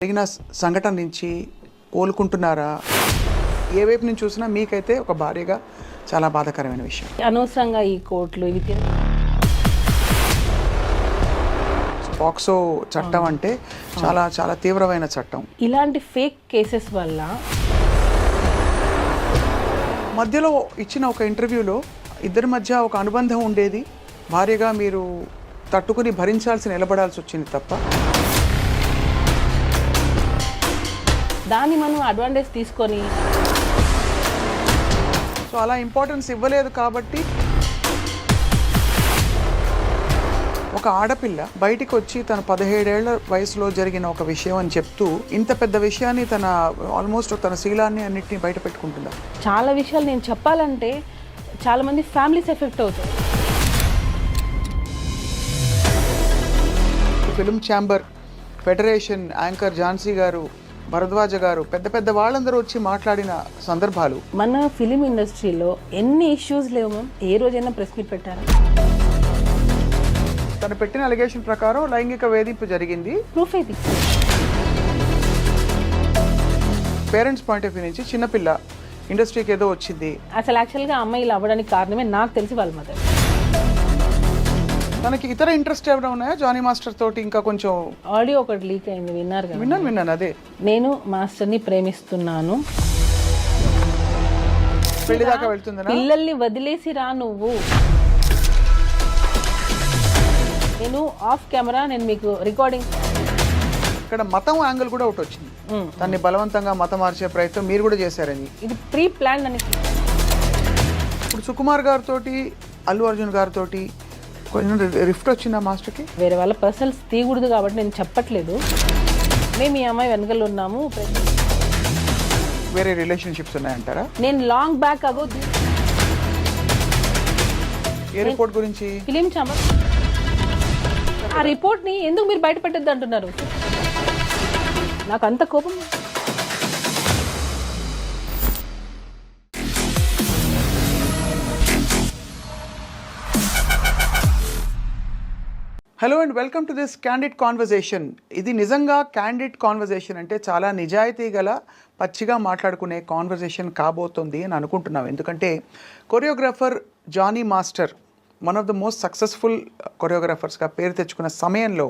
జరిగిన సంఘటన నుంచి కోలుకుంటున్నారా? ఏ వైపు నుంచి చూసినా మీకైతే ఒక భార్యగా చాలా బాధాకరమైన విషయం. అనవసరంగా ఈ కోర్టులు ఇవి పాక్సో చట్టం అంటే చాలా చాలా తీవ్రమైన చట్టం. ఇలాంటి ఫేక్ కేసెస్ వల్ల మధ్యలో ఇచ్చిన ఒక ఇంటర్వ్యూలో ఇద్దరి మధ్య ఒక అనుబంధం ఉండేది, భార్యగా మీరు తట్టుకుని భరించాల్సి నిలబడాల్సి వచ్చింది తప్ప దాన్ని మనం అడ్వాంటేజ్ తీసుకొని సో అలా ఇంపార్టెన్స్ ఇవ్వలేదు. కాబట్టి ఒక ఆడపిల్ల బయటికి వచ్చి తన 17 ఏళ్ల వయసులో జరిగిన ఒక విషయం అని చెప్తూ ఇంత పెద్ద విషయాన్ని తన ఆల్మోస్ట్ తన శీలాన్ని అన్నిటినీ బయట పెట్టుకుంటుందా? చాలా విషయాలు నేను చెప్పాలంటే చాలామంది ఫ్యామిలీస్ ఎఫెక్ట్ అవుతాయి. Film chamber federation anchor Jhansi garu, Bharadwaja గారు, పెద్ద పెద్ద వాళ్ళందరూ వచ్చి మాట్లాడిన సందర్భాలు. మన ఫిలిం ఇండస్ట్రీలో ఎన్ని ఇష్యూస్ లేవు మ్యామ్, ఏ రోజైనా ప్రెస్ మీట్ పెట్టారా? తను పెట్టిన అలిగేషన్ ప్రకారం లైంగిక వేధింపు జరిగింది. ప్రూఫ్ ఇది. పేరెంట్స్ పాయింట్ ఆఫ్ వ్యూ నుంచి చిన్నపిల్ల ఇండస్ట్రీకి ఏదో వచ్చింది. అసలు యాక్చువల్గా అమ్మాయి ఇలా అవ్వడానికి కారణమే నాకు తెలిసి వాళ్ళ మదర్. తనకి ఇతర ఇంట్రెస్ట్ ఏమైనా ఉన్నాయా జానీ మాస్టర్ తోటి? ఇంకా కొంచెం ఆడియో ఒకటి లీక్ అయింది, విన్నారు కదా? విన్నాను. అదే, నేను మాస్టర్ని ప్రేమిస్తున్నాను, పెళ్లి దాకా వెళ్తుంది, పిల్లల్ని వదిలేసి రా నువ్వు, నేను ఆఫ్ కెమెరా నేను మీకు రికార్డింగ్. ఇక్కడ మతం యాంగిల్ కూడా ఒకటి వచ్చింది, దాన్ని బలవంతంగా మతం మార్చే ప్రయత్నం మీరు కూడా చేశారని. ఇది ప్రీ ప్లాన్ అని. ఇప్పుడు సుకుమార్ గారితో, అల్లు అర్జున్ గారితో కొంచెం రిఫ్ట్ వచ్చిందా మాస్టర్కి? వేరే వాళ్ళ పర్సనల్స్ తీయకూడదు కాబట్టి నేను చెప్పట్లేదు. మేము ఈ అమ్మాయి వెనకలు ఉన్నాము. వేరే రిలేషన్షిప్స్ ఉన్నాయంటారా? నేను లాంగ్ బ్యాక్ అగో. ఏ రిపోర్ట్ గురించి? Film chamber. ఆ రిపోర్ట్ని ఎందుకు మీరు బయట పెట్టద్దు అంటున్నారు? నాకు అంత కోపం. Hello and welcome to this candid conversation. ఇది నిజంగా క్యాండిడ్ కాన్వర్జేషన్ అంటే చాలా నిజాయితీ గల పచ్చిగా మాట్లాడుకునే కాన్వర్జేషన్ కాబోతుంది అని అనుకుంటున్నాం. ఎందుకంటే choreographer Jani master one of the most successful కొరియోగ్రాఫర్స్గా పేరు తెచ్చుకున్న సమయంలో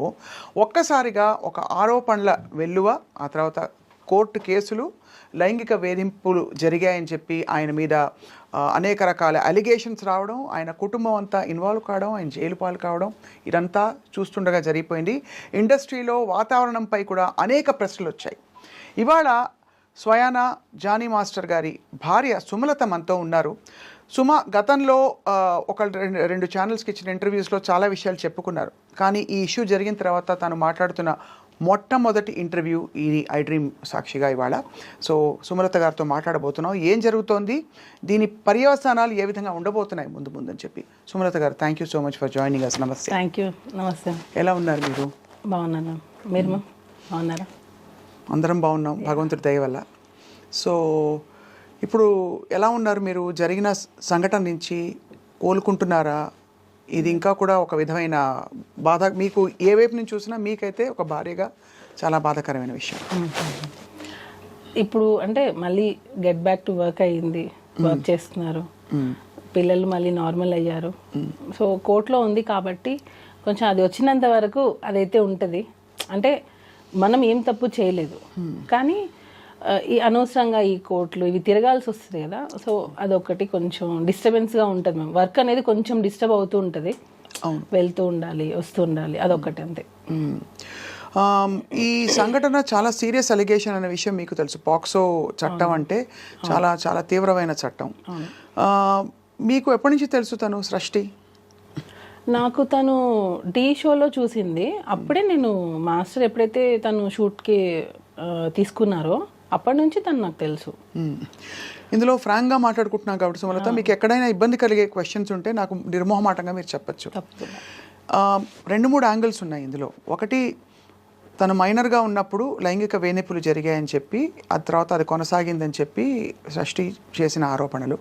ఒక్కసారిగా ఒక ఆరోపణల వెల్లువ, ఆ తర్వాత కోర్టు కేసులు, లైంగిక వేధింపులు జరిగాయని చెప్పి ఆయన మీద అనేక రకాల అలిగేషన్స్ రావడం, ఆయన కుటుంబం అంతా ఇన్వాల్వ్ కావడం, ఆయన జైలు పాలు కావడం, ఇదంతా చూస్తుండగా జరిగిపోయింది. ఇండస్ట్రీలో వాతావరణంపై కూడా అనేక ప్రశ్నలు వచ్చాయి. ఇవాళ స్వయానా జానీ మాస్టర్ గారి భార్య సుమలత మనతో ఉన్నారు. సుమ గతంలో రెండు ఛానల్స్కి ఇచ్చిన ఇంటర్వ్యూస్లో చాలా విషయాలు చెప్పుకున్నారు. కానీ ఈ ఇష్యూ జరిగిన తర్వాత తను మాట్లాడుతున్న మొట్టమొదటి ఇంటర్వ్యూ ఈ ఐ డ్రీమ్ సాక్షిగా ఇవాళ. సో సుమలత గారితో మాట్లాడబోతున్నాం. ఏం జరుగుతోంది, దీని పర్యవసానాలు ఏ విధంగా ఉండబోతున్నాయి ముందు అని చెప్పి. Sumalatha garu, thank you so much for joining us. నమస్తే. Thank you. నమస్తే. ఎలా ఉన్నారు మీరు? బాగున్నాను. మీరు బాగున్నారా? అందరం బాగున్నాం భగవంతుడి దయ వల్ల. సో ఇప్పుడు ఎలా ఉన్నారు మీరు? జరిగిన సంఘటన నుంచి కోలుకుంటున్నారా? ఇది ఇంకా కూడా ఒక విధమైన బాధ మీకు ఏ వైపు నుంచి చూసినా మీకైతే ఒక భార్యగా చాలా బాధాకరమైన విషయం. ఇప్పుడు అంటే మళ్ళీ గెట్ బ్యాక్ టు వర్క్ అయ్యింది, వర్క్ చేస్తున్నారు, పిల్లలు మళ్ళీ నార్మల్ అయ్యారు. సో కోర్టులో ఉంది కాబట్టి కొంచెం అది వచ్చినంత వరకు అదైతే ఉంటుంది. అంటే మనం ఏం తప్పు చేయలేదు, కానీ ఈ అనవసరంగా ఈ కోర్టులు ఇవి తిరగాల్సి వస్తుంది కదా. సో అదొకటి కొంచెం డిస్టర్బెన్స్గా ఉంటుంది. మేము వర్క్ అనేది కొంచెం డిస్టర్బ్ అవుతూ ఉంటుంది, వెళ్తూ ఉండాలి, వస్తూ ఉండాలి, అదొకటి అంతే. ఈ సంఘటన చాలా సీరియస్ అలిగేషన్ అనే విషయం మీకు తెలుసు. పాక్సో చట్టం అంటే చాలా చాలా తీవ్రమైన చట్టం. మీకు ఎప్పటి నుంచి తెలుసు తను సృష్టి? నాకు తను టీ షోలో చూసింది. అప్పుడే నేను మాస్టర్ ఎప్పుడైతే తను షూట్కి తీసుకున్నారో అప్పటి నుంచి తను నాకు తెలుసు. ఇందులో ఫ్రాంక్గా మాట్లాడుకుంటున్నాం కాబట్టి సుమలత, మీకు ఎక్కడైనా ఇబ్బంది కలిగే క్వశ్చన్స్ ఉంటే నాకు నిర్మోహమాటంగా మీరు చెప్పచ్చు. 2-3 యాంగిల్స్ ఉన్నాయి ఇందులో. ఒకటి, తను మైనర్గా ఉన్నప్పుడు లైంగిక వేధింపులు జరిగాయని చెప్పి, ఆ తర్వాత అది కొనసాగిందని చెప్పి సృష్టి చేసిన ఆరోపణలు.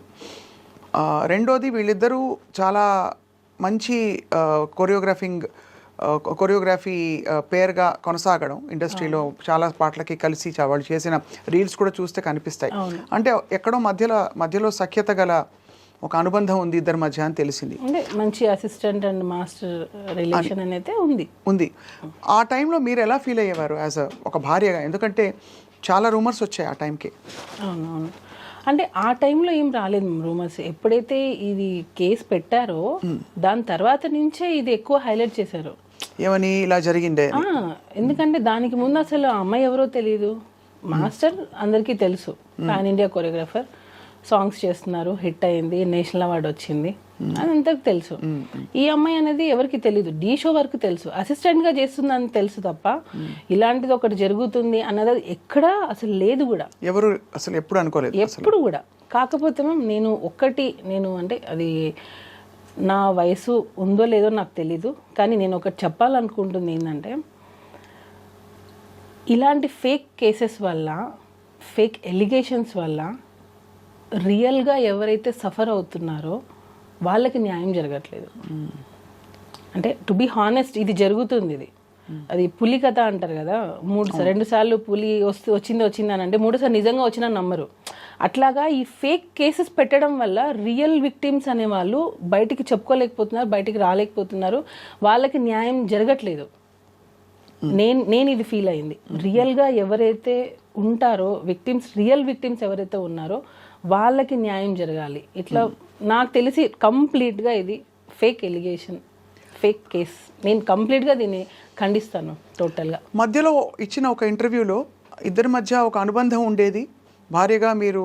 రెండోది, వీళ్ళిద్దరూ చాలా మంచి కొరియోగ్రాఫింగ్ కొరియోగ్రఫీ పేరుగా కొనసాగడం ఇండస్ట్రీలో చాలా పాటలకి కలిసి వాళ్ళు చేసిన రీల్స్ కూడా చూస్తే కనిపిస్తాయి. అంటే ఎక్కడో మధ్యలో సఖ్యత గల ఒక అనుబంధం ఉంది ఇద్దరి మధ్య అని తెలిసింది. అంటే మంచి అసిస్టెంట్ అండ్ మాస్టర్ రిలేషన్ అనేది ఉంది. ఆ టైంలో మీరు ఎలా ఫీల్ అయ్యేవారు యాజ్ ఒక భార్యగా? ఎందుకంటే చాలా రూమర్స్ వచ్చాయి ఆ టైంకి. అవునవును. అంటే ఆ టైంలో ఏం రాలేదు రూమర్స్. ఎప్పుడైతే ఇది కేసు పెట్టారో దాని తర్వాత నుంచే ఇది ఎక్కువ హైలైట్ చేశారు. ఏమని ఇలా జరిగిందే? ఎందుకంటే దానికి ముందు అసలు ఆ అమ్మాయి ఎవరో తెలియదు. మాస్టర్ అందరికీ తెలుసు, పాన్ ఇండియా కొరియోగ్రాఫర్, సాంగ్స్ చేస్తున్నారు, హిట్ అయింది, నేషనల్ అవార్డు వచ్చింది, అది అంతకు తెలుసు. ఈ అమ్మాయి అనేది ఎవరికి తెలీదు. డీ షో వరకు తెలుసు, అసిస్టెంట్ గా చేస్తుందని తెలుసు తప్ప ఇలాంటిది ఒకటి జరుగుతుంది అన్నది ఎక్కడా అసలు లేదు కూడా. ఎవరు అసలు ఎప్పుడు అనుకోలేదు ఎప్పుడు కూడా. కాకపోతే నేను అంటే అది నా వయసు ఉందో లేదో నాకు తెలీదు, కానీ నేను ఒకటి చెప్పాలనుకుంటుంది ఏంటంటే, ఇలాంటి ఫేక్ కేసెస్ వల్ల, ఫేక్ ఎలిగేషన్స్ వల్ల రియల్గా ఎవరైతే సఫర్ అవుతున్నారో వాళ్ళకి న్యాయం జరగట్లేదు. అంటే టు బి హానెస్ట్, ఇది జరుగుతుంది. అది పులి కథ అంటారు కదా, 2 సార్లు పులి వచ్చింది అని అంటే 3సారి నిజంగా వచ్చినా నమ్మరు. అట్లాగా ఈ ఫేక్ కేసెస్ పెట్టడం వల్ల రియల్ విక్టిమ్స్ అనే వాళ్ళు బయటికి చెప్పుకోలేకపోతున్నారు, బయటికి రాలేకపోతున్నారు, వాళ్ళకి న్యాయం జరగట్లేదు. నేను ఇది ఫీల్ అయింది. రియల్గా ఎవరైతే ఉంటారో రియల్ విక్టిమ్స్ ఎవరైతే ఉన్నారో వాళ్ళకి న్యాయం జరగాలి. ఇట్లా నాకు తెలిసి కంప్లీట్గా ఇది ఫేక్ ఎలిగేషన్, ఫేక్ కేస్. నేను కంప్లీట్గా దీన్ని ఖండిస్తాను టోటల్గా. మధ్యలో ఇచ్చిన ఒక ఇంటర్వ్యూలో ఇద్దరి మధ్య ఒక అనుబంధం ఉండేది, భార్యగా మీరు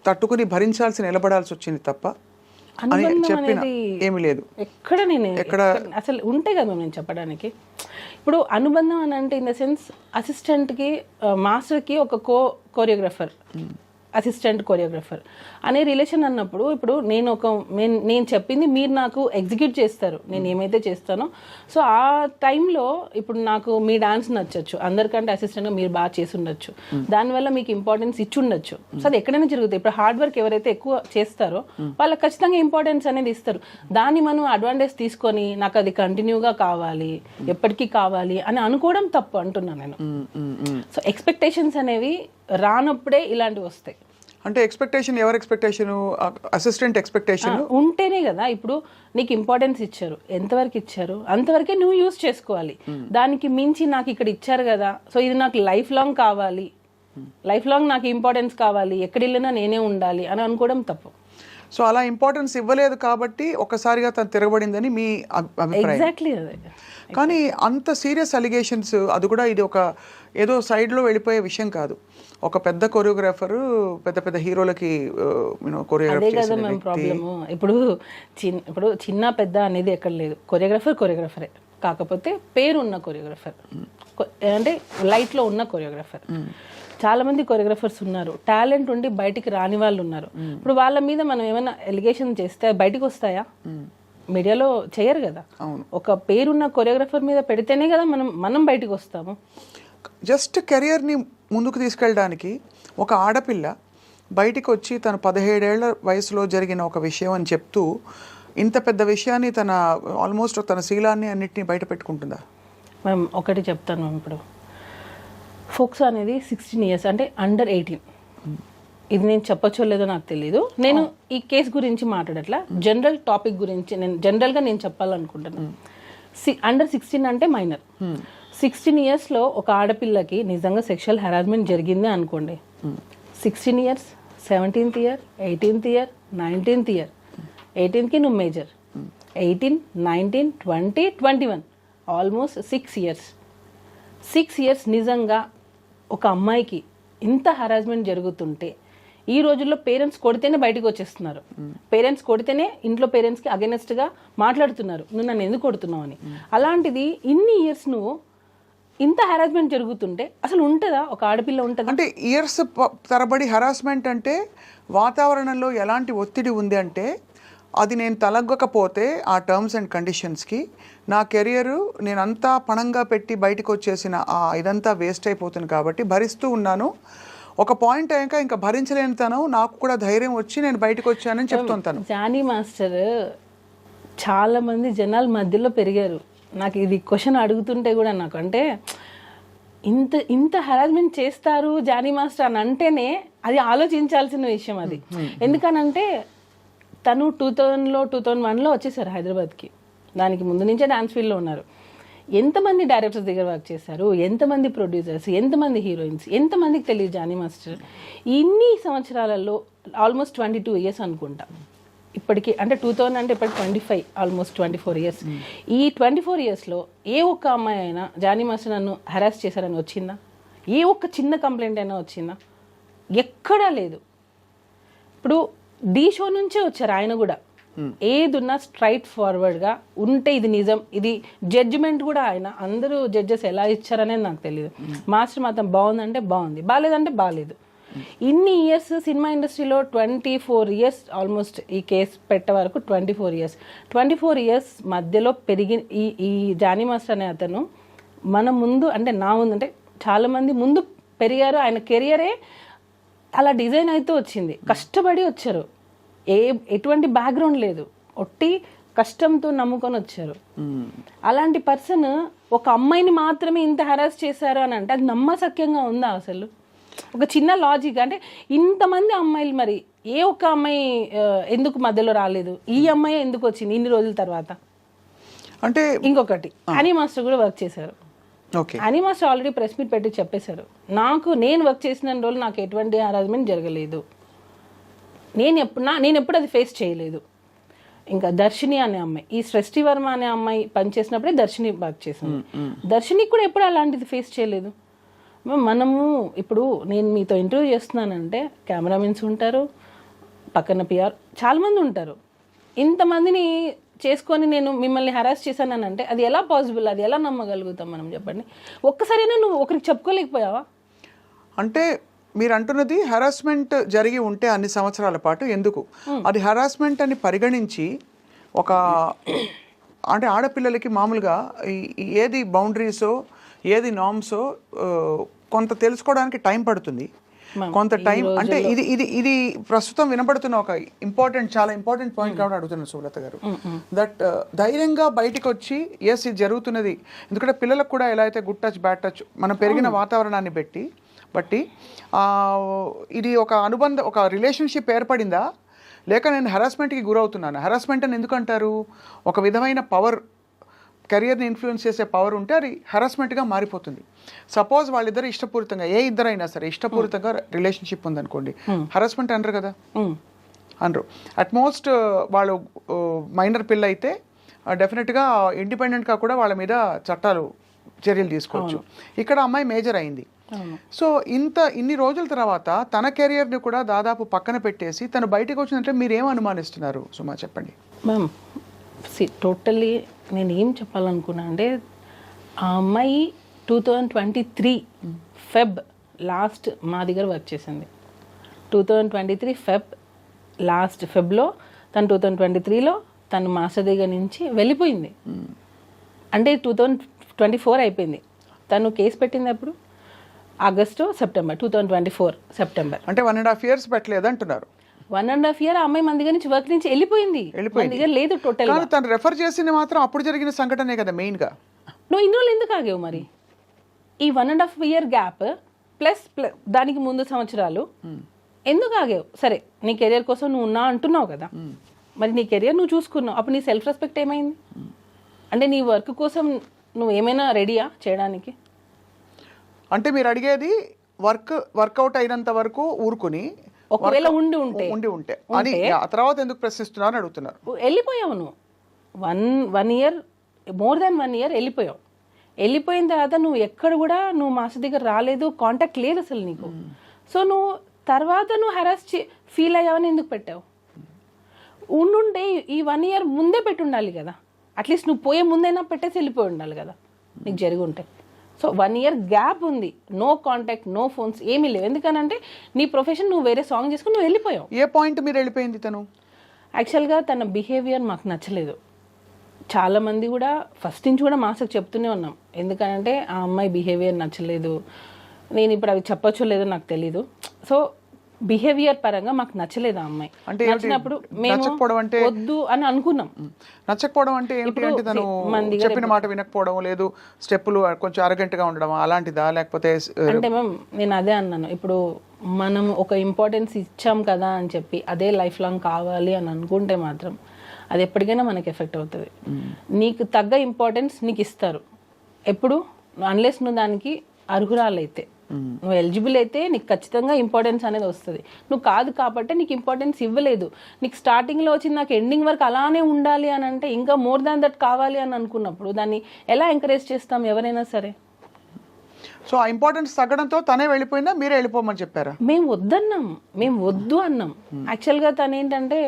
తట్టుకుని భరించాల్సి నిలబడాల్సి వచ్చింది తప్ప ఏమీ లేదు. ఎక్కడ అసలు ఉంటే కదా నేను చెప్పడానికి. ఇప్పుడు అనుబంధం అని అంటే ఇన్ ద సెన్స్ అసిస్టెంట్కి మాస్టర్కి ఒక కోరియోగ్రాఫర్, అసిస్టెంట్ కొరియోగ్రాఫర్ అనే రిలేషన్ అన్నప్పుడు, ఇప్పుడు నేను చెప్పింది మీరు నాకు ఎగ్జిక్యూట్ చేస్తారు, నేను ఏమైతే చేస్తానో. సో ఆ టైంలో ఇప్పుడు నాకు మీ డాన్స్ నచ్చచ్చు, అందరికంటే అసిస్టెంట్గా మీరు బాగా చేసి ఉండొచ్చు, దానివల్ల మీకు ఇంపార్టెన్స్ ఇచ్చి ఉండొచ్చు. సో అది ఎక్కడైనా జరుగుతుంది. ఇప్పుడు హార్డ్ వర్క్ ఎవరైతే ఎక్కువ చేస్తారో వాళ్ళకి ఖచ్చితంగా ఇంపార్టెన్స్ అనేది ఇస్తారు. దాన్ని మనం అడ్వాంటేజ్ తీసుకొని నాకు అది కంటిన్యూగా కావాలి, ఎప్పటికీ కావాలి అని అనుకోవడం తప్పు అంటున్నాను నేను. సో ఎక్స్పెక్టేషన్స్ అనేవి రానప్పుడే ఇలాంటివి వస్తాయి. అంటే ఎక్స్పెక్టేషన్, ఎవరి ఎక్స్పెక్టేషన్? అసిస్టెంట్ ఎక్స్పెక్టేషన్ ఉంటేనే కదా. ఇప్పుడు నీకు ఇంపార్టెన్స్ ఇచ్చారు, ఎంతవరకు ఇచ్చారు అంతవరకే నువ్వు యూజ్ చేసుకోవాలి. దానికి మించి నాకు ఇక్కడ ఇచ్చారు కదా, సో ఇది నాకు లైఫ్ లాంగ్ కావాలి, లైఫ్ లాంగ్ నాకు ఇంపార్టెన్స్ కావాలి, ఎక్కడ వెళ్ళినా నేనే ఉండాలి అని అనుకోవడం తప్పు. సో అలా ఇంపార్టెన్స్ ఇవ్వలేదు కాబట్టి ఒకసారిగా తను తిరగబడిందని మీ అభిప్రాయం? ఎగ్జాక్ట్లీ అదే. కానీ అంత సీరియస్ అలిగేషన్స్, అది కూడా ఇది ఒక ఏదో సైడ్లో వెళ్ళిపోయే విషయం కాదు. ఒక పెద్ద కొరియోగ్రాఫర్ పెద్ద హీరోలకి అదే కదా మేము ప్రాబ్లము. ఇప్పుడు చిన్న పెద్ద అనేది ఎక్కడ లేదు. కొరియోగ్రాఫరే, కాకపోతే పేరున్న కొరియోగ్రాఫర్, అంటే లైట్లో ఉన్న కొరియోగ్రాఫర్. చాలా మంది కొరియోగ్రాఫర్స్ ఉన్నారు, టాలెంట్ ఉండి బయటికి రాని వాళ్ళు ఉన్నారు. ఇప్పుడు వాళ్ళ మీద మనం ఏమైనా ఎలిగేషన్ చేస్తే బయటకు వస్తాయా? మీడియాలో చేయరు కదా. ఒక పేరున్న కొరియోగ్రాఫర్ మీద పెడితేనే కదా మనం బయటకు వస్తాము. జస్ట్ కెరియర్ని ముందుకు తీసుకెళ్ళడానికి ఒక ఆడపిల్ల బయటికి వచ్చి తన 17 ఏళ్ల వయసులో జరిగిన ఒక విషయం అని చెప్తూ ఇంత పెద్ద విషయాన్ని ఆల్మోస్ట్ తన శీలాన్ని అన్నిటినీ బయట పెట్టుకుంటుందా? మ్యామ్ ఒకటి చెప్తాను మ్యామ్. ఇప్పుడు ఫోక్సో అనేది 16 years, అంటే అండర్ 18. ఇది నేను చెప్పచ్చో లేదో నాకు తెలీదు. నేను ఈ కేసు గురించి మాట్లాడట్లా, జనరల్ టాపిక్ గురించి జనరల్గా నేను చెప్పాలనుకుంటున్నాను. అండర్ 16 అంటే మైనర్. 16 yearsలో ఒక ఆడపిల్లకి నిజంగా సెక్షువల్ హెరాస్మెంట్ జరిగింది అనుకోండి. 16 years, 17th year, 18th year, 19th year, 18కి నువ్వు మేజర్, 18, 19, 20, 21, ఆల్మోస్ట్ 6 years. 6 years నిజంగా ఒక అమ్మాయికి ఇంత హెరాస్మెంట్ జరుగుతుంటే, ఈ రోజుల్లో పేరెంట్స్ కొడితేనే బయటకు వచ్చేస్తున్నారు. పేరెంట్స్ కొడితేనే ఇంట్లో పేరెంట్స్కి అగెనెస్ట్గా మాట్లాడుతున్నారు, నువ్వు నన్ను ఎందుకు కొడుతున్నావు అని. అలాంటిది ఇన్ని ఇయర్స్ నువ్వు ఇంత హెరాస్మెంట్ జరుగుతుంటే అసలు ఉంటుందా? ఒక ఆడపిల్ల ఉంటుందా? అంటే ఇయర్స్ తరబడి హెరాస్మెంట్ అంటే వాతావరణంలో ఎలాంటి ఒత్తిడి ఉంది అంటే, అది నేను తలగ్గకపోతే ఆ టర్మ్స్ అండ్ కండిషన్స్కి నా కెరియరు నేనంతా పణంగా పెట్టి బయటకు వచ్చేసిన ఇదంతా వేస్ట్ అయిపోతుంది కాబట్టి భరిస్తూ ఉన్నాను. ఒక పాయింట్ అయ్యాక ఇంకా భరించలేని తను నాకు కూడా ధైర్యం వచ్చి నేను బయటకు వచ్చానని చెప్తుంటాను. జానీ మాస్టర్ చాలా మంది జనాల మధ్యలో పెరిగారు, నాకు ఇది క్వశ్చన్ అడుగుతుంటే కూడా నాకు అంటే ఇంత హెరాస్మెంట్ చేస్తారు జానీ మాస్టర్ అని అంటేనే అది ఆలోచించాల్సిన విషయం అది. ఎందుకనంటే తను 2001లో వచ్చేసారు హైదరాబాద్కి. దానికి ముందు నుంచే డాన్స్ ఫీల్డ్లో ఉన్నారు. ఎంతమంది డైరెక్టర్స్ దగ్గర వర్క్ చేశారు, ఎంతమంది ప్రొడ్యూసర్స్, ఎంతమంది హీరోయిన్స్, ఎంతమందికి తెలియదు జానీ మాస్టర్. ఇన్ని సంవత్సరాలలో ఆల్మోస్ట్ 22 ఇయర్స్ అనుకుంటా ఇప్పటికి. అంటే 2000 అంటే ఇప్పటికి 25, ఆల్మోస్ట్ 24 ఇయర్స్. ఈ 24 ఇయర్స్లో ఏ ఒక్క అమ్మాయి అయినా జానీ మాస్టర్ నన్ను హెరాస్ చేశారని వచ్చిందా? ఏ ఒక్క చిన్న కంప్లైంట్ అయినా వచ్చిందా? ఎక్కడా లేదు. ఇప్పుడు ఢీ షో నుంచే వచ్చారు ఆయన కూడా. ఏదున్నా స్ట్రైట్ ఫార్వర్డ్గా ఉంటే ఇది నిజం, ఇది జడ్జిమెంట్ కూడా ఆయన. అందరూ జడ్జెస్ ఎలా ఇచ్చారనేది నాకు తెలియదు. మాస్టర్ మాత్రం బాగుందంటే బాగుంది, బాగాలేదంటే బాగాలేదు. ఇన్ని ఇయర్స్ సినిమా ఇండస్ట్రీలో 24 ఇయర్స్ ఆల్మోస్ట్ ఈ కేసు పెట్టే వరకు 24 ఇయర్స్ మధ్యలో పెరిగి ఈ జానీ మాస్టర్ అనే అతను మన ముందు అంటే నా ముందు అంటే చాలామంది ముందు పెరిగారు. ఆయన కెరియరే అలా డిజైన్ అయితే వచ్చింది. కష్టపడి వచ్చారు, ఎటువంటి బ్యాక్గ్రౌండ్ లేదు, ఒట్టి కష్టంతో నమ్ముకొని వచ్చారు. అలాంటి పర్సన్ ఒక అమ్మాయిని మాత్రమే ఇంత హెరాస్ చేశారు అని అంటే అది నమ్మశక్యంగా ఉందా అసలు? ఒక చిన్న లాజిక్ అంటే ఇంతమంది అమ్మాయిలు మరి ఏ ఒక్క అమ్మాయి ఎందుకు మధ్యలో రాలేదు? ఈ అమ్మాయి ఎందుకు వచ్చింది ఇన్ని రోజుల తర్వాత? అంటే ఇంకొకటి హనీ మాస్టర్ కూడా వర్క్ చేశారు. Honey master already press meet పెట్టి చెప్పేశారు, నేను వర్క్ చేసిన రోజులు నాకు ఎటువంటి హరాస్మెంట్ జరగలేదు, నేను ఎప్పుడు అది ఫేస్ చేయలేదు. ఇంకా దర్శిని అనే అమ్మాయి, ఈ సృష్టి వర్మ అనే అమ్మాయి పనిచేసినప్పుడే దర్శిని వర్క్ చేశాను. దర్శినికి కూడా ఎప్పుడు అలాంటిది ఫేస్ చేయలేదు. మనము ఇప్పుడు నేను మీతో ఇంటర్వ్యూ చేస్తున్నానంటే కెమెరామెన్స్ ఉంటారు, పక్కన పిఆర్ చాలామంది ఉంటారు. ఇంతమందిని చేసుకొని నేను మిమ్మల్ని హెరాస్ చేశానని అంటే అది ఎలా పాసిబుల్? అది ఎలా నమ్మగలుగుతాం మనం? చెప్పండి. ఒక్కసారైనా నువ్వు ఒకరికి చెప్పుకోలేకపోయావా? అంటే మీరు అంటున్నది హెరాస్మెంట్ జరిగి ఉంటే అన్ని సంవత్సరాల పాటు ఎందుకు అది హెరాస్మెంట్ అని పరిగణించి ఒక అంటే ఆడపిల్లలకి మామూలుగా ఏది బౌండరీసో ఏది నార్మ్సో కొంత తెలుసుకోవడానికి టైం పడుతుంది. కొంత టైం అంటే ఇది ప్రస్తుతం వినబడుతున్న ఒక చాలా ఇంపార్టెంట్ పాయింట్ కాబట్టి అడుగుతున్నాను సుబ్రత గారు. దట్ ధైర్యంగా బయటకు వచ్చి ఎస్ ఇది జరుగుతున్నది. ఎందుకంటే పిల్లలకు కూడా ఎలా అయితే గుడ్ టచ్ బ్యాడ్ టచ్ మనం పెరిగిన వాతావరణాన్ని బట్టి ఇది ఒక అనుబంధం, ఒక రిలేషన్షిప్ ఏర్పడిందా, లేక నేను హెరాస్మెంట్కి గురవుతున్నాను? హెరాస్మెంట్ అని ఎందుకు అంటారు? ఒక విధమైన పవర్, కెరియర్ని ఇన్ఫ్లుయెన్స్ చేసే పవర్ ఉంటే అది హెరాస్మెంట్గా మారిపోతుంది. సపోజ్ వాళ్ళిద్దరు ఇష్టపూరితంగా, ఏ ఇద్దరైనా సరే ఇష్టపూరితంగా రిలేషన్షిప్ ఉందనుకోండి, హెరాస్మెంట్ అనరు కదా, అనరు. అట్మోస్ట్ వాళ్ళు మైనర్ పిల్ల అయితే డెఫినెట్గా ఇండిపెండెంట్గా కూడా వాళ్ళ మీద చర్యలు తీసుకోవచ్చు. ఇక్కడ అమ్మాయి మేజర్ అయింది. సో ఇన్ని రోజుల తర్వాత తన కెరియర్ని కూడా దాదాపు పక్కన పెట్టేసి తను బయటకు వచ్చిందంటే మీరు ఏం అనుమానిస్తున్నారు సుమా, చెప్పండి. మ్యామ్ టోటల్లీ నేను ఏం చెప్పాలనుకున్నా అంటే ఆ అమ్మాయి 2023 ఫెబ్ లాస్ట్ మా దగ్గర వర్క్ చేసింది. 2023 ఫెబ్లో తను 2023లో తను మాస్టర్ దగ్గర నుంచి వెళ్ళిపోయింది. అంటే 2024 అయిపోయింది. తను కేసు పెట్టింది అప్పుడు ఆగస్టు సెప్టెంబర్ 2024 సెప్టెంబర్. అంటే 1.5 years పెట్టలేదు అంటున్నారు. 1.5 year అమ్మాయి మన దగ్గర నుంచి వర్క్ నుంచి వెళ్ళిపోయింది. దగ్గర లేదు టోటల్. తను రెఫర్ చేసింది మాత్రం అప్పుడు జరిగిన సంఘటనే కదా మెయిన్ గా. నువ్వు ఇన్ని రోజులు ఎందుకు ఆగావు మరి? ఈ 1.5 year గ్యాప్ ప్లస్ దానికి ముందు సంవత్సరాలు ఎందుకు ఆగావు? సరే నీ కెరియర్ కోసం నువ్వు ఉన్నా అంటున్నావు కదా, మరి నీ కెరియర్ నువ్వు చూసుకున్నావు, అప్పుడు నీ సెల్ఫ్ రెస్పెక్ట్ ఏమైంది? అంటే నీ వర్క్ కోసం నువ్వు ఏమైనా రెడీయా చేయడానికి? అంటే మీరు అడిగేది వర్కౌట్ అయినంత వరకు ఊరుకుని ఒకవేళ ఉండి ఉంటే అని ఆ తర్వాత ఎందుకు ప్రశ్నిస్తున్నారు అని అడుగుతున్నారు. వెళ్ళిపోయావు నువ్వు 1 year, మోర్ దాన్ 1 year వెళ్ళిపోయావు. వెళ్ళిపోయిన తర్వాత నువ్వు ఎక్కడ కూడా నువ్వు మాస్టర్ దగ్గర రాలేదు, కాంటాక్ట్ లేదు అసలు నీకు. సో నువ్వు తర్వాత నువ్వు హెరాస్ ఫీల్ అయ్యావని ఎందుకు పెట్టావు? ఉండుంటే ఈ 1 year ముందే పెట్టి ఉండాలి కదా, అట్లీస్ట్ నువ్వు పోయే ముందైనా పెట్టేసి వెళ్ళిపోయి ఉండాలి కదా నీకు జరిగి ఉంటే. సో 1 year గ్యాప్ ఉంది, నో కాంటాక్ట్, నో ఫోన్స్, ఏమీ లేవు. ఎందుకనంటే నీ ప్రొఫెషన్, నువ్వు వేరే సాంగ్ చేసుకుని నువ్వు వెళ్ళిపోయావు. ఏ పాయింట్ మీరు వెళ్ళిపోయింది తను? యాక్చువల్గా తన బిహేవియర్ మాకు నచ్చలేదు. చాలామంది కూడా ఫస్ట్ నుంచి కూడా మాస్టర్కి చెప్తూనే ఉన్నాం, ఎందుకనంటే ఆ అమ్మాయి బిహేవియర్ నచ్చలేదు. నేను ఇప్పుడు అవి చెప్పొచ్చో లేదో నాకు తెలీదు. సో బిహేవియర్ పరంగా మాకు నచ్చలేదు ఆ అమ్మాయి. అంటే నచ్చినప్పుడు మేము నచ్చకపోవడం అంటే వద్దు అని అనుకున్నాం. నచ్చకపోవడం అంటే ఏంటి అంటే తను చెప్పిన మాట వినకపోవడం, లేదు స్టెప్పులు కొంచెం అరగంట్ గా ఉండడం అలాంటిదా, లేకపోతే అంటే మ్యామ్ నేను అదే అన్నాను, ఇప్పుడు మనం ఒక ఇంపార్టెన్స్ ఇచ్చాం కదా అని చెప్పి అదే లైఫ్ లాంగ్ కావాలి అని అనుకుంటే మాత్రం అది ఎప్పటికైనా మనకి ఎఫెక్ట్ అవుతుంది. నీకు తగ్గ ఇంపార్టెన్స్ నీకు ఇస్తారు ఎప్పుడు, అన్లెస్ నువ్వు దానికి అర్హురాలైతే, నువ్వు ఎలిజిబుల్ అయితే నీకు ఖచ్చితంగా ఇంపార్టెన్స్ అనేది వస్తుంది. నువ్వు కాదు కాబట్టి నీకు ఇంపార్టెన్స్ ఇవ్వలేదు. నీకు స్టార్టింగ్లో వచ్చి నాకు ఎండింగ్ వరకు అలానే ఉండాలి అని అంటే ఇంకా మోర్ దాన్ దట్ కావాలి అని అనుకున్నప్పుడు దాన్ని ఎలా ఎంకరేజ్ చేస్తాం ఎవరైనా సరే. సో ఆ ఇంపార్టెన్స్ తగ్గడంతో తనే వెళ్ళిపోయిందా, మీరే వెళ్ళిపోమని చెప్పారా? మేము వద్దన్నాం, మేము వద్దు అన్నాం. యాక్చువల్గా తను ఏంటంటే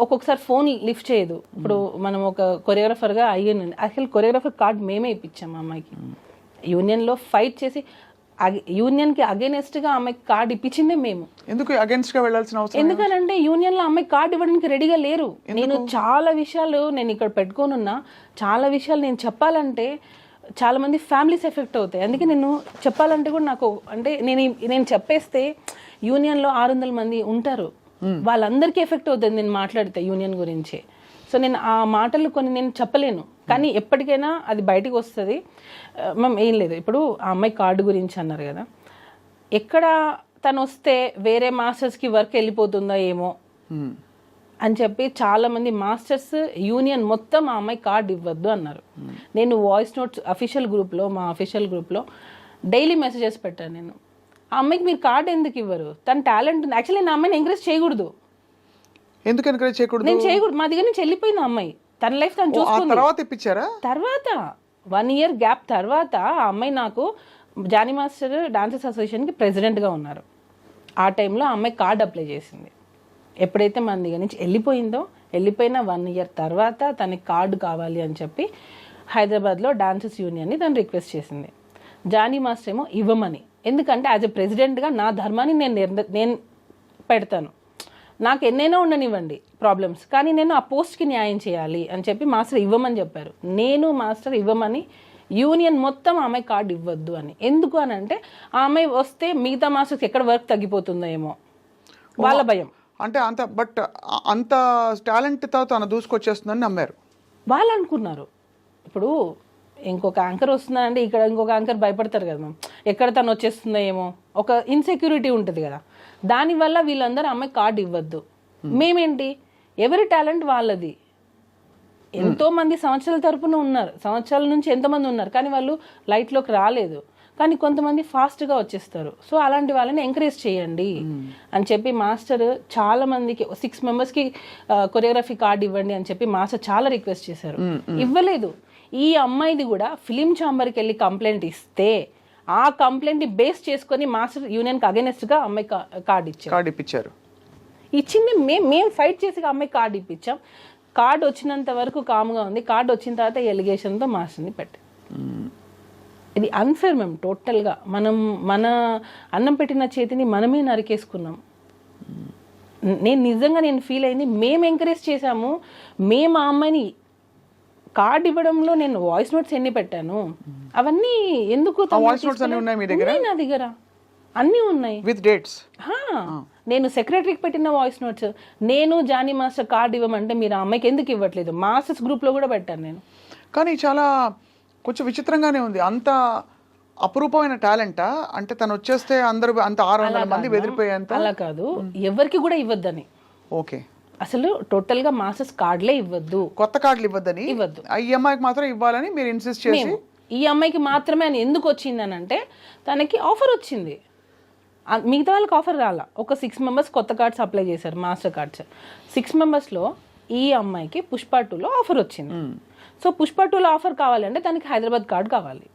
ఒక్కొక్కసారి ఫోన్ లిఫ్ట్ చేయదు. ఇప్పుడు మనం ఒక కొరియోగ్రాఫర్గా అయ్యింది, యాక్చువల్ కొరియోగ్రాఫర్ కార్డ్ మేమే ఇప్పించాం అమ్మాయికి. యూనియన్లో ఫైట్ చేసి యూనియన్కి అగేనెస్ట్గా అమ్మాయికి కార్డు ఇప్పించిందే మేము. ఎందుకు అగేన్స్ట్ గా వెళ్ళాల్సిన అవసరం? ఎందుకనంటే యూనియన్లో అమ్మాయి కార్డు ఇవ్వడానికి రెడీగా లేరు. నేను చాలా విషయాలు నేను ఇక్కడ పెట్టుకోనున్నా, చాలా విషయాలు నేను చెప్పాలంటే చాలా మంది ఫ్యామిలీస్ ఎఫెక్ట్ అవుతాయి. అందుకే నేను చెప్పాలంటే కూడా నాకు అంటే నేను చెప్పేస్తే యూనియన్లో 600 మంది ఉంటారు, వాళ్ళందరికీ ఎఫెక్ట్ అవుతుంది నేను మాట్లాడితే యూనియన్ గురించి. సో నేను ఆ మాటలు కొన్ని నేను చెప్పలేను, కానీ ఎప్పటికైనా అది బయటకు వస్తుంది. మేము ఏం లేదు, ఇప్పుడు ఆ అమ్మాయి కార్డు గురించి అన్నారు కదా, ఎక్కడ తను వస్తే వేరే మాస్టర్స్కి వర్క్ వెళ్ళిపోతుందో ఏమో అని చెప్పి చాలామంది మాస్టర్స్ యూనియన్ మొత్తం ఆ అమ్మాయి కార్డు ఇవ్వద్దు అన్నారు. నేను వాయిస్ నోట్స్ అఫీషియల్ గ్రూప్లో, మా అఫీషియల్ గ్రూప్లో డైలీ మెసేజెస్ పెట్టాను. నేను ఆ అమ్మాయికి మీరు కార్డు ఎందుకు ఇవ్వరు, తన టాలెంట్ ఉంది. యాక్చువల్లీ నేను అమ్మాయిని ఎంకరేజ్ చేయకూడదు. ఎందుకు ఎంకరేజ్ చేయకూడదు? నేను చేయకూడదు, మా దగ్గర నుంచి వెళ్ళిపోయింది ఆ అమ్మాయి, తన లైఫ్ తను చూసుకుంది. తర్వాత ఇప్పించారా? తర్వాత 1 year గ్యాప్ తర్వాత ఆ అమ్మాయి నాకు జానీ మాస్టర్ డాన్సర్స్ అసోసియేషన్కి ప్రెసిడెంట్గా ఉన్నారు. ఆ టైంలో ఆ అమ్మాయి కార్డు అప్లై చేసింది. ఎప్పుడైతే మన దగ్గర నుంచి వెళ్ళిపోయిన 1 year తర్వాత తనకి కార్డు కావాలి అని చెప్పి హైదరాబాద్లో డాన్సర్స్ యూనియన్ని తను రిక్వెస్ట్ చేసింది. జానీ మాస్టర్ ఏమో ఇవ్వమని, ఎందుకంటే యాజ్ ఎ ప్రెసిడెంట్గా నా ధర్మాన్ని నేను పెడతాను, నాకు ఎన్నైనా ఉండనివ్వండి ప్రాబ్లమ్స్, కానీ నేను ఆ పోస్ట్కి న్యాయం చేయాలి అని చెప్పి మాస్టర్ ఇవ్వమని చెప్పారు. నేను మాస్టర్ ఇవ్వమని, యూనియన్ మొత్తం ఆమె కార్డు ఇవ్వద్దు అని. ఎందుకు అని అంటే ఆ అమ్మాయి వస్తే మిగతా మాస్టర్స్ ఎక్కడ వర్క్ తగ్గిపోతుందో ఏమో వాళ్ళ భయం. అంటే అంత టాలెంట్తో తను దూసుకొచ్చేస్తుందని నమ్మారు వాళ్ళు అనుకున్నారు. ఇప్పుడు ఇంకొక యాంకర్ వస్తుందంటే ఇక్కడ ఇంకొక యాంకర్ భయపడతారు కదా మ్యామ్, ఎక్కడ తను వచ్చేస్తుందో ఏమో ఒక ఇన్సెక్యూరిటీ ఉంటుంది కదా, దానివల్ల వీళ్ళందరూ అమ్మాయి కార్డు ఇవ్వద్దు. మేమేంటి, ఎవరి టాలెంట్ వాళ్ళది. ఎంతో మంది సంవత్సరాల తరపున ఉన్నారు, సంవత్సరాల నుంచి ఎంతమంది ఉన్నారు, కానీ వాళ్ళు లైట్లోకి రాలేదు. కానీ కొంతమంది ఫాస్ట్గా వచ్చేస్తారు. సో అలాంటి వాళ్ళని ఎంకరేజ్ చేయండి అని చెప్పి మాస్టర్ చాలా మందికి 6 members కొరియోగ్రఫీ కార్డు ఇవ్వండి అని చెప్పి మాస్టర్ చాలా రిక్వెస్ట్ చేశారు, ఇవ్వలేదు. ఈ అమ్మాయిది కూడా ఫిలిం ఛాంబర్కి వెళ్ళి కంప్లైంట్ ఇస్తే ఆ కంప్లైంట్ బేస్ చేసుకొని మాస్టర్ యూనియన్కి అగెనెస్ట్గా అమ్మాయి కార్డు ఇప్పించారు. ఇచ్చింది మేము ఫైట్ చేసి అమ్మాయి కార్డు ఇప్పించాం. కార్డు వచ్చినంత వరకు కామ్గా ఉంది. కార్డు వచ్చిన తర్వాత ఎలిగేషన్తో మాస్టర్ని పెట్టాం. ఇది అన్ఫేర్ మ్యామ్, టోటల్గా మనం మన అన్నం పెట్టిన చేతిని మనమే నరికేసుకున్నాం. నేను ఫీల్ అయింది, మేము ఎంకరేజ్ చేశాము. మేము ఆ అమ్మాయిని కార్డు ఇవ్వడంలో నేను వాయిస్ నోట్స్ ఎన్ని పెట్టాను అవన్నీ ఎందుకు నా దగ్గర అన్నీ ఉన్నాయి విత్ డేట్స్. నేను సెక్రటరీకి పెట్టిన వాయిస్ నోట్స్, నేను జానీ మాస్టర్ కార్డు ఇవ్వమంటే మీరు ఆ అమ్మాయికి ఎందుకు ఇవ్వట్లేదు, మాస్టర్స్ గ్రూప్లో కూడా పెట్టాను నేను. కానీ చాలా కొంచెం విచిత్రంగానే ఉంది. అంత అపురూపమైన టాలెంటా అంటే తను వచ్చేస్తే అందరూ అంత 600 మంది బెదిరిపోయేంత? అలా కాదు, ఎవరికి కూడా ఇవ్వద్దని. ఓకే, అసలు టోటల్గా మాస్టర్స్ కార్డులే ఇవ్వద్దు, కొత్త కార్డులు ఇవ్వద్దని, ఇవ్వద్దు. ఈ అమ్మాయికి మాత్రం ఇవ్వాలని మీరు ఇన్సిస్ట్ చేసి. ఈ అమ్మాయికి మాత్రమే అని ఎందుకు వచ్చింది అని అంటే తనకి ఆఫర్ వచ్చింది, మిగతా వాళ్ళకి ఆఫర్ రాలా. ఒక 6 members కొత్త కార్డ్స్ అప్లై చేశారు, మాస్టర్ కార్డ్స్. 6 membersలో ఈ అమ్మాయికి పుష్ప 2లో ఆఫర్ వచ్చింది. సో పుష్ప 2లో ఆఫర్ కావాలంటే తనకి హైదరాబాద్ కార్డు కావాలి.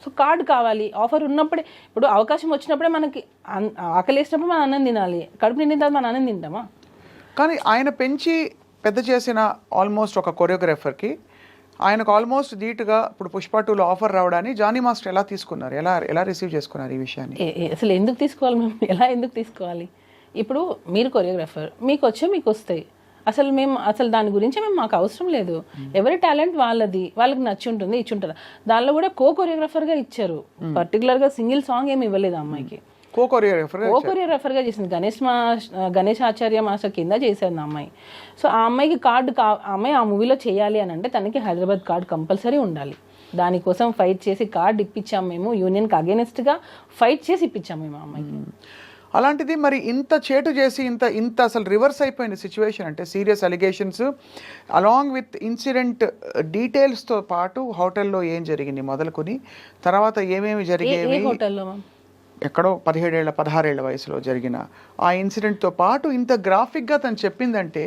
సో కార్డు కావాలి, ఆఫర్ ఉన్నప్పుడే. ఇప్పుడు అవకాశం వచ్చినప్పుడే మనకి ఆకలి వేసినప్పుడు మనం అన్నం తినాలి, కడుపు నిండిన తర్వాత మనం అన్నం తింటామా? కానీ ఆయన పెంచి పెద్ద చేసిన ఆల్మోస్ట్ ఒక కొరియోగ్రాఫర్కి ఆయనకు ఆల్మోస్ట్ ధీటుగా ఇప్పుడు పుష్ప 2లో ఆఫర్ రావడాన్ని జానీ మాస్టర్ ఎలా తీసుకున్నారు, ఎలా రిసీవ్ చేసుకున్నారు ఈ విషయాన్ని? అసలు ఎందుకు తీసుకోవాలి మేము, ఎందుకు తీసుకోవాలి? ఇప్పుడు మీరు కొరియోగ్రాఫర్, మీకు వస్తాయి. అసలు దాని గురించి మాకు అవసరం లేదు. ఎవరి టాలెంట్ వాళ్ళది, వాళ్ళకి నచ్చి ఉంటుంది, ఇచ్చి ఉంటుంది. దానిలో కూడా కొరియోగ్రాఫర్గా ఇచ్చారు, పర్టికులర్గా సింగిల్ సాంగ్ ఏమి ఇవ్వలేదు అమ్మాయికి. కోరియోగ్రాఫర్గా చేసింది. గణేష్ ఆచార్య మాస్టర్ కింద చేశాను ఆ అమ్మాయి. సో ఆ అమ్మాయికి ఆ అమ్మాయి ఆ మూవీలో చేయాలి అని అంటే తనకి హైదరాబాద్ కార్డ్ కంపల్సరీ ఉండాలి. దానికోసం ఫైట్ చేసి కార్డ్ ఇప్పించాము మేము, యూనియన్కి అగేనిస్ట్గా ఫైట్ చేసి ఇప్పించాము మేము ఆ అమ్మాయికి. అలాంటిది మరి ఇంత చేటు చేసి ఇంత అసలు రివర్స్ అయిపోయిన సిచ్యువేషన్ అంటే serious allegations along with incident డీటెయిల్స్తో పాటు హోటల్లో ఏం జరిగింది మొదలుకొని తర్వాత ఏమేమి జరిగేవి, హోటల్లో ఎక్కడో 16 ఏళ్ల వయసులో జరిగిన ఆ ఇన్సిడెంట్తో పాటు ఇంత గ్రాఫిక్గా తను చెప్పిందంటే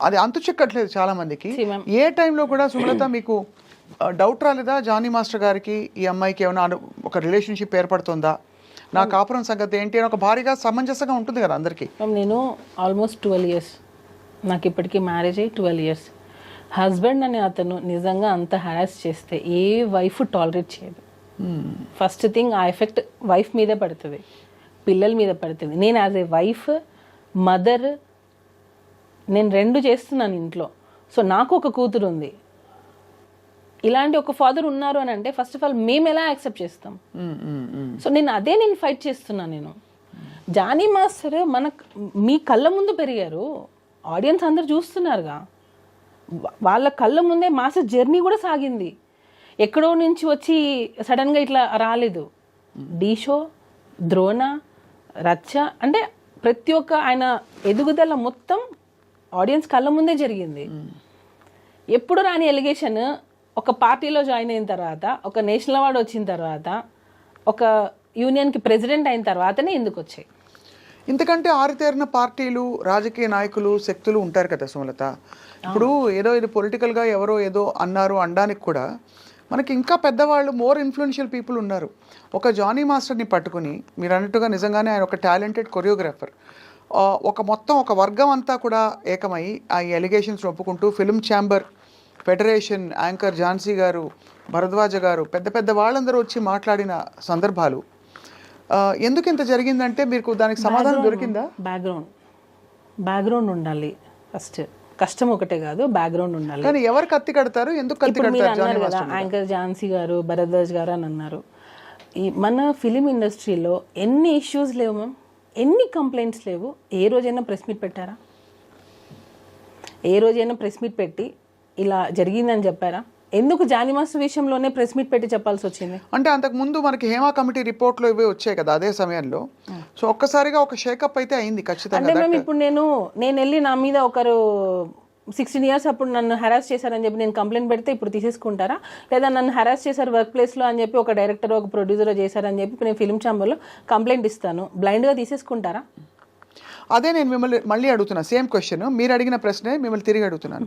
అది అంతు చిక్కట్లేదు చాలామందికి. ఏ టైంలో కూడా సుమలత మీకు డౌట్ రాలేదా జానీ మాస్టర్ గారికి ఈ అమ్మాయికి ఏమైనా ఒక రిలేషన్షిప్ ఏర్పడుతుందా, నా కాపురం సంగతి ఏంటి అని ఒక భారీగా సమంజసంగా ఉంటుంది కదా అందరికీ? నేను ఆల్మోస్ట్ 12 years, నాకు ఇప్పటికీ మ్యారేజ్ అయ్యి 12 years. హస్బెండ్ అనే అతను నిజంగా అంత హరాస్ చేస్తే ఏ వైఫ్ టాలరేట్ చేయదు. ఫస్ట్ థింగ్ ఆ ఎఫెక్ట్ వైఫ్ మీదే పడుతుంది, పిల్లల మీద పడుతుంది. నేను యాజ్ ఏ వైఫ్, మదర్, నేను 2 చేస్తున్నాను ఇంట్లో. సో నాకు ఒక కూతురు ఉంది. ఇలాంటి ఒక ఫాదర్ ఉన్నారు అని అంటే ఫస్ట్ ఆఫ్ ఆల్ మేము ఎలా యాక్సెప్ట్ చేస్తాం? సో నేను ఫైట్ చేస్తున్నాను. నేను జానీ మాస్టర్ మీ కళ్ళ ముందు పెరిగారు, ఆడియన్స్ అందరు చూస్తున్నారుగా, వాళ్ళ కళ్ళ ముందే మాస్టర్ జర్నీ కూడా సాగింది. ఎక్కడో నుంచి వచ్చి సడన్గా ఇట్లా రాలేదు. డీ షో, ద్రోణ, రచ్చ అంటే ప్రతి ఒక్క ఆయన ఎదుగుదల మొత్తం ఆడియన్స్ కళ్ళ ముందే జరిగింది. ఎప్పుడు రాని ఎలిగేషన్ ఒక పార్టీలో జాయిన్ అయిన తర్వాత, ఒక నేషనల్ అవార్డు వచ్చిన తర్వాత, ఒక యూనియన్కి ప్రెసిడెంట్ అయిన తర్వాతనే ఎందుకు వచ్చాయి? ఇంతకంటే ఆరితేరిన పార్టీలు, రాజకీయ నాయకులు, శక్తులు ఉంటారు కదా సుమలత. ఇప్పుడు ఏదో ఇది పొలిటికల్గా ఎవరో ఏదో అన్నారు అనడానికి కూడా మనకి ఇంకా పెద్దవాళ్ళు, మోర్ ఇన్ఫ్లుయెన్షియల్ పీపుల్ ఉన్నారు. ఒక జానీ మాస్టర్ని పట్టుకుని మీరు అన్నట్టుగా నిజంగానే ఆయన ఒక టాలెంటెడ్ కొరియోగ్రాఫర్, ఒక వర్గం అంతా కూడా ఏకమై ఆ ఎలిగేషన్స్ ఒప్పుకుంటూ film chamber, federation, anchor Jhansi garu, Bharadwaja గారు, పెద్ద వాళ్ళందరూ వచ్చి మాట్లాడిన సందర్భాలు. ఎందుకు ఇంత జరిగిందంటే మీకు దానికి సమాధానం దొరికిందా? బ్యాక్గ్రౌండ్ ఉండాలి ఫస్ట్. కష్టం ఒకటే కాదు, బ్యాక్గ్రౌండ్ ఉండాలి. కానీ ఎవరు కత్తి కడతారు, ఎందుకు కత్తి కడతారు? కదా యాంకర్ ఝాన్సీ గారు, భరద్వాజ్ గారు అని అన్నారు. ఈ మన ఫిలిం ఇండస్ట్రీలో ఎన్ని ఇష్యూస్ లేవు మ్యామ్, ఎన్ని కంప్లైంట్స్ లేవు. ఏ రోజైనా ప్రెస్ మీట్ పెట్టారా? ఏ రోజైనా ప్రెస్ మీట్ పెట్టి ఇలా జరిగిందని చెప్పారా? ఎందుకు జానీ మాస్టర్ విషయంలోనే ప్రెస్ మీట్ పెట్టి చెప్పాల్సి వచ్చింది? అంటే అంతకు ముందు మనకి హేమా కమిటీ రిపోర్ట్లో ఇవి వచ్చాయి కదా అదే సమయంలో. సో ఒక్కసారిగా ఒక షేకప్ అయితే అయింది ఖచ్చితంగా. అంటే మేము ఇప్పుడు నేను వెళ్ళి నా మీద ఒకరు 16 years అప్పుడు నన్ను హెరాస్ చేశారని చెప్పి నేను కంప్లైంట్ పెడితే ఇప్పుడు తీసేసుకుంటారా? లేదా నన్ను హెరాస్ చేశారు వర్క్ ప్లేస్లో అని చెప్పి ఒక డైరెక్టర్, ఒక ప్రొడ్యూసర్ చేశారని చెప్పి నేను ఫిల్మ్ ఛాంబర్లో కంప్లైంట్ ఇస్తాను, బ్లైండ్గా తీసేసుకుంటారా? అదే నేను మిమ్మల్ని మళ్ళీ అడుగుతున్నా, సేమ్ క్వశ్చన్ మీరు అడిగిన ప్రశ్నే మిమ్మల్ని తిరిగి అడుగుతున్నాను.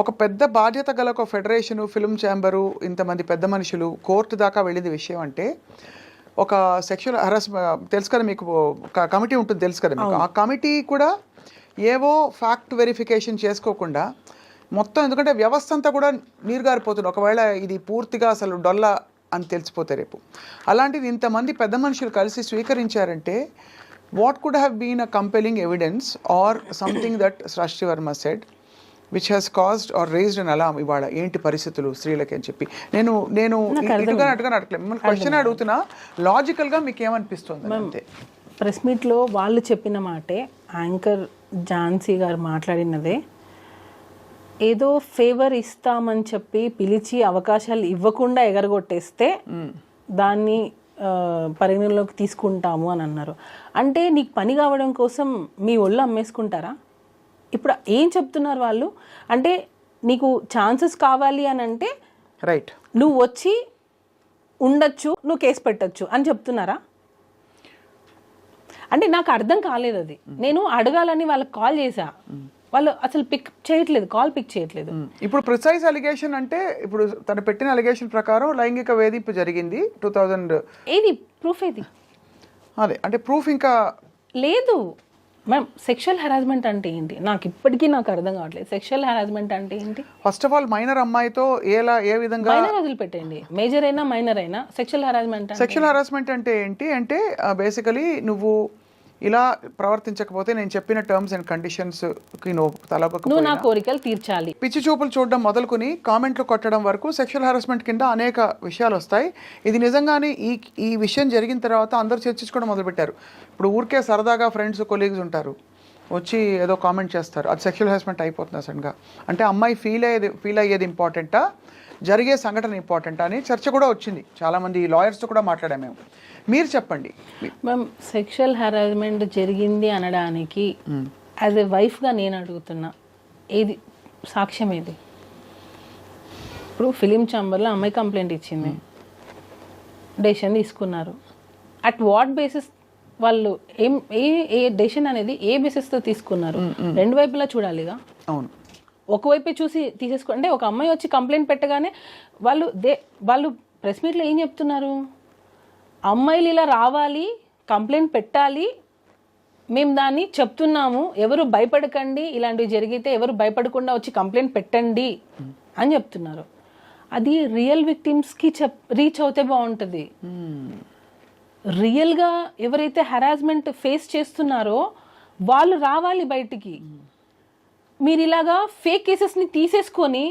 ఒక పెద్ద బాధ్యత గల ఒక ఫెడరేషను, ఫిల్మ్ ఛాంబరు, ఇంతమంది పెద్ద మనుషులు కోర్టు దాకా వెళ్ళింది విషయం అంటే ఒక సెక్షువల్ హరాస్మెంట్ తెలుసు కదా మీకు, కమిటీ ఉంటుంది తెలుసు కదా మీకు. ఆ కమిటీ కూడా ఏవో ఫ్యాక్ట్ వెరిఫికేషన్ చేసుకోకుండా మొత్తం, ఎందుకంటే వ్యవస్థ అంతా కూడా నీరుగారిపోతుంది ఒకవేళ ఇది పూర్తిగా అసలు డొల్ల అని తెలిసిపోతే రేపు. అలాంటిది ఇంతమంది పెద్ద మనుషులు కలిసి స్వీకరించారంటే what could have been a compelling evidence or something that Srashti Verma said which has caused or raised an alarm ఇవాళ ఏంటి పరిస్థితులు స్త్రీలకి అని చెప్పి. నేను ఇటుగా అడగలేదు, మిమ్మల్ని క్వశ్చన్ అడుగుతున్నా, లాజికల్గా మీకు ఏమనిపిస్తుంది అంతే. ప్రెస్ మీట్లో వాళ్ళు చెప్పిన మాటే, యాంకర్ ఝాన్సీ గారు మాట్లాడినదే, ఏదో ఫేవర్ ఇస్తామని చెప్పి పిలిచి అవకాశాలు ఇవ్వకుండా ఎగరగొట్టేస్తే దాన్ని పరిగణలోకి తీసుకుంటాము అని అన్నారు. అంటే నీకు పని కావడం కోసం మీ ఒళ్ళు అమ్మేసుకుంటారా? ఇప్పుడు ఏం చెప్తున్నారు వాళ్ళు అంటే, నీకు ఛాన్సెస్ కావాలి అని అంటే రైట్, నువ్వు వచ్చి ఉండొచ్చు, నువ్వు కేసు పెట్టచ్చు అని చెప్తున్నారా? అంటే నాకు అర్థం కాలేదు అది. నేను అడగాలని వాళ్ళకి కాల్ చేశా, వాళ్ళు అసలు కాల్ పిక్ చేయట్లేదు. ఇప్పుడు ప్రిసైజ్ అలిగేషన్ అంటే ఇప్పుడు తను పెట్టిన అలిగేషన్ ప్రకారం లైంగిక వేధింపు జరిగింది 2000. ఏది ప్రూఫ్? ఏది అదే అంటే ప్రూఫ్ ఇంకా లేదు మ్యామ్. సెక్షువల్ హెరాస్మెంట్ అంటే ఏంటి నాకు ఇప్పటికీ అర్థం కావట్లేదు. సెక్షువల్ హెరాస్మెంట్ అంటే ఏంటి? ఫస్ట్ ఆఫ్ ఆల్ మైనర్ అమ్మాయితో ఏ విధంగా, మైనర్ వదిలిపెట్టండి, మేజర్ అయినా మైనర్ అయినా సెక్షువల్ హెరాస్మెంట్ అంటే ఏంటి అంటే బేసికలీ నువ్వు ఇలా ప్రవర్తించకపోతే నేను చెప్పిన టర్మ్స్ అండ్ కండిషన్స్కి నువ్వు నువ్వు తలొగ్గకపోయినా నా కోరికలు తీర్చాలి. పిచ్చి చూపులు చూడడం మొదలుకొని కామెంట్లు కొట్టడం వరకు సెక్షువల్ హారాస్మెంట్ కింద అనేక విషయాలు వస్తాయి. ఇది నిజంగానే ఈ విషయం జరిగిన తర్వాత అందరూ చర్చించుకోవడం మొదలుపెట్టారు. ఇప్పుడు ఊరికే సరదాగా ఫ్రెండ్స్ కొలీగ్స్ ఉంటారు, వచ్చి ఏదో కామెంట్ చేస్తారు, అది సెక్షువల్ హారాస్మెంట్ అయిపోతుంది సడన్గా. అంటే అమ్మాయి ఫీల్ అయ్యేది ఇంపార్టెంటా, జరిగే సంఘటన ఇంపార్టెంటా అని చర్చ కూడా వచ్చింది. చాలామంది లాయర్స్తో కూడా మాట్లాడాము మేము. మీరు చెప్పండి మ్యామ్, సెక్షువల్ హెరాస్మెంట్ జరిగింది అనడానికి యాజ్ ఎ వైఫ్గా నేను అడుగుతున్నా, ఏది సాక్ష్యం ఏది? ఇప్పుడు ఫిలిం ఛాంబర్లో అమ్మాయి కంప్లైంట్ ఇచ్చింది, డెసిషన్ తీసుకున్నారు. అట్ వాట్ బేసిస్ వాళ్ళు ఏ డెసిషన్ అనేది ఏ బేసిస్తో తీసుకున్నారు? రెండు వైపులా చూడాలిగా. అవును, ఒకవైపే చూసి తీసేసుకో అంటే ఒక అమ్మాయి వచ్చి కంప్లైంట్ పెట్టగానే వాళ్ళు ప్రెస్ మీట్లో ఏం చెప్తున్నారు? అమ్మాయిలు ఇలా రావాలి, కంప్లైంట్ పెట్టాలి, మేము దాన్ని చెప్తున్నాము, ఎవరు భయపడకండి, ఇలాంటివి జరిగితే ఎవరు భయపడకుండా వచ్చి కంప్లైంట్ పెట్టండి అని చెప్తున్నారు. అది రియల్ విక్టిమ్స్కి రీచ్ అవుతే బాగుంటుంది. రియల్గా ఎవరైతే హెరాస్మెంట్ ఫేస్ చేస్తున్నారో వాళ్ళు రావాలి బయటికి. మీరు ఇలాగా ఫేక్ కేసెస్ని తీసేసుకొని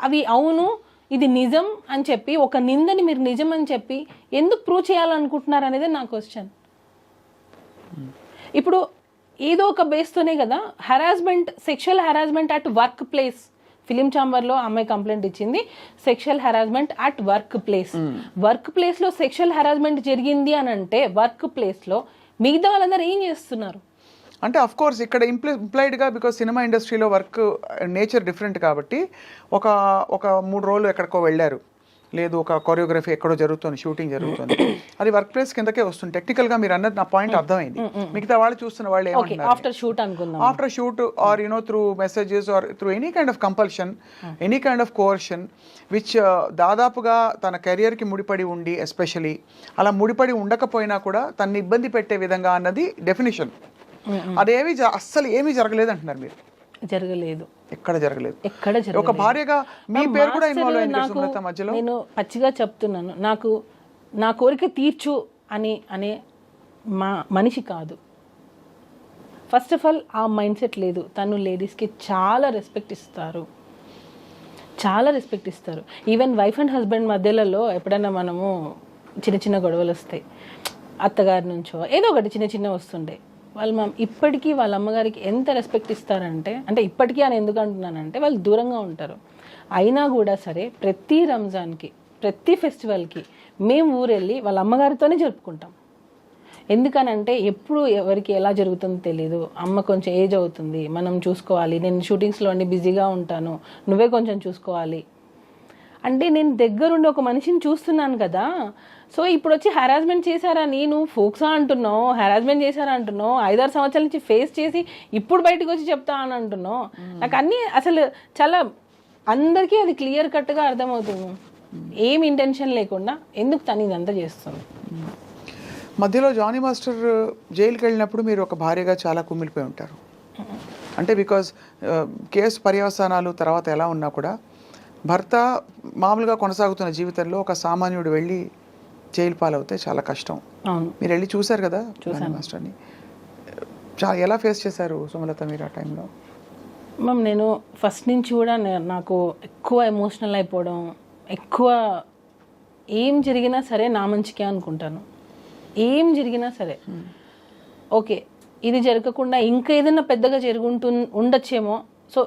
అవి అవును ఇది నిజం అని చెప్పి ఒక నిందని మీరు నిజం అని చెప్పి ఎందుకు ప్రూవ్ చేయాలనుకుంటున్నారు అనేది నా క్వశ్చన్. ఇప్పుడు ఏదో ఒక బేస్తోనే కదా harassment, sexual harassment at work place. Film ఛాంబర్లో అమ్మాయి కంప్లైంట్ ఇచ్చింది, sexual harassment at work place. Work ప్లేస్లో సెక్షువల్ హెరాస్మెంట్ జరిగింది అని అంటే వర్క్ ప్లేస్లో మిగతా వాళ్ళందరూ ఏం చేస్తున్నారు? అంటే అఫ్ కోర్స్ ఇక్కడ ఇంప్లైడ్గా, బికాజ్ సినిమా ఇండస్ట్రీలో వర్క్ నేచర్ డిఫరెంట్ కాబట్టి ఒక 3 రోజులు ఎక్కడికో వెళ్ళారు, లేదు ఒక కొరియోగ్రఫీ ఎక్కడో జరుగుతుంది, షూటింగ్ జరుగుతుంది, అది వర్క్ ప్లేస్ కిందకే వస్తుంది. టెక్నికల్గా మీరు అన్నది నా పాయింట్ అర్థమైంది. మిగతా వాళ్ళు చూస్తున్న వాళ్ళు ఏమంటున్నారు, ఆఫ్టర్ షూట్ అనుకుందాం, after shoot or through messages or through any kind of compulsion, any kind of coercion which దాదాపుగా తన కెరియర్కి ముడిపడి ఉండి, ఎస్పెషలీ అలా ముడిపడి ఉండకపోయినా కూడా తనని ఇబ్బంది పెట్టే విధంగా అన్నది డెఫినేషన్. అదేమి అస్సలు ఏమీ జరగలేదు అంటున్నారు మీరు. జరగలేదు, ఎక్కడ జరగలేదు. ఒక భార్యగా మీ పేరు కూడా ఇన్వాల్వ్ అయింది సుమలత మధ్యలో. నేను పచ్చిగా చెప్తున్నాను, నాకు నా కోరిక తీర్చు అనే మనిషి కాదు. ఫస్ట్ ఆఫ్ ఆల్ ఆ మైండ్ సెట్ లేదు. తను లేడీస్కి చాలా రెస్పెక్ట్ ఇస్తారు, చాలా రెస్పెక్ట్ ఇస్తారు. ఈవెన్ వైఫ్ అండ్ హస్బెండ్ మధ్యలలో ఎప్పుడైనా మనము చిన్న చిన్న గొడవలు వస్తాయి, అత్తగారి నుంచో ఏదో ఒకటి చిన్న చిన్న వస్తుండే, వాళ్ళు ఇప్పటికీ వాళ్ళ అమ్మగారికి ఎంత రెస్పెక్ట్ ఇస్తారంటే, అంటే ఇప్పటికీ అని ఎందుకు అంటున్నానంటే వాళ్ళు దూరంగా ఉంటారు, అయినా కూడా సరే ప్రతి రంజాన్కి ప్రతి ఫెస్టివల్కి మేము ఊరెళ్ళి వాళ్ళ అమ్మగారితోనే జరుపుకుంటాం. ఎందుకనంటే ఎప్పుడు ఎవరికి ఎలా జరుగుతుందో తెలియదు. అమ్మ కొంచెం ఏజ్ అవుతుంది, మనం చూసుకోవాలి, నేను షూటింగ్స్లో అన్ని బిజీగా ఉంటాను, నువ్వే కొంచెం చూసుకోవాలి అంటే నేను దగ్గరుండి ఒక మనిషిని చూస్తున్నాను కదా. సో ఇప్పుడు వచ్చి హెరాస్మెంట్ చేశారని నువ్వు ఫోక్సా అంటున్నావు, హెరాస్మెంట్ చేశారా అంటున్నావు, 5-6 సంవత్సరాల నుంచి ఫేస్ చేసి ఇప్పుడు బయటకు వచ్చి చెప్తా అని అంటున్నావు. నాకు అన్నీ అసలు చాలా అందరికీ అది క్లియర్ కట్గా అర్థమవుతుంది, ఏం ఇంటెన్షన్ లేకుండా ఎందుకు తను ఇదంతా చేస్తుంది. మధ్యలో జానీ మాస్టర్ జైలుకి వెళ్ళినప్పుడు మీరు ఒక భార్యగా చాలా కుమిలిపోయి ఉంటారు. అంటే బికాజ్ కేసు పర్యవసానాలు తర్వాత ఎలా ఉన్నా కూడా భర్త మామూలుగా కొనసాగుతున్న జీవితంలో ఒక సామాన్యుడు వెళ్ళి జైలు పాలవుతే చాలా కష్టం. మీరు వెళ్ళి చూశారు కదా జానీ మాస్టర్ని, ఎలా ఫేస్ చేశారు సుమలత మీరు ఆ టైంలో? మ్యామ్ నేను ఫస్ట్ నుంచి కూడా నాకు ఎక్కువ ఎమోషనల్ అయిపోవడం, ఎక్కువ ఏం జరిగినా సరే నా మంచికే అనుకుంటాను. ఏం జరిగినా సరే ఓకే ఇది జరగకుండా ఇంకా ఏదైనా పెద్దగా ఉండొచ్చేమో, సో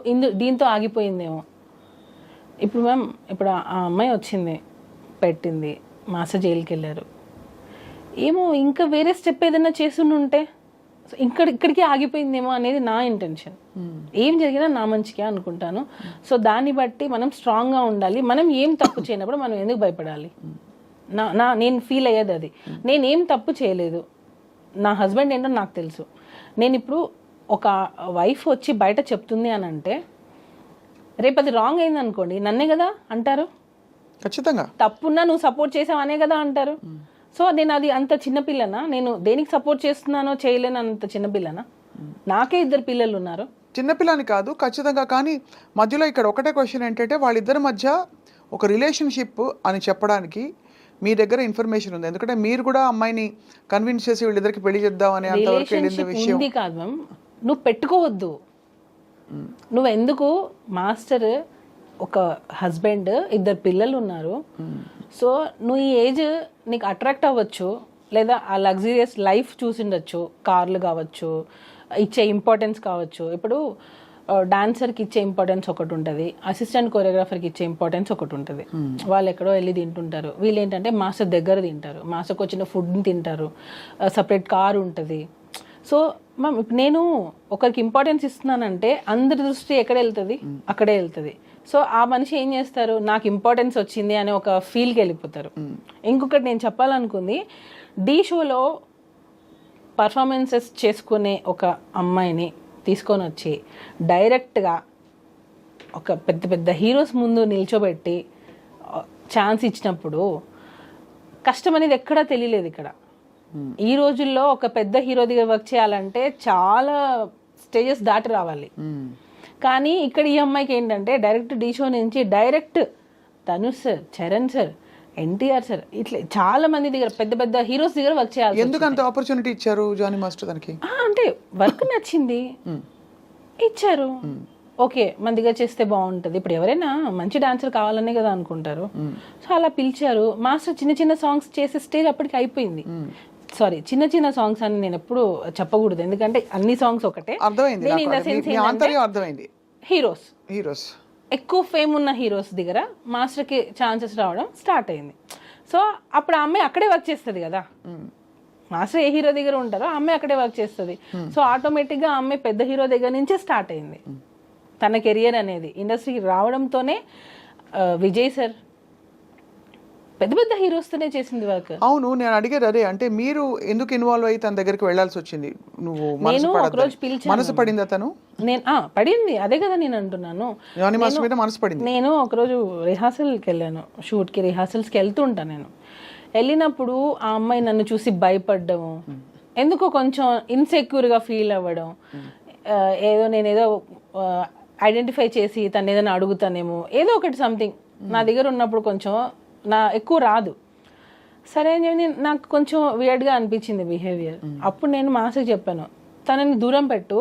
దీంతో ఆగిపోయిందేమో. ఇప్పుడు మ్యామ్ ఇప్పుడు ఆ అమ్మాయి వచ్చింది, పెట్టింది, మాస్టర్ జైలుకి వెళ్ళారు, ఏమో ఇంకా వేరే స్టెప్ ఏదైనా చేస్తుంటే ఇక్కడికి ఆగిపోయిందేమో అనేది నా ఇంటెన్షన్. ఏం జరిగినా నా మంచిగా అనుకుంటాను. సో దాన్ని బట్టి మనం స్ట్రాంగ్గా ఉండాలి. మనం ఏం తప్పు చేయనప్పుడు మనం ఎందుకు భయపడాలి? నేను ఫీల్ అయ్యేది అది. నేనేం తప్పు చేయలేదు, నా హస్బెండ్ ఏంటో నాకు తెలుసు. నేను ఇప్పుడు ఒక వైఫ్ వచ్చి బయట చెప్తుంది అని అంటే రేపు అది రాంగ్ అయింది అనుకోండి, నన్నే కదా అంటారు. ఖచ్చితంగా తప్పున్నా నువ్వు సపోర్ట్ చేసావు అనే కదా అంటారు. సో నేను అది అంత చిన్నపిల్లనా? నేను దేనికి సపోర్ట్ చేస్తున్నానో చేయలేను అంత చిన్నపిల్లనా? నాకే 2 పిల్లలు ఉన్నారు. చిన్నపిల్లని కాదు ఖచ్చితంగా. కానీ మధ్యలో ఇక్కడ ఒకటే క్వశ్చన్ ఏంటంటే వాళ్ళిద్దరి మధ్య ఒక రిలేషన్షిప్ అని చెప్పడానికి మీ దగ్గర ఇన్ఫర్మేషన్ ఉంది, ఎందుకంటే మీరు కూడా అమ్మాయిని కన్విన్స్ చేసి వీళ్ళిద్దరికి పెళ్లి చేద్దాం అని అంతవరకు వెళ్ళింది రిలేషన్షిప్ విషయం. ఉంది కాదు మ్యామ్, నువ్వు పెట్టుకోవద్దు. నువ్వు ఎందుకు మాస్టర్, ఒక హస్బెండ్, 2 పిల్లలు ఉన్నారు. సో నువ్వు ఈ ఏజ్ నీకు అట్రాక్ట్ అవ్వచ్చు, లేదా ఆ లగ్జరియస్ లైఫ్ చూసిండొచ్చు, కార్లు కావచ్చు, ఇచ్చే ఇంపార్టెన్స్ కావచ్చు. ఇప్పుడు డాన్సర్కి ఇచ్చే ఇంపార్టెన్స్ ఒకటి ఉంటుంది, అసిస్టెంట్ కొరియోగ్రాఫర్కి ఇచ్చే ఇంపార్టెన్స్ ఒకటి ఉంటుంది. వాళ్ళు ఎక్కడో వెళ్ళి తింటుంటారు, వీళ్ళు ఏంటంటే మాస్టర్ దగ్గర తింటారు, మాస్టర్కి వచ్చిన ఫుడ్ని తింటారు, సపరేట్ కార్ ఉంటుంది. సో మ్యామ్ ఇప్పుడు నేను ఒకరికి ఇంపార్టెన్స్ ఇస్తున్నానంటే అందరి దృష్టి ఎక్కడ వెళ్తుంది, అక్కడే వెళ్తుంది. సో ఆ మనిషి ఏం చేస్తారు, నాకు ఇంపార్టెన్స్ వచ్చింది అనే ఒక ఫీల్కి వెళ్ళిపోతారు. ఇంకొకటి నేను చెప్పాలనుకుంది, ఢీ షోలో పర్ఫార్మెన్సెస్ చేసుకునే ఒక అమ్మాయిని తీసుకొని వచ్చి డైరెక్ట్గా ఒక పెద్ద పెద్ద హీరోస్ ముందు నిల్చోబెట్టి ఛాన్స్ ఇచ్చినప్పుడు కష్టం అనేది ఎక్కడా తెలియలేదు ఇక్కడ. ఈ రోజుల్లో ఒక పెద్ద హీరో దగ్గర వర్క్ చేయాలంటే చాలా స్టేజెస్ దాటి రావాలి. కానీ ఇక్కడ ఈ అమ్మాయికి ఏంటంటే డైరెక్ట్ ఢీ షో నుంచి direct Dhanush sir, Charan sir, NTR sir, ఇట్లా చాలా మంది దగ్గర పెద్ద పెద్ద హీరోస్ దగ్గర వర్క్ చేయాలి. ఎందుకు అంత ఆపర్చునిటీ ఇచ్చారు జానీ మాస్టర్ దానికి? అంటే వర్క్ నచ్చింది, ఇచ్చారు. ఓకే, మన దగ్గర చేస్తే బాగుంటుంది. ఇప్పుడు ఎవరైనా మంచి డాన్సర్ కావాలనే కదా అనుకుంటారు. సో అలా పిలిచారు. మాస్టర్ చిన్న చిన్న సాంగ్స్ చేసే స్టేజ్ అప్పటికి అయిపోయింది. సారీ, చిన్న చిన్న సాంగ్స్ అని నేను ఎప్పుడు చెప్పకూడదు, ఎందుకంటే అన్ని సాంగ్స్ ఒకటే. అర్థమైంది. హీరోస్ ఎక్కువ ఫేమ్ ఉన్న హీరోస్ దగ్గర మాస్టర్కి ఛాన్సెస్ రావడం స్టార్ట్ అయింది. సో అప్పుడు ఆ అమ్మాయి అక్కడే వర్క్ చేస్తుంది కదా, మాస్టర్ ఏ హీరో దగ్గర ఉంటారో ఆ అమ్మాయి అక్కడే వర్క్ చేస్తుంది. సో ఆటోమేటిక్గా ఆ అమ్మాయి పెద్ద హీరో దగ్గర నుంచే స్టార్ట్ అయింది తన కెరియర్ అనేది. ఇండస్ట్రీకి రావడంతోనే విజయ్ సార్, పెద్ద పెద్ద హీరోస్తోనే చేసింది వర్క్. అవును, నేను అడిగేది అదే, అంటే మీరు ఎందుకు ఇన్వాల్వ్ అయ్యి తన దగ్గరికి వెళ్ళాల్సి వచ్చింది? నువ్వు నేను ఒకరోజు పిలిచాను. మనసు పడిందా తను? నేను పడింది, అదే కదా నేను అంటున్నాను. మనసు పడింది. నేను ఒకరోజు రిహార్సల్కి వెళ్ళాను, షూట్కి రిహార్సల్స్కి వెళ్తుంటాను. నేను వెళ్ళినప్పుడు ఆ అమ్మాయి నన్ను చూసి భయపడ్డము, ఎందుకో కొంచెం ఇన్సెక్యూర్గా ఫీల్ అవ్వడం, నేనేదో ఐడెంటిఫై చేసి తను ఏదైనా అడుగుతానేమో, ఏదో ఒకటి సంథింగ్ నా దగ్గర ఉన్నప్పుడు కొంచెం ఎక్కువ రాదు. సరే అని చెప్పి నాకు కొంచెం వియర్డ్గా అనిపించింది బిహేవియర్. అప్పుడు నేను మాస్టర్కి చెప్పాను, తనని దూరం పెట్టు,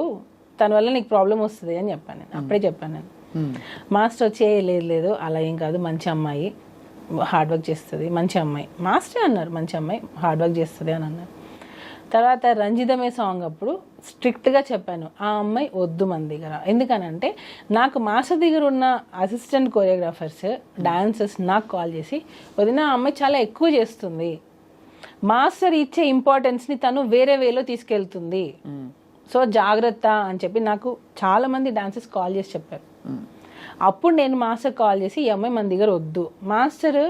తన వల్ల నీకు ప్రాబ్లం వస్తుంది అని చెప్పాను. నేను అప్పుడే చెప్పాను. నేను మాస్టర్ వచ్చి లేదు అలా ఏం కాదు, మంచి అమ్మాయి, హార్డ్ వర్క్ చేస్తుంది, మంచి అమ్మాయి. మాస్టరే అన్నారు మంచి అమ్మాయి, హార్డ్ వర్క్ చేస్తుంది అని అన్నారు. తర్వాత రంజితమే సాంగ్ అప్పుడు స్ట్రిక్ట్గా చెప్పాను, ఆ అమ్మాయి వద్దు మన దగ్గర. ఎందుకనంటే నాకు మాస్టర్ దగ్గర ఉన్న అసిస్టెంట్ కొరియోగ్రాఫర్స్, డాన్సర్స్ నాకు కాల్ చేసి, వదిన ఆ అమ్మాయి చాలా ఎక్కువ చేస్తుంది, మాస్టర్ ఇచ్చే ఇంపార్టెన్స్ని తను వేరే వేలో తీసుకెళ్తుంది, సో జాగ్రత్త అని చెప్పి నాకు చాలా మంది డాన్సర్స్ కాల్ చేసి చెప్పారు. అప్పుడు నేను మాస్టర్ కాల్ చేసి, ఈ అమ్మాయి మన దగ్గర వద్దు, మాస్టర్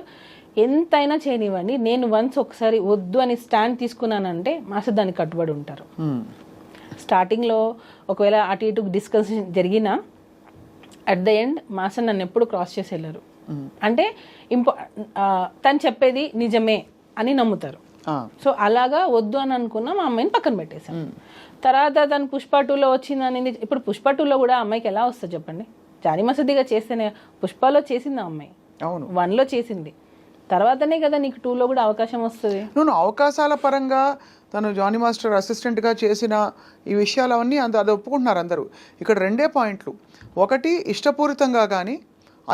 ఎంతైనా చేయనివ్వండి, నేను ఒకసారి వద్దు అని స్టాండ్ తీసుకున్నానంటే మాస్టర్ దానికి కట్టుబడి ఉంటారు. స్టార్టింగ్లో ఒకవేళ అటు ఇటు డిస్కషన్ జరిగినా అట్ ద ఎండ్ మాస్టర్ నన్ను ఎప్పుడు క్రాస్ చేసి వెళ్ళారు. అంటే తను చెప్పేది నిజమే అని నమ్ముతారు. సో అలాగా వద్దు అని అనుకున్నా మా అమ్మాయిని పక్కన పెట్టేశాను. తర్వాత తను పుష్ప 2లో వచ్చిందని, ఇప్పుడు పుష్ప 2లో కూడా అమ్మాయికి ఎలా వస్తుంది చెప్పండి? జానీ మాస్టర్గా చేస్తేనే, పుష్పలో చేసింది ఆ అమ్మాయి, 1లో చేసింది, తర్వాతనే కదా నీకు 2లో కూడా అవకాశం వస్తుంది. నువ్వు అవకాశాల పరంగా తను జానీ మాస్టర్ అసిస్టెంట్గా చేసిన ఈ విషయాలు అవన్నీ అది ఒప్పుకుంటున్నారు అందరూ. ఇక్కడ 2 పాయింట్లు. ఒకటి, ఇష్టపూరితంగా కానీ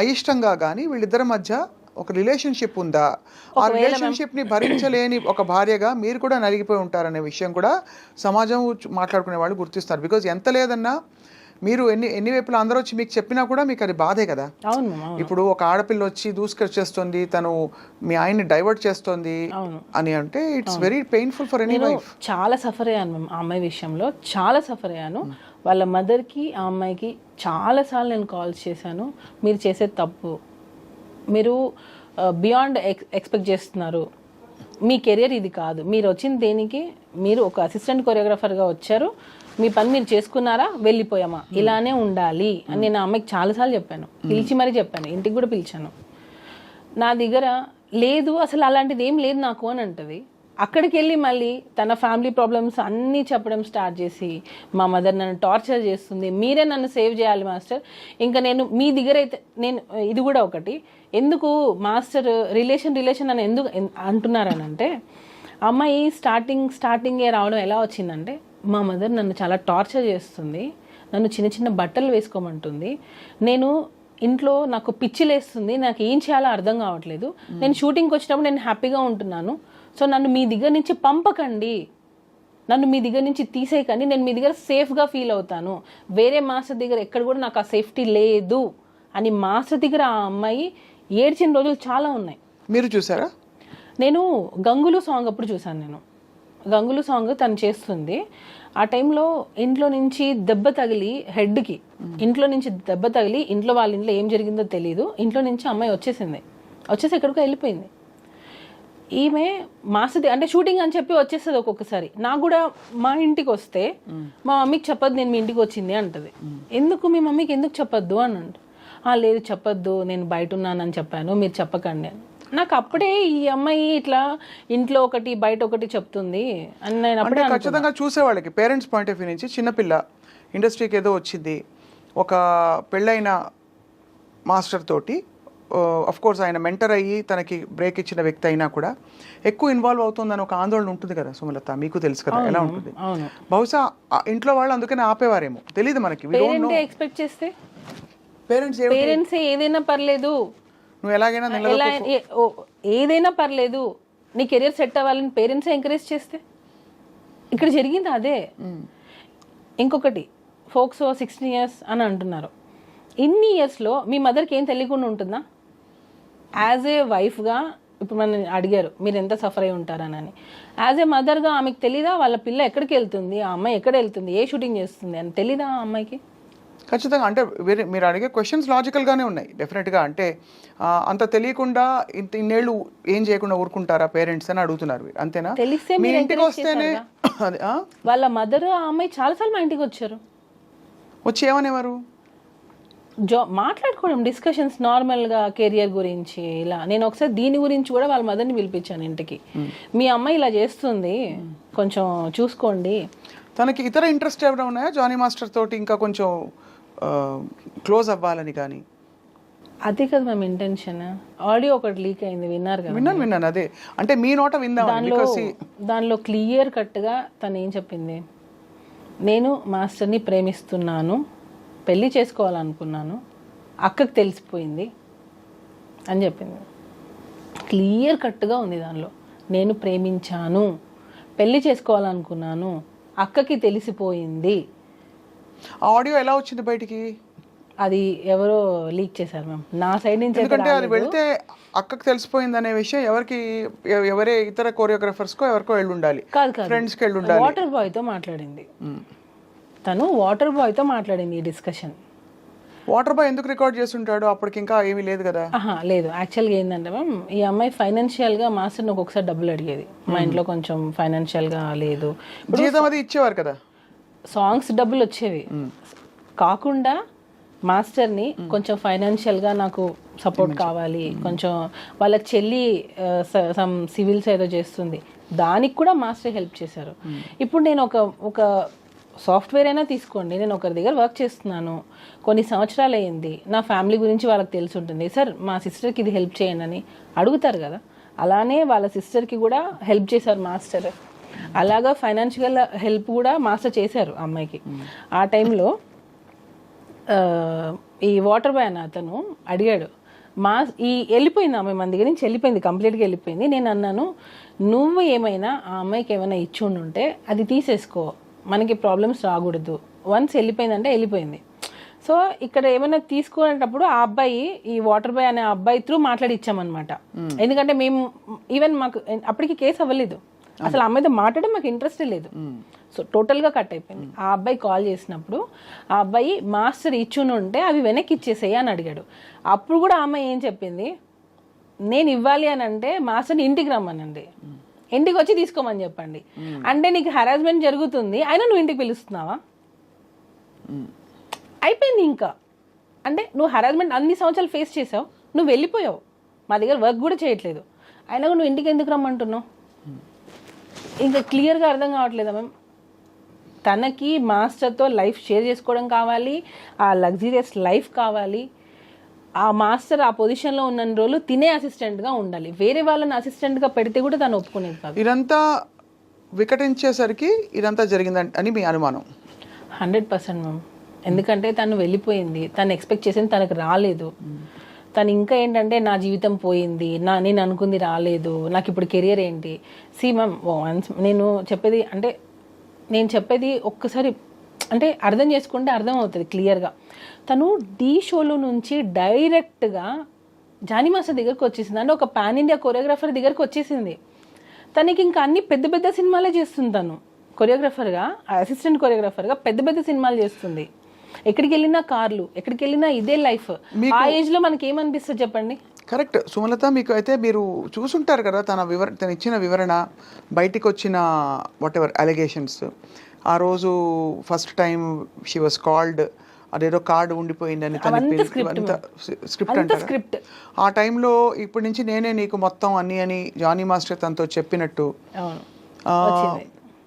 అయిష్టంగా కానీ వీళ్ళిద్దరి మధ్య ఒక రిలేషన్షిప్ ఉందా? ఆ రిలేషన్షిప్ని భరించలేని ఒక భార్యగా మీరు కూడా నలిగిపోయి ఉంటారనే విషయం కూడా సమాజం మాట్లాడుకునే వాళ్ళు గుర్తిస్తారు. బికాజ్ ఎంత లేదన్నా మీరు ఎన్ని వైపులా అందరూ వచ్చి మీకు చెప్పినా కూడా మీకు అది బాధే కదా. ఇప్పుడు ఒక ఆడపిల్ల వచ్చి దూసుకొచ్చేస్తుంది, తను మీ ఆయన్ని డైవర్ట్ చేస్తుంది అని అంటే it's very painful for any wife. చాలా సఫర్ అయ్యాను మ్యామ్ ఆ అమ్మాయి విషయంలో, చాలా సఫర్ అయ్యాను. వాళ్ళ మదర్కి ఆ అమ్మాయికి చాలాసార్లు నేను కాల్స్ చేశాను, మీరు చేసే తప్పు, మీరు బియాండ్ ఎక్స్పెక్ట్ చేస్తున్నారు, మీ కెరియర్ ఇది కాదు, మీరు వచ్చిన దేనికి, మీరు ఒక అసిస్టెంట్ కొరియోగ్రాఫర్గా వచ్చారు, మీ పని మీరు చేసుకున్నారా, వెళ్ళిపోయామా, ఇలానే ఉండాలి అని నేను ఆ అమ్మాయికి చాలాసార్లు చెప్పాను, పిలిచి మరీ చెప్పాను, ఇంటికి కూడా పిలిచాను. నా దగ్గర లేదు అసలు అలాంటిది ఏం లేదు నాకు అని అంటది. అక్కడికి వెళ్ళి మళ్ళీ తన ఫ్యామిలీ ప్రాబ్లమ్స్ అన్నీ చెప్పడం స్టార్ట్ చేసి మా మదర్ నన్ను టార్చర్ చేస్తుంది, మీరే నన్ను సేవ్ చేయాలి మాస్టర్, ఇంకా నేను మీ దగ్గర అయితే నేను ఇది కూడా ఒకటి, ఎందుకు మాస్టర్ రిలేషన్ అని ఎందుకు అంటున్నారనంటే అమ్మాయి స్టార్టింగే రావడం ఎలా వచ్చిందంటే మా మదర్ నన్ను చాలా టార్చర్ చేస్తుంది, నన్ను చిన్న చిన్న బట్టలు వేసుకోమంటుంది, నేను ఇంట్లో నాకు పిచ్చిలేస్తుంది, నాకు ఏం చేయాలో అర్థం కావట్లేదు, నేను షూటింగ్కి వచ్చినప్పుడు నేను హ్యాపీగా ఉంటున్నాను, సో నన్ను మీ దగ్గర నుంచి పంపకండి, నన్ను మీ దగ్గర నుంచి తీసేయకండి, నేను మీ దగ్గర సేఫ్గా ఫీల్ అవుతాను, వేరే మాస్టర్ దగ్గర ఎక్కడ కూడా నాకు ఆ సేఫ్టీ లేదు అని మాస్టర్ దగ్గర ఆ అమ్మాయి ఏడ్చిన రోజులు చాలా ఉన్నాయి. మీరు చూసారా? నేను గంగులు సాంగ్ అప్పుడు చూసాను. నేను గంగులు సాంగ్ తను చేస్తుంది, ఆ టైంలో ఇంట్లో నుంచి దెబ్బ తగిలి హెడ్కి, ఇంట్లో నుంచి దెబ్బ తగిలి ఇంట్లో వాళ్ళ ఇంట్లో ఏం జరిగిందో తెలియదు, ఇంట్లో నుంచి అమ్మాయి వచ్చేసి ఎక్కడికో వెళ్ళిపోయింది. ఈమె మాస్టర్ అంటే షూటింగ్ అని చెప్పి వచ్చేస్తుంది ఒక్కొక్కసారి. నాకు కూడా మా ఇంటికి వస్తే మా మమ్మీకి చెప్పొద్దు నేను మీ ఇంటికి వచ్చింది అంటది. ఎందుకు మీ మమ్మీకి ఎందుకు చెప్పొద్దు అని అంటే లేదు చెప్పొద్దు, నేను బయట ఉన్నానని చెప్పాను, మీరు చెప్పకండి అని. నాకు అప్పుడే ఈ అమ్మాయి ఇట్లా ఇంట్లో ఒకటి బయట ఒకటి చెప్తుంది అని నేను అప్పుడే ఖచ్చితంగా చూసేవాళ్ళకి పేరెంట్స్ పాయింట్ ఆఫ్ వ్యూ నుంచి చిన్నపిల్ల ఇండస్ట్రీకి ఏదో వచ్చింది, ఒక పెళ్ళైన మాస్టర్ తోటి అఫ్ కోర్స్ ఆయన మెంటర్ అయ్యి తనకి బ్రేక్ ఇచ్చిన వ్యక్తి అయినా కూడా ఎక్కువ ఇన్వాల్వ్ అవుతుందని ఒక ఆందోళన ఉంటుంది కదా సుమలత, మీకు తెలుసు కదా ఎలా ఉంటుంది. బహుశా ఇంట్లో వాళ్ళు అందుకనే ఆపేవారేమో, తెలియదు మనకి. ఎక్స్పెక్ట్ చేస్తే పేరెంట్స్ ఏదైనా పర్లేదు, నువ్వు ఎలాగైనా ఏదైనా పర్లేదు, నీ కెరీర్ సెట్ అవ్వాలని పేరెంట్స్ ఎంకరేజ్ చేస్తే ఇక్కడ జరిగింది అదే. ఇంకొకటి ఫోక్సో 16 years అని అంటున్నారు. ఇన్ని ఇయర్స్లో మీ మదర్కి ఏం తెలియకుండా ఉంటుందా? యాజ్ ఏ వైఫ్గా ఇప్పుడు మనం అడిగారు మీరు ఎంత సఫర్ అయి ఉంటారనని, యాజ్ ఏ మదర్గా ఆమెకు తెలీదా వాళ్ళ పిల్ల ఎక్కడికి వెళ్తుంది, ఆ అమ్మాయి ఎక్కడ వెళ్తుంది, ఏ షూటింగ్ చేస్తుంది అని తెలీదా ఆ అమ్మాయికి? ఖచ్చితంగా. అంటే మీరు అడిగే క్వశ్చన్స్ లాజికల్గానే ఉన్నాయి డెఫినెట్గా. అంటే అంత తెలియకుండా ఇన్నేళ్ళు ఏం చేయకుండా ఊరుకుంటారా పేరెంట్స్ అని అడుగుతున్నారు, అంతేనా? తెలిస్తే మీ ఇంటికి వస్తేనే వాళ్ళ మదర్ ఆ అమ్మాయి చాలాసార్లు మా ఇంటికి వచ్చారు, వచ్చి ఏమనేవారు, మాట్లాడుకోవడం, డిస్కషన్స్ నార్మల్గా కెరియర్ గురించి ఇలా. నేను ఒకసారి దీని గురించి కూడా వాళ్ళ మదర్ని పిలిపించాను ఇంటికి, మీ అమ్మాయి ఇలా చేస్తుంది కొంచెం చూసుకోండి. తనకి ఇతర ఇంట్రెస్ట్ ఏమైనా ఉన్నాయా జానీ మాస్టర్ తోటి ఇంకా కొంచెం క్లోజ్ అవ్వాలని? కానీ అదే కదా మేము ఇంటెన్షన్. ఆడియో ఒకటి లీక్ అయింది, విన్నారు కదా? విన్నాను. అదే అంటే మీ నోట విందాం. దానిలో క్లియర్ కట్గా తను ఏం చెప్పింది, నేను మాస్టర్ని ప్రేమిస్తున్నాను, పెళ్ళి చేసుకోవాలనుకున్నాను, అక్కకి తెలిసిపోయింది అని చెప్పింది. క్లియర్ కట్గా ఉంది దానిలో, నేను ప్రేమించాను, పెళ్ళి చేసుకోవాలనుకున్నాను, అక్కకి తెలిసిపోయింది. ఆడియో ఎలా వచ్చింది బయటికి? అది ఎవరో లీక్ చేశారు మ్యామ్, నా సైడ్ నుంచి. ఎందుకంటే అది వెళ్తే అక్కకి తెలిసిపోయింది అనే విషయం ఎవరే ఇతర కోరియోగ్రాఫర్స్కో ఎవరికో వెళ్ళి ఉండాలి, ఫ్రెండ్స్కి వెళ్ళి ఉండాలి. వాటర్ బాయ్తో మాట్లాడింది తను, వాటర్ బాయ్తో మాట్లాడింది ఈ డిస్కషన్. వాటర్ బాయ్ ఎందుకు రికార్డ్ చేస్తుంటాడు? అప్పటికి ఇంకా ఏమీ లేదు కదా. లేదు, యాక్చువల్గా ఏంటంటే మ్యామ్ ఈ అమ్మాయి ఫైనాన్షియల్గా మాస్టర్ని ఒక్కొక్కసారి డబ్బులు అడిగేది, మా ఇంట్లో కొంచెం ఫైనాన్షియల్గా లేదు, జీతం అది ఇచ్చేవారు కదా, సాంగ్స్ డబ్బులు వచ్చేవి కాకుండా మాస్టర్ని కొంచెం ఫైనాన్షియల్గా నాకు సపోర్ట్ కావాలి, కొంచెం వాళ్ళ చెల్లి సమ్ సివిల్స్ ఏదో చేస్తుంది, దానికి కూడా మాస్టర్ హెల్ప్ చేశారు. ఇప్పుడు నేను ఒక సాఫ్ట్వేర్ అయినా తీసుకోండి, నేను ఒకరి దగ్గర వర్క్ చేస్తున్నాను, కొన్ని సంవత్సరాలు అయ్యింది, నా ఫ్యామిలీ గురించి వాళ్ళకి తెలిసి ఉంటుంది, సార్ మా సిస్టర్కి ఇది హెల్ప్ చేయండి అని అడుగుతారు కదా, అలానే వాళ్ళ సిస్టర్కి కూడా హెల్ప్ చేశారు మాస్టర్. అలాగా ఫైనాన్షియల్ హెల్ప్ కూడా మాస్టర్ చేశారు అమ్మాయికి. ఆ టైంలో ఈ వాటర్ బాయ్ అన్న అతను అడిగాడు, వెళ్ళిపోయింది ఆమె మన దగ్గర నుంచి, వెళ్ళిపోయింది, కంప్లీట్గా వెళ్ళిపోయింది. నేను అన్నాను, నువ్వు ఏమైనా ఆ అమ్మాయికి ఏమైనా ఇచ్చి ఉంటే అది తీసేసుకో, మనకి ప్రాబ్లమ్స్ రాకూడదు, వన్స్ వెళ్ళిపోయిందంటే వెళ్ళిపోయింది. సో ఇక్కడ ఏమైనా తీసుకునేటప్పుడు ఆ అబ్బాయి, ఈ వాటర్ బాయ్ అనే అబ్బాయి త్రూ మాట్లాడి ఇచ్చామన్నమాట. ఎందుకంటే మేము ఈవెన్ మాకు అప్పటికి కేసు అవ్వలేదు, అసలు అమ్మాయితో మాట్లాడడం మాకు ఇంట్రెస్టే లేదు, సో టోటల్గా కట్ అయిపోయింది. ఆ అబ్బాయి కాల్ చేసినప్పుడు ఆ అబ్బాయి మాస్టర్ ఇచ్చుని ఉంటే అవి వెనక్కి ఇచ్చేసేయి అని అడిగాడు. అప్పుడు కూడా ఆ అమ్మాయి ఏం చెప్పింది, నేను ఇవ్వాలి అని అంటే మాస్టర్ని ఇంటికి రమ్మనండి, ఇంటికి వచ్చి తీసుకోమని చెప్పండి. అంటే నీకు హెరాస్మెంట్ జరుగుతుంది, అయినా నువ్వు ఇంటికి పిలుస్తున్నావా? అయిపోయింది ఇంకా. అంటే నువ్వు హెరాస్మెంట్ అన్ని సంవత్సరాలు ఫేస్ చేసావు, నువ్వు వెళ్ళిపోయావు, మా దగ్గర వర్క్ కూడా చేయట్లేదు, అయినా నువ్వు ఇంటికి ఎందుకు రమ్మంటున్నావు? ఇంకా క్లియర్గా అర్థం కావట్లేదా మ్యామ్? తనకి మాస్టర్తో లైఫ్ షేర్ చేసుకోవడం కావాలి, ఆ లగ్జరియస్ లైఫ్ కావాలి. ఆ మాస్టర్ ఆ పొజిషన్లో ఉన్న రోజులు తినే అసిస్టెంట్గా ఉండాలి. వేరే వాళ్ళని అసిస్టెంట్గా పెడితే కూడా తను ఒప్పుకునేది కాదు. ఇదంతా వికటించేసరికి ఇదంతా జరిగిందని అని మీ అనుమానం? 100% మ్యామ్. ఎందుకంటే తను వెళ్ళిపోయింది, తను ఎక్స్పెక్ట్ చేసింది తనకు రాలేదు. తను ఇంకా ఏంటంటే నా జీవితం పోయింది, నేను అనుకుంది రాలేదు, నాకు ఇప్పుడు కెరియర్ ఏంటి. సి మ్యామ్, నేను చెప్పేది ఒక్కసారి అంటే అర్థం చేసుకుంటే అర్థం అవుతుంది క్లియర్గా. తను ఢీ షోలో నుంచి డైరెక్ట్గా జానీ మాస్టర్ దగ్గరకు వచ్చేసింది. అంటే ఒక పాన్ ఇండియా కొరియోగ్రాఫర్ దగ్గరకు వచ్చేసింది. తనకి ఇంకా అన్ని పెద్ద పెద్ద సినిమాలే చేస్తుంది. తను కొరియోగ్రాఫర్గా, అసిస్టెంట్ కొరియోగ్రాఫర్గా పెద్ద పెద్ద సినిమాలు చేస్తుంది. ఎక్కడికి వెళ్ళినా కార్లు, ఎక్కడికి వెళ్ళినా ఇదే లైఫ్. ఆ ఏజ్లో మనకి ఏమనిపిస్తుంది చెప్పండి? కరెక్ట్ సుమలత, మీకు అయితే మీరు చూసుంటారు కదా తను ఇచ్చిన వివరణ, బయటికి వచ్చిన వాట్ ఎవర్ అలిగేషన్స్. ఆ రోజు first time she was called, అదేదో కార్డు ఉండిపోయిందని స్క్రిప్ట్ అంటారు. ఆ టైంలో ఇప్పటి నుంచి నేనే నీకు మొత్తం అన్ని అని జానీ మాస్టర్ తనతో చెప్పినట్టు,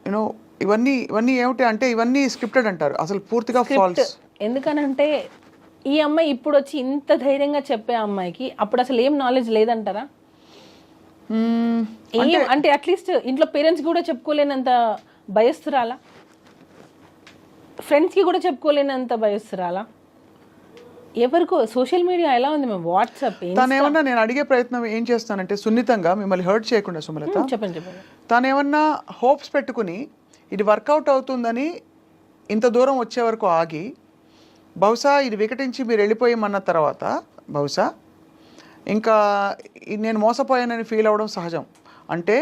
యూనో ఇవన్నీ ఏమిటి అంటే ఇవన్నీ స్క్రిప్టెడ్ అంటారు, అసలు పూర్తిగా ఫాల్స్. ఎందుకనంటే ఈ అమ్మాయి ఇప్పుడు వచ్చి ఇంత ధైర్యంగా చెప్పే అమ్మాయికి అప్పుడు అసలు ఏం నాలెడ్జ్ లేదంటారా? అంటే అట్లీస్ట్ ఇంట్లో పేరెంట్స్ కూడా చెప్పుకోలేనంత భయస్తురాలా? ఫ్రెండ్స్కి కూడా చెప్పుకోలేనంత భయస్తురాలా? ఎవరికో సోషల్ మీడియా ఎలా ఉంది మేము, వాట్సాప్. తనేమన్నా, నేను అడిగే ప్రయత్నం ఏం చేస్తానంటే సున్నితంగా మిమ్మల్ని హర్ట్ చేయకుండా సుమలత, చెప్పండి. తనేమన్నా హోప్స్ పెట్టుకుని ఇది వర్కౌట్ అవుతుందని ఇంత దూరం వచ్చే వరకు ఆగి, బహుశా ఇది వికటించి మీరు వెళ్ళిపోయామన్న తర్వాత బహుశా ఇంకా నేను మోసపోయానని ఫీల్ అవ్వడం సహజం. అంటే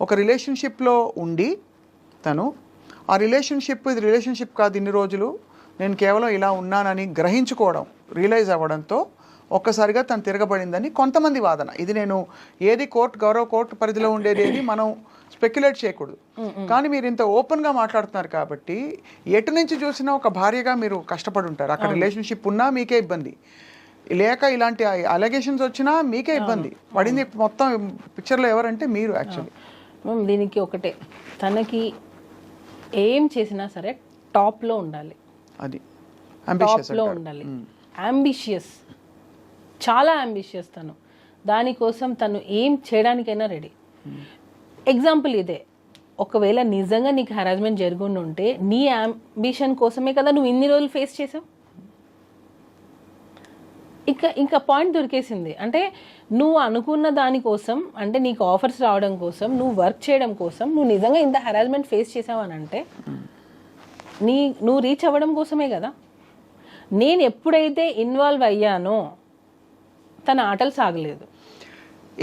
ఒక రిలేషన్షిప్లో ఉండి తను ఆ రిలేషన్షిప్ ఇది రిలేషన్షిప్ కాదు, ఇన్ని రోజులు నేను కేవలం ఇలా ఉన్నానని గ్రహించుకోవడం, రియలైజ్ అవ్వడంతో ఒక్కసారిగా తను తిరగబడిందని కొంతమంది వాదన. ఇది నేను ఏది గౌరవ కోర్టు పరిధిలో ఉండేది ఏది మనం స్పెక్యులేట్ చేయకూడదు. కానీ మీరు ఇంత ఓపెన్గా మాట్లాడుతున్నారు కాబట్టి ఎటు నుంచి చూసినా ఒక భార్యగా మీరు కష్టపడి ఉంటారు. అక్కడ రిలేషన్షిప్ ఉన్నా మీకే ఇబ్బంది, లేక ఇలాంటి అలిగేషన్స్ వచ్చినా మీకే ఇబ్బంది పడింది. మొత్తం పిక్చర్లో ఎవరంటే మీరు యాక్చువల్లీ. దీనికి ఒకటే, తనకి ఏం చేసినా సరే టాప్లో ఉండాలి, అది టాప్లో ఉండాలి. అంబిషియస్, చాలా అంబిషియస్ తను. దానికోసం తను ఏం చేయడానికైనా రెడీ. ఎగ్జాంపుల్ ఇదే, ఒకవేళ నిజంగా నీకు హెరాస్మెంట్ జరుగుండి ఉంటే నీ అంబిషన్ కోసమే కదా నువ్వు ఇన్ని రోజులు ఫేస్ చేసావు. ఇంకా పాయింట్ దొరికేసింది. అంటే నువ్వు అనుకున్న దానికోసం, అంటే నీకు ఆఫర్స్ రావడం కోసం, నువ్వు వర్క్ చేయడం కోసం నువ్వు నిజంగా ఇంత హెరాస్మెంట్ ఫేస్ చేసావు అని అంటే నువ్వు రీచ్ అవ్వడం కోసమే కదా. నేను ఎప్పుడైతే ఇన్వాల్వ్ అయ్యానో తన ఆటలు సాగలేదు.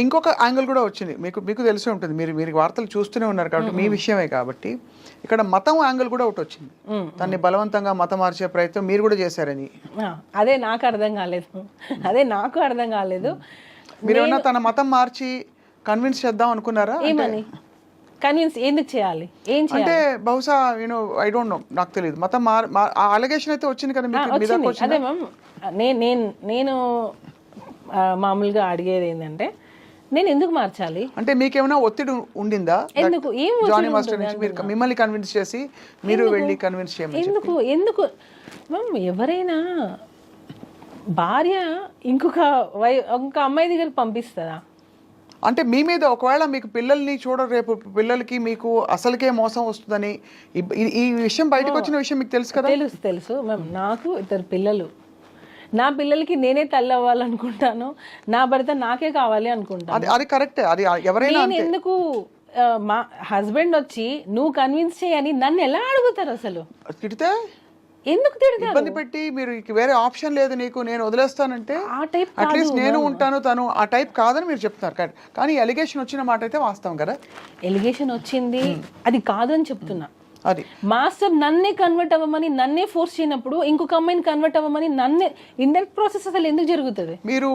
ఇంకొక యాంగిల్ కూడా వచ్చింది, మీకు తెలిసే ఉంటుంది, మీరు వార్తలు చూస్తూనే ఉన్నారు కాబట్టి మీ విషయమే కాబట్టి. ఇక్కడ మతం యాంగిల్ కూడా ఒకటి వచ్చింది, తన్ని బలవంతంగా మతం మార్చే ప్రయత్నం మీరు కూడా చేశారని. అదే నాకు అర్థం కాలేదు. మీరు ఏమన్నా తన మతం మార్చి కన్విన్స్ చేద్దాం అనుకున్నారా? ఏమని కన్విన్స్ ఎందుకు చేయాలి? ఏం చేయాలి అంటే బహుశా ఐ డోంట్ నో, నాకు తెలియదు. మతం అలిగేషన్ అయితే వచ్చింది కదా మీకు. అదే మ్యామ్, నేను మామూలుగా అడిగేది ఏంటంటే నేను ఎందుకు మార్చాలి అంటే మీకేమైనా ఒత్తిడి ఉండిందా? ఎందుకు? ఏం జానీ మాస్టర్ నుంచి మీరు మిమ్మల్ని కన్విన్స్ చేసి మీరు వెళ్ళి కన్విన్స్ చేయమని ఎందుకు మ్యామ్? ఎవరైనా భార్య ఇంకొక అమ్మాయి దగ్గరికి పంపిస్తుందా? అంటే మీ మీద ఒకవేళ మీకు పిల్లల్ని రేపు పిల్లలకి మీకు అసలుకే మోసం వస్తుందని ఈ విషయం బయటకు వచ్చిన విషయం మీకు తెలుసు కదా? తెలుసు మ్యామ్. నాకు 2 పిల్లలు. నా పిల్లలకి నేనే తల్లి అవ్వాలనుకుంటాను, నా భర్త నాకే కావాలి అనుకుంటాను. అది కరెక్టే. అది ఎవరైనా నేను ఎందుకు మా హస్బెండ్ వచ్చి నువ్వు కన్విన్స్ చేయని నన్ను ఎలా అడుగుతారు? అసలు తిడితే ఎందుకు తిడతారు? ఇబ్బంది పెట్టి మీరు వేరే ఆప్షన్ లేదు నీకు, నేను వదిలేస్తానంటే ఆ టైప్ అట్లీస్ట్ నేను ఉంటాను, తను ఆ టైప్ కాదని మీరు చెప్తున్నారు. కానీ ఎలిగేషన్ వచ్చిన మాట అయితే వాస్తవం కదా. ఎలిగేషన్ వచ్చింది, అది కాదు అని చెప్తున్నా. అది మాస్టర్ నన్నే కన్వర్ట్ అవ్వమని నన్నే ఫోర్స్ చేయనప్పుడు ఇంకొక అమ్మాయిని కన్వర్ట్ అవ్వమని నన్నే ఇండైరెక్ట్ ప్రాసెస్ అసలు ఎందుకు జరుగుతుంది? మీరు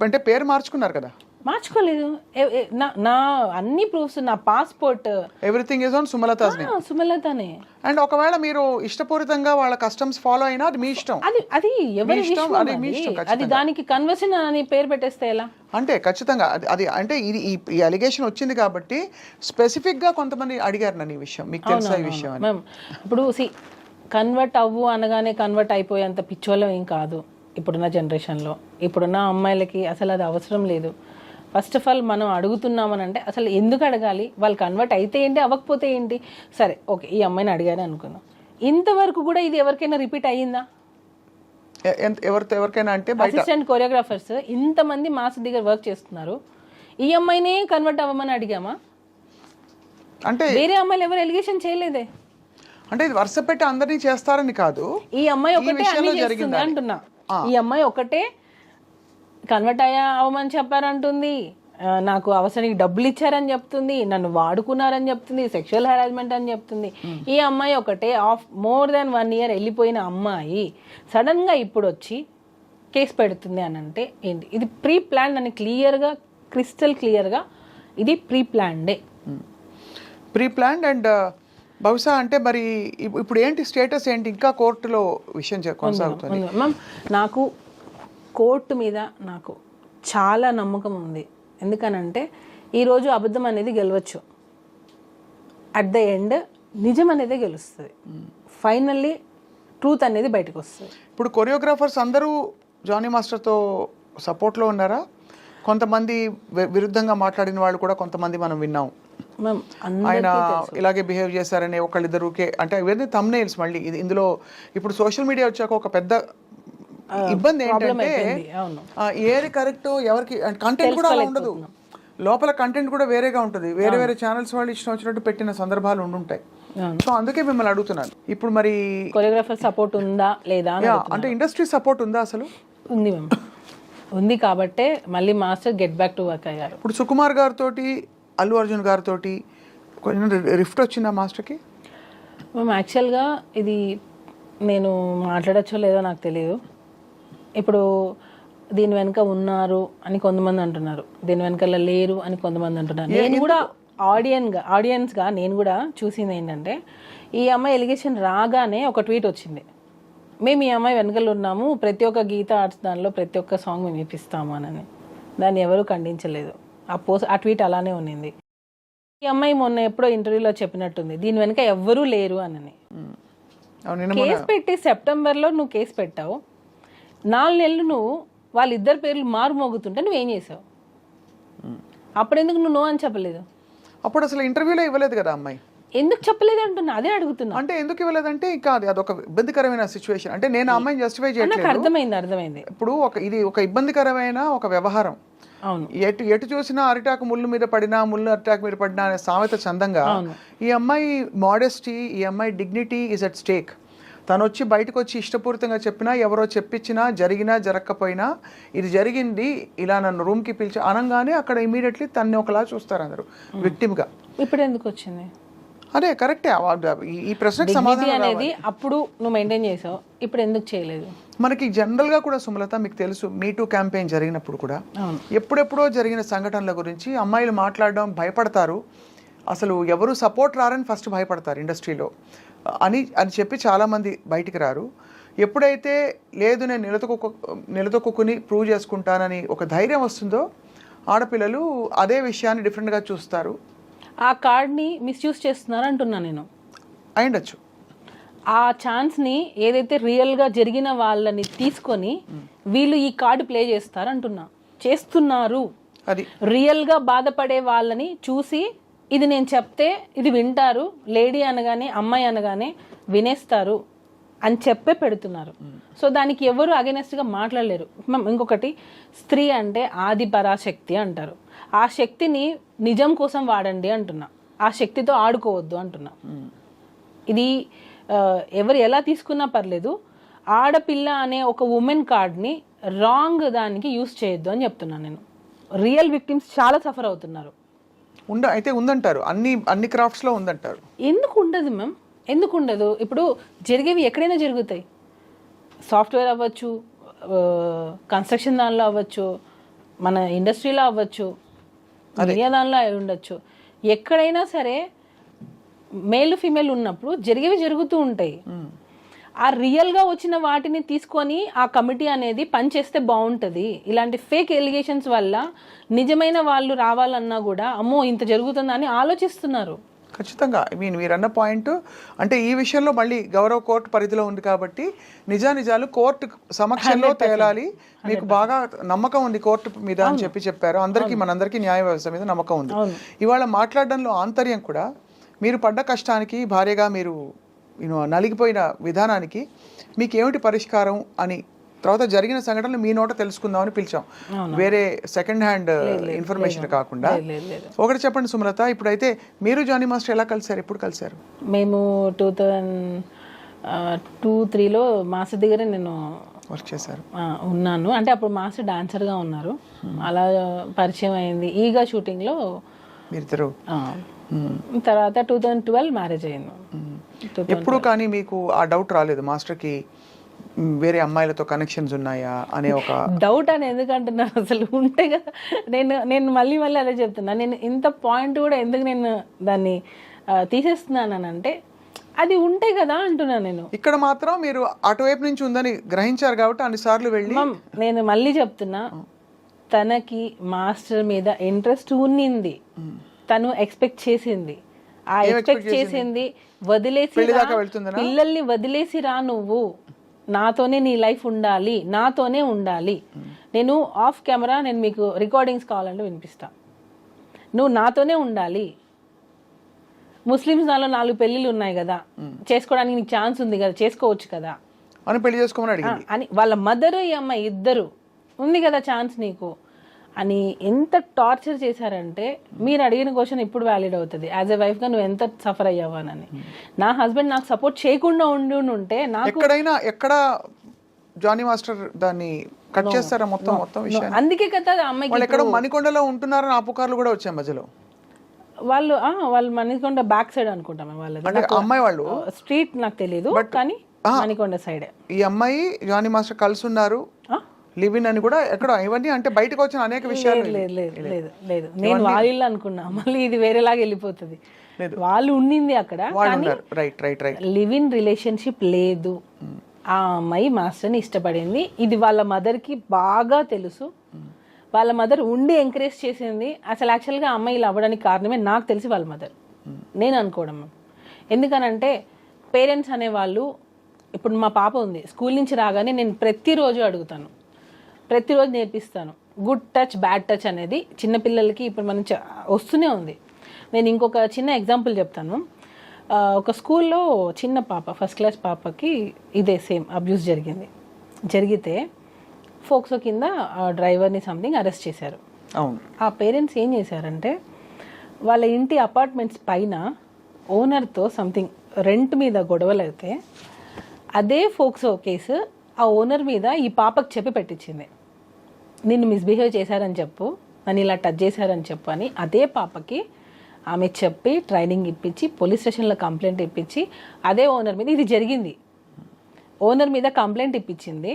అంటే పేరు మార్చుకున్నారు కదా. మార్చుకోలేదు. నా అన్ని ప్రూఫ్స్, నా passport, everything is on Sumalatha's name. సుమలతనే. అండ్ ఒకవేళ మీరు ఇష్టపూరితంగా వాళ్ళ కస్టమ్స్ ఫాలో అయినా అది మీ ఇష్టం. అది ఎవరి విషయం, అది మీ ఇష్టం. అది దానికి కన్వర్షన్ అని పేరు పెట్టేస్తే ఎలా? అంటే ఖచ్చితంగా అది అంటే ఇది ఈ అలిగేషన్ వచ్చింది కాబట్టి స్పెసిఫిక్ గా కొంతమంది అడిగారు నన్ను ఈ విషయం, మీకు తెలుసా ఈ విషయం అని. మ్యామ్ ఇప్పుడు కన్వర్ట్ అవ్వు అనగానే కన్వర్ట్ అయిపోయేంత పిచ్చోళ్ళం ఏం కాదు ఇప్పుడున్న జనరేషన్లో. ఇప్పుడున్న అమ్మాయిలకి అసలు అది అవసరం లేదు. ఫస్ట్ ఆఫ్ ఆల్ మనం అడుగుతున్నామని అంటే అసలు ఎందుకు అడగాలి? వాళ్ళు కన్వర్ట్ అయితే ఏంటి, అవ్వకపోతే ఏంటి? సరే ఓకే, ఈ అమ్మాయిని అడిగానే అనుకుందాం. ఇంతవరకు కూడా ఇది ఎవరికైనా రిపీట్ అయ్యిందా? ఎవరికైనా అంటే అసిస్టెంట్ కొరియోగ్రాఫర్స్ ఇంతమంది మాస్ దగ్గర వర్క్ చేస్తున్నారు, ఈ అమ్మాయినే కన్వర్ట్ అవ్వమని అడిగామా? అంటే వేరే అమ్మాయిలు ఎవరు ఎలిగేషన్ చేయలేదే. అంటే ఇది వరుస పెట్టి అందరినీ చేస్తారని కాదు, ఈ అమ్మాయి ఒకటే అన్ని చేస్తుంది అంటున్నా. ఈ అమ్మాయి ఒకటే కన్వర్ట్ అవ్వమని చెప్పారంటుంది, నాకు అవసరానికి డబ్బులు ఇచ్చారని చెప్తుంది, నన్ను వాడుకున్నారని చెప్తుంది, సెక్షువల్ హెరాస్మెంట్ అని చెప్తుంది. ఈ అమ్మాయి ఒకటే మోర్ దాన్ 1 year వెళ్ళిపోయిన అమ్మాయి సడన్ గా ఇప్పుడు వచ్చి కేసు పెడుతుంది అని అంటే ఏంటి? ఇది ప్రీ ప్లాన్ అని క్లియర్గా, క్రిస్టల్ క్లియర్గా ఇది ప్రీ ప్లాన్డే. Pre planned. అండ్ బహుశా అంటే మరి ఇప్పుడు ఏంటి స్టేటస్ ఏంటి? ఇంకా కోర్టులో విషయం కొనసాగుతుంది మ్యామ్. నాకు కోర్టు మీద నాకు చాలా నమ్మకం ఉంది. ఎందుకనంటే ఈరోజు అబద్ధం అనేది గెలవచ్చు, అట్ ద ఎండ్ నిజం అనేది గెలుస్తుంది. ఫైనల్లీ ట్రూత్ అనేది బయటకు వస్తుంది. ఇప్పుడు కొరియోగ్రాఫర్స్ అందరూ జానీ మాస్టర్తో సపోర్ట్లో ఉన్నారా? కొంతమంది విరుద్ధంగా మాట్లాడిన వాళ్ళు కూడా కొంతమంది మనం విన్నాం. ఆయన ఇలాగే బిహేవ్ చేశారని ఒకళ్ళిద్దరుకే, అంటే ఇవన్నీ థంబ్నెయిల్స్. మళ్ళీ ఇందులో ఇప్పుడు సోషల్ మీడియా వచ్చాక ఒక పెద్ద ఇబ్బంది ఏంటంటే ఏది కరెక్ట్ ఎవరికి కంటెంట్ కూడా అలా ఉండదు, లోపల కంటెంట్ కూడా వేరేగా ఉంటుంది. వేరే వేరే ఛానల్స్ వాళ్ళు ఇష్టం వచ్చినట్టు పెట్టిన సందర్భాలు ఉండుంటాయి. సో అందుకే మిమ్మల్ని అడుగుతున్నాను. ఇప్పుడు మరి కొరియోగ్రాఫర్ సపోర్ట్ ఉందా లేదా అంటే ఇండస్ట్రీ సపోర్ట్ ఉందా? అసలు ఉంది మ్యామ్, ఉంది. కాబట్టే మళ్ళీ master get back to work అయ్యారు. ఇప్పుడు సుకుమార్ గారితో, అల్లు అర్జున్ గారితో కొంచెం రిఫ్ట్ వచ్చిందా మాస్టర్కి? మ్యామ్ యాక్చువల్గా ఇది నేను మాట్లాడచ్చో లేదో నాకు తెలియదు. ఇప్పుడు దీని వెనక ఉన్నారు అని కొంతమంది అంటున్నారు, దీని వెనకాల లేరు అని కొంతమంది అంటున్నారు. నేను కూడా ఆడియన్స్గా నేను కూడా చూసింది ఏంటంటే, ఈ అమ్మాయి ఎలిగేషన్ రాగానే ఒక ట్వీట్ వచ్చింది, మేము ఈ అమ్మాయి వెనకాల ఉన్నాము, ప్రతి ఒక్క గీత ఆర్ట్స్ దానిలో ప్రతి ఒక్క సాంగ్ మేము ఇప్పిస్తాము అని. దాన్ని ఎవరు ఖండించలేదు. ఆ ట్వీట్ అలానే ఉన్నింది. ఈ అమ్మాయి మొన్న ఎప్పుడో ఇంటర్వ్యూలో చెప్పినట్టుంది, దీని వెనక ఎవ్వరూ లేరు అని. కేసు పెట్టి సెప్టెంబర్లో నువ్వు కేసు పెట్టావు, 4 నెలలు నువ్వు వాళ్ళిద్దరు పేర్లు మారుమోగుతుంటే నువ్వేం చేసావు? అప్పుడెందుకు నువ్వు నో అని చెప్పలేదు? అప్పుడు అసలు ఇంటర్వ్యూలో ఇవ్వలేదు కదా అమ్మాయి. ఎందుకు చెప్పలేదు అంటున్నా, అదే అడుగుతున్నా. అంటే ఎందుకు ఇవ్వలేదంటే ఇంకా అదొక ఇబ్బందికరమైన సిచ్యువేషన్. అంటే నేను ఆ అమ్మాయిని జస్టిఫై చేయట్లేదు. అర్థమైంది. ఇప్పుడు ఇది ఒక ఇబ్బందికరమైన ఒక వ్యవహారం. అవును, ఎటు చూసినా అరిటాకు ముళ్ళు మీద పడినా, ముళ్ళు అరిటాకు మీద పడినా అనే సామెత చందంగా ఈ అమ్మాయి మోడెస్టీ, ఈ అమ్మాయి డిగ్నిటీ ఈజ్ అట్ స్టేక్. తను వచ్చి బయటకు వచ్చి ఇష్టపూరితంగా చెప్పినా, ఎవరో చెప్పించినా, జరిగినా జరగకపోయినా ఇది జరిగింది, ఇలా నన్ను రూమ్కి పిలిచి అనగానే అక్కడ ఇమీడియట్లీ తన్ని ఒకలా చూస్తారు అందరూ విక్టిమ్గా. ఇప్పుడు ఎందుకు వచ్చింది? అదే కరెక్టే. ఈ ప్రశ్నకు సమాధానం అనేది అప్పుడు నువ్వు మెయింటైన్ చేసావు, ఇప్పుడు ఎందుకు చేయలేదు? మనకి జనరల్గా కూడా సుమలత మీకు తెలుసు, మీటూ క్యాంపెయిన్ జరిగినప్పుడు కూడా ఎప్పుడెప్పుడో జరిగిన సంఘటనల గురించి అమ్మాయిలు మాట్లాడడం భయపడతారు. అసలు ఎవరు సపోర్ట్ రారని ఫస్ట్ భయపడతారు ఇండస్ట్రీలో అని చెప్పి చాలామంది బయటికి రారు. ఎప్పుడైతే లేదు నేను నిలదొక్కుని ప్రూవ్ చేసుకుంటానని ఒక ధైర్యం వస్తుందో ఆడపిల్లలు అదే విషయాన్ని డిఫరెంట్గా చూస్తారు. ఆ కార్డ్ని మిస్యూజ్ చేస్తున్నారు అంటున్నా నేను. అయిండొచ్చు. ఆ ఛాన్స్ని ఏదైతే రియల్గా జరిగిన వాళ్ళని తీసుకొని వీళ్ళు ఈ కార్డు ప్లే చేస్తారు అంటున్నా. చేస్తున్నారు. అది రియల్గా బాధపడే వాళ్ళని చూసి ఇది నేను చెప్తే ఇది వింటారు, లేడీ అనగానే అమ్మాయి అనగానే వినేస్తారు అని చెప్పే పెడుతున్నారు. సో దానికి ఎవరు అగెనెస్ట్గా మాట్లాడలేరు. ఇంకొకటి, స్త్రీ అంటే ఆది పరాశక్తి అంటారు. ఆ శక్తిని నిజం కోసం వాడండి అంటున్నా, ఆ శక్తితో ఆడుకోవద్దు అంటున్నా. ఇది ఎవరు ఎలా తీసుకున్నా పర్లేదు, ఆడపిల్ల అనే ఒక ఉమెన్ కార్డ్ని రాంగ్ దానికి యూస్ చేయొద్దు అని చెప్తున్నాను నేను. రియల్ విక్టిమ్స్ చాలా సఫర్ అవుతున్నారు. అయితే ఉందంటారు, అన్ని క్రాఫ్ట్స్లో ఉందంటారు. ఎందుకు ఉండదు మ్యామ్? ఎందుకు ఉండదు? ఇప్పుడు జరిగేవి ఎక్కడైనా జరుగుతాయి. సాఫ్ట్వేర్ అవ్వచ్చు, కన్స్ట్రక్షన్ దానిలో అవ్వచ్చు, మన ఇండస్ట్రీలో అవ్వచ్చు, మీడియా దానిలో అయి ఉండొచ్చు, ఎక్కడైనా సరే మేల్ ఫీమేల్ ఉన్నప్పుడు జరిగేవి జరుగుతూ ఉంటాయి. ఆ రియల్గా వచ్చిన వాటిని తీసుకొని ఆ కమిటీ అనేది పనిచేస్తే బాగుంటుంది. ఇలాంటి ఫేక్ ఎలిగేషన్స్ వల్ల నిజమైన వాళ్ళు రావాలన్నా కూడా అమ్మో ఇంత జరుగుతుందని ఆలోచిస్తున్నారు. ఖచ్చితంగా మీరు అన్న పాయింట్ అంటే ఈ విషయంలో మళ్ళీ గౌరవ కోర్టు పరిధిలో ఉంది కాబట్టి నిజాలు కోర్టు సమక్షంలో తేలాలి. మీకు బాగా నమ్మకం ఉంది కోర్టు మీద అని చెప్పారు. మనందరికీ న్యాయ వ్యవస్థ మీద నమ్మకం ఉంది. ఇవాళ మాట్లాడడంలో ఆంతర్యం కూడా మీరు పడ్డ కష్టానికి, భార్యగా మీరు నలిగిపోయిన విధానానికి మీకు ఏమిటి పరిష్కారం అని తర్వాత జరిగిన సంఘటనలు మీ నోట తెలుసుకుందామని పిలిచాం. వేరే సెకండ్ హ్యాండ్ ఇన్ఫర్మేషన్ కాకుండా. ఒకటి చెప్పండి సుమలత, ఇప్పుడైతే మీరు జానీ మాస్టర్ ఎలా కలిసారు, ఎప్పుడు కలిసారు? మేము 2002-03లో మాస్టర్ దగ్గర నేను వర్క్ చేశారు ఉన్నాను. అంటే అప్పుడు మాస్టర్ డాన్సర్గా ఉన్నారు. అలా పరిచయం అయింది. ఈగా షూటింగ్లో మీరిద్దరు. తర్వాత 2012 మ్యారేజ్ అయింది. ఎప్పుడు కానీ మీకు ఆ డౌట్ రాలేదు మాస్టర్కి వేరే అమ్మాయిలతో కనెక్షన్స్ ఉన్నాయా అనే ఒక డౌట్ అని ఎందుకంటున్నా? అసలు ఉంటే కదా. నేను మళ్ళీ అదే చెప్తున్నా. నేను ఇంత పాయింట్ కూడా ఎందుకు నేను దాన్ని తీసేస్తున్నానంటే అది ఉంటే కదా అంటున్నా. నేను ఇక్కడ మాత్రం మీరు అటువైపు నుంచి ఉందని గ్రహించారు కాబట్టి అన్నిసార్లు వెళ్ళి నేను మళ్ళీ చెప్తున్నా, తనకి మాస్టర్ మీద ఇంట్రెస్ట్ ఉన్నింది, తను ఎక్స్పెక్ట్ చేసింది. ఆ ఎక్స్పెక్ట్ చేసింది వదిలేసి పిల్లల్ని వదిలేసి రా, నువ్వు నాతోనే నీ లైఫ్ ఉండాలి, నాతోనే ఉండాలి. నేను ఆఫ్ కెమెరా నేను మీకు రికార్డింగ్స్ కావాలంటే వినిపిస్తా. నువ్వు నాతోనే ఉండాలి. ముస్లిమ్స్ దానిలో 4 పెళ్ళిళ్ళు ఉన్నాయి కదా, చేసుకోవడానికి నీకు ఛాన్స్ ఉంది కదా, చేసుకోవచ్చు కదా అని పెళ్లి చేసుకోమని అని వాళ్ళ మదరు ఈ అమ్మాయి ఇద్దరు ఉంది కదా ఛాన్స్ నీకు అని ఎంత టార్చర్ చేశారంటే, మీరు అడిగిన క్వశ్చన్ ఇప్పుడు వ్యాలిడ్ అవుతుంది. యాజ్ ఎ వైఫ్గా నువ్వు ఎంత సఫర్ అయ్యావానని. నా హస్బెండ్ నాకు సపోర్ట్ చేయకుండా ఉంటే నాకు ఎక్కడ జానీ మాస్టర్ దాన్ని కట్ చేస్తారా మొత్తం విషయం. అందుకే కదా అమ్మాయికి ఎక్కడ మణికొండలో ఉంటున్నారని ఆ పుకార్లు కూడా వచ్చాయి మధ్యలో. వాళ్ళు మణికొండ బ్యాక్ సైడ్ అనుకుంటాం వాళ్ళది. అమ్మాయి వాళ్ళు స్ట్రీట్ నాకు తెలియదు కానీ మణికొండ సైడ్ ఈ అమ్మాయి జానీ మాస్టర్ కలిసి ఉన్నారు, లివ్ ఇన్ అని కూడా ఎక్కడ ఇవన్నీ అంటే బయటకు వచ్చిన అనేక విషయాలు. లేదు నేను వాళ్ళ అనుకున్నా, మళ్ళీ ఇది వేరేలాగా వెళ్ళిపోతుంది. వాళ్ళు ఉండింది అక్కడ, లివ్ ఇన్ రిలేషన్షిప్ లేదు. ఆ అమ్మాయి మాస్టర్ని ఇష్టపడింది. ఇది వాళ్ళ మదర్కి బాగా తెలుసు. వాళ్ళ మదర్ ఉండి ఎంకరేజ్ చేసింది. అసలు యాక్చువల్గా ఆ అమ్మాయి ఇలా అవ్వడానికి కారణమే నాకు తెలిసి వాళ్ళ మదర్, నేను అనుకోవడం. ఎందుకనంటే పేరెంట్స్ అనేవాళ్ళు, ఇప్పుడు మా పాప ఉంది, స్కూల్ నుంచి రాగానే నేను ప్రతిరోజు అడుగుతాను, ప్రతిరోజు నేర్పిస్తాను. గుడ్ టచ్, బ్యాడ్ టచ్ అనేది చిన్నపిల్లలకి ఇప్పుడు మనం వస్తూనే ఉంది. నేను ఇంకొక చిన్న ఎగ్జాంపుల్ చెప్తాను. ఒక స్కూల్లో చిన్న పాప, ఫస్ట్ క్లాస్ పాపకి ఇదే సేమ్ అబ్యూస్ జరిగితే ఫోక్సో కింద డ్రైవర్ని సంథింగ్ అరెస్ట్ చేశారు. ఆ పేరెంట్స్ ఏం చేశారంటే, వాళ్ళ ఇంటి అపార్ట్మెంట్స్ పైన ఓనర్తో సంథింగ్ రెంట్ మీద గొడవలు అయితే అదే ఫోక్సో కేసు ఆ ఓనర్ మీద ఈ పాపకు చెప్పి పెట్టించింది. నిన్ను మిస్బిహేవ్ చేశారని చెప్పు, నన్ను ఇలా టచ్ చేశారని చెప్పు అని అదే పాపకి ఆమె చెప్పి ట్రైనింగ్ ఇప్పించి పోలీస్ స్టేషన్లో కంప్లైంట్ ఇప్పించి అదే ఓనర్ మీద ఇది జరిగింది. ఓనర్ మీద కంప్లైంట్ ఇప్పించింది.